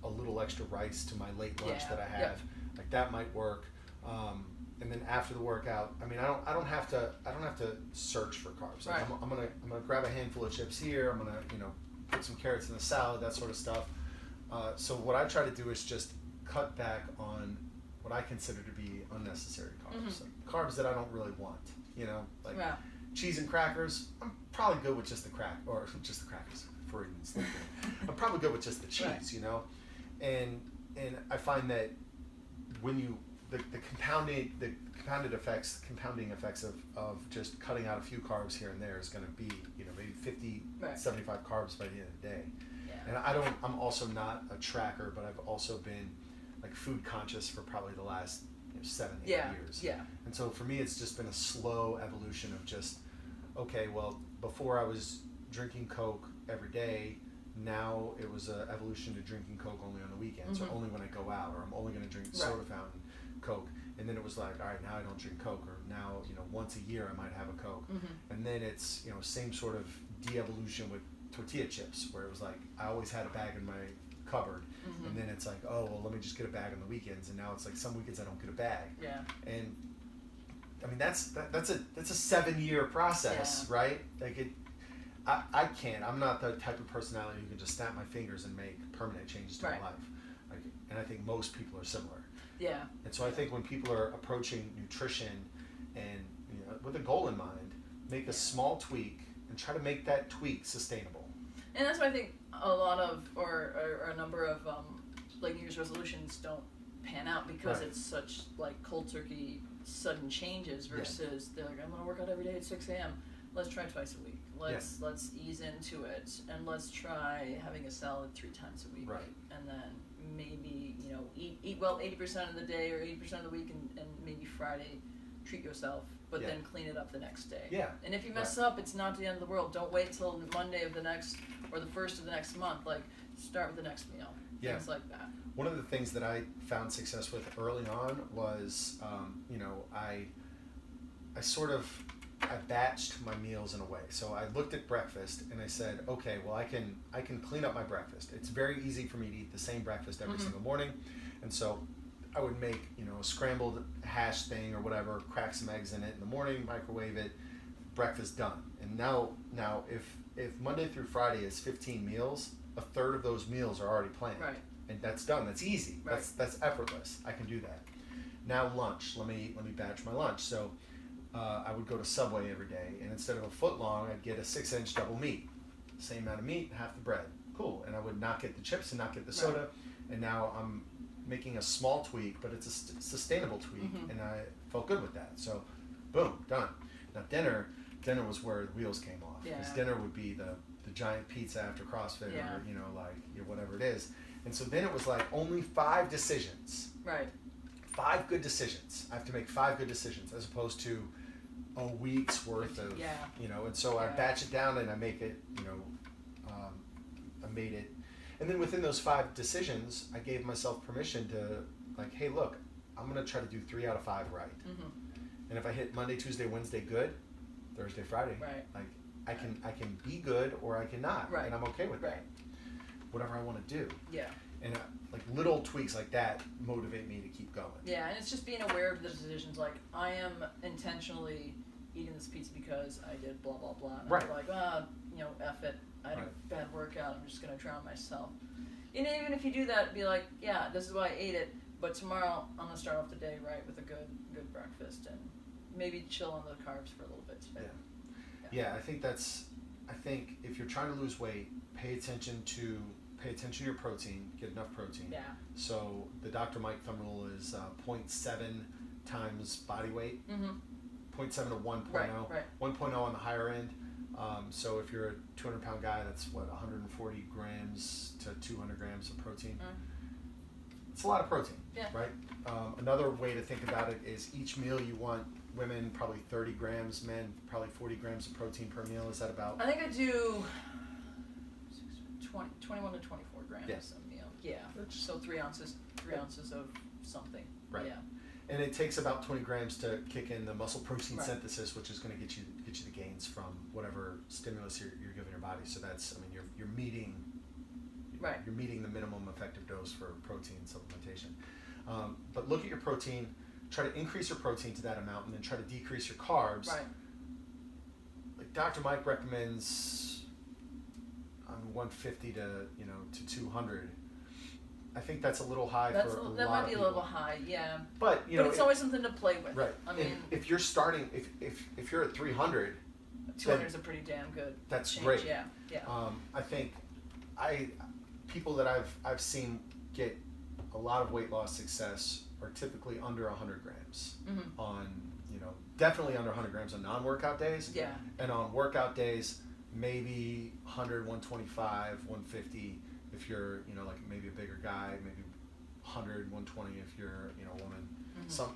a little extra rice to my late lunch that I have. Like that might work. And then after the workout, I mean, I don't have to search for carbs. Like I'm gonna grab a handful of chips here. I'm gonna put some carrots in the salad, that sort of stuff. So what I try to do is just cut back on what I consider to be unnecessary carbs, like carbs that I don't really want. Like cheese and crackers. I'm probably good with just the crackers. For instance, I'm probably good with just the cheese. And I find that when the compounding effects of just cutting out a few carbs here and there is going to be maybe 50, 75 carbs by the end of the day. And I'm also not a tracker, but I've also been like food conscious for probably the last 7, 8 years. And so for me, it's just been a slow evolution of just, okay, well, before I was drinking Coke every day, now it was an evolution to drinking Coke only on the weekends, or only when I go out, or I'm only going to drink soda fountain Coke. And then it was like, all right, now I don't drink Coke, or now, once a year I might have a Coke. And then it's, same sort of de-evolution with tortilla chips, where it was like, I always had a bag in my cupboard, and then it's like, oh, well, let me just get a bag on the weekends, and now it's like some weekends I don't get a bag. And I mean, that's a 7-year process, right? Like I can't. I'm not the type of personality who can just snap my fingers and make permanent changes to my life. Like, and I think most people are similar. And so I think when people are approaching nutrition and with a goal in mind, make a small tweak and try to make that tweak sustainable. And that's why I think a lot of or a number of like New Year's resolutions don't pan out because Right. it's such like cold turkey sudden changes versus they're like, I'm gonna work out every day at 6 a.m. Let's try twice a week. Let's ease into it, and let's try having a salad 3 times a week. Right. And then maybe, you know, eat well 80% of the day or 80% of the week, and maybe Friday treat yourself, but then clean it up the next day. Yeah. And if you mess up, it's not the end of the world. Don't wait till Monday of the next or the first of the next month. Like, start with the next meal. Yeah. Things like that. One of the things that I found success with early on was, you know, I batched my meals in a way. So I looked at breakfast and I said, okay, well I can clean up my breakfast. It's very easy for me to eat the same breakfast every single morning, and so I would make, you know, a scrambled hash thing or whatever, crack some eggs in it in the morning, microwave it, breakfast done. And now if Monday through Friday is 15 meals, a third of those meals are already planned. Right. And that's done. That's easy. Right. That's effortless. I can do that. Now lunch. Let me batch my lunch. So I would go to Subway every day, and instead of a foot long, I'd get a 6-inch double meat. Same amount of meat, half the bread. Cool. And I would not get the chips and not get the soda. And now I'm making a small tweak, but it's a sustainable tweak, and I felt good with that. So, boom, done. Now dinner was where the wheels came off. Because dinner would be the giant pizza after CrossFit, or, you know, like, you know, whatever it is. And so then it was like only 5 decisions. Right. 5 good decisions. I have to make 5 good decisions as opposed to a week's worth of, you know. And so I batch it down and I make it, you know, I made it. And then within those 5 decisions, I gave myself permission to, like, hey, look, I'm going to try to do 3 out of 5 right. And if I hit Monday, Tuesday, Wednesday good, Thursday, Friday, like, I can be good or I cannot. And I'm okay with that. Whatever I want to do. Yeah. And like little tweaks like that motivate me to keep going. Yeah, and it's just being aware of the decisions. Like, I am intentionally eating this pizza because I did blah blah blah. And I'm like, you know, F it. I had a bad workout. I'm just gonna drown myself. And even if you do that, be like, yeah, this is why I ate it. But tomorrow I'm gonna start off the day right with a good breakfast and maybe chill on the carbs for a little bit today. Yeah, I think if you're trying to lose weight, pay attention to your protein, get enough protein. Yeah. So the Dr. Mike thumb rule is 0.7 times body weight, 0.7 to 1.0, 1.0 on the higher end. So if you're a 200-pound guy, that's what, 140 grams to 200 grams of protein. It's a lot of protein, right? Another way to think about it is each meal you want, women probably 30 grams, men probably 40 grams of protein per meal. Is that about? I think I do 21 to 24 grams a meal. Yeah. So 3 ounces of something. Right. Yeah. And it takes about 20 grams to kick in the muscle protein synthesis, which is going to get you the gains from whatever stimulus you're giving your body. So that's, I mean, you're meeting. You're meeting the minimum effective dose for protein supplementation. But look at your protein. Try to increase your protein to that amount, and then try to decrease your carbs. Right. Like Dr. Mike recommends, 150 to 200. I think that's a little high for a lot of people. That might be a little high, yeah. But it's always something to play with. Right. I mean, if you're starting, if you're at 300, 200 is a pretty damn good. That's change. great. Yeah. I think people that I've seen get a lot of weight loss success are typically under 100 grams on, definitely under 100 grams on non-workout days. Yeah. And on workout days, maybe 100, 125, 150 if you're, like maybe a bigger guy, maybe 100, 120 if you're, a woman.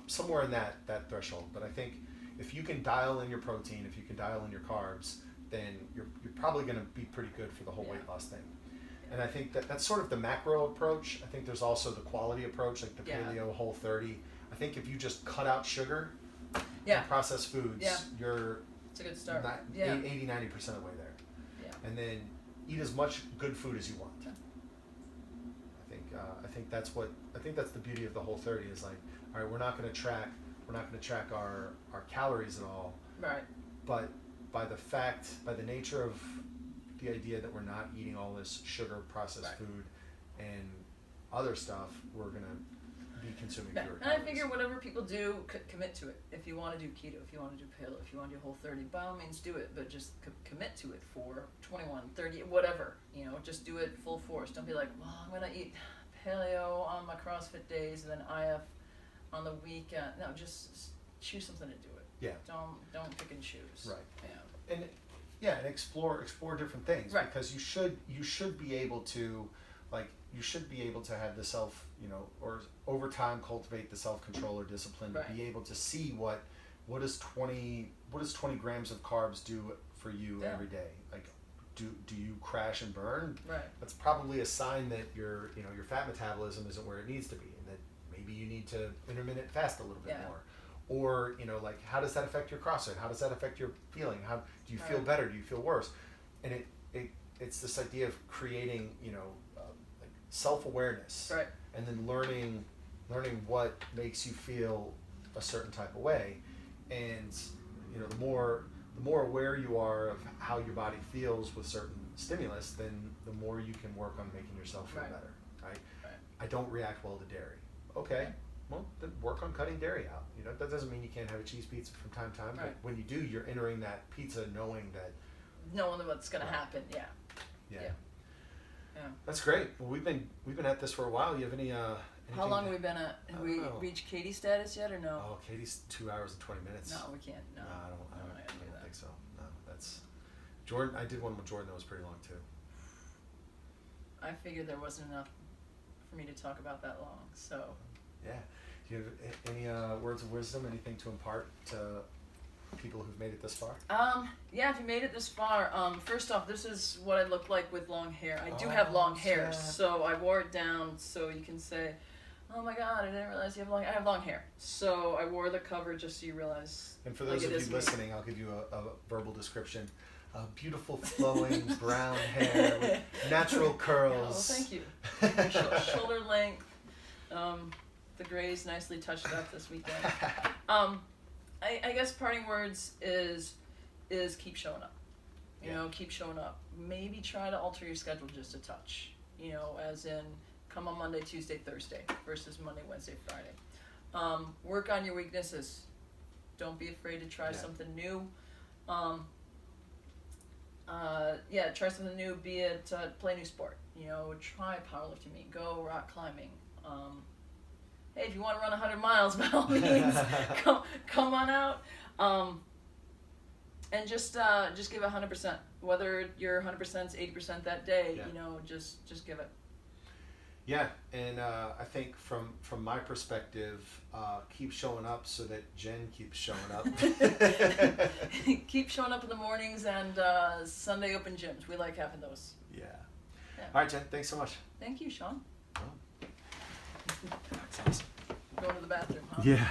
Somewhere in that threshold. But I think if you can dial in your protein, if you can dial in your carbs, then you're probably going to be pretty good for the whole weight loss thing. And I think that's sort of the macro approach. I think there's also the quality approach, like the paleo Whole 30. I think if you just cut out sugar and processed foods, you're it's a good start. 80-90% of the way there. Yeah. And then eat as much good food as you want. I think that's the beauty of the Whole 30 is like, all right, we're not going to track our calories at all. Right. But by the nature of the idea that we're not eating all this sugar processed food and other stuff, we're going to be consuming Yeah. fewer And I calories. figure whatever people do, commit to it. If you want to do keto, if you want to do paleo, if you want to do Whole30, by all means do it, but just commit to it for 21, 30, whatever. Just do it full force. Don't be like, well, I'm going to eat paleo on my CrossFit days and then IF on the weekend. No, just choose something to do it. Yeah. Don't pick and choose. Right. Yeah. And explore different things, right. because you should be able to, like, you should be able to have the self, or over time cultivate the self-control or discipline right. to be able to see what does 20 grams of carbs do for you yeah. every day. Like, do you crash and burn? Right. That's probably a sign that your fat metabolism isn't where it needs to be, and that maybe you need to intermittent fast a little bit yeah. more. Or, like, how does that affect your CrossFit? How does that affect your feeling? How do you feel better? Do you feel worse? And it's this idea of creating, like self-awareness, right. and then learning what makes you feel a certain type of way. And, the more aware you are of how your body feels with certain stimulus, then the more you can work on making yourself feel right. better, right? Right. I don't react well to dairy. Okay. Well, then work on cutting dairy out. That doesn't mean you can't have a cheese pizza from time to time, right. but when you do, you're entering that pizza knowing what's going right. to happen. Yeah. That's great. Well, we've been at this for a while. You have any How long have we been at? Have we reached Katie status yet, or no? Oh, Katie's 2 hours and 20 minutes. No, we can't. No, I don't do that. think so. No, that's Jordan. I did one with Jordan that was pretty long too. I figured there wasn't enough for me to talk about that long. So. Yeah. Do you have any words of wisdom? Anything to impart to people who've made it this far? Yeah, if you made it this far, first off, this is what I look like with long hair. I do have long hair, so I wore it down so you can say, oh my god, I didn't realize you have long hair. I have long hair. So I wore the cover just so you realize. And for those of you listening, I'll give you a verbal description. Beautiful flowing brown hair with natural curls. Oh, thank you. Shoulder length. The grays nicely touched up this weekend. I guess parting words is keep showing up. Keep showing up. Maybe try to alter your schedule just a touch. As in come on Monday, Tuesday, Thursday versus Monday, Wednesday, Friday. Work on your weaknesses. Don't be afraid to try something new. Try something new. Be it play a new sport. Try powerlifting meet. Go rock climbing. Hey, if you want to run 100 miles, by all means, come on out, and just give 100%. Whether your 100% is 80% that day, just give it. Yeah, and I think from my perspective, keep showing up so that Jen keeps showing up. Keep showing up in the mornings and Sunday open gyms. We like having those. Yeah. All right, Jen. Thanks so much. Thank you, Sean. Oh. That's awesome. Going to the bathroom, huh? Yeah.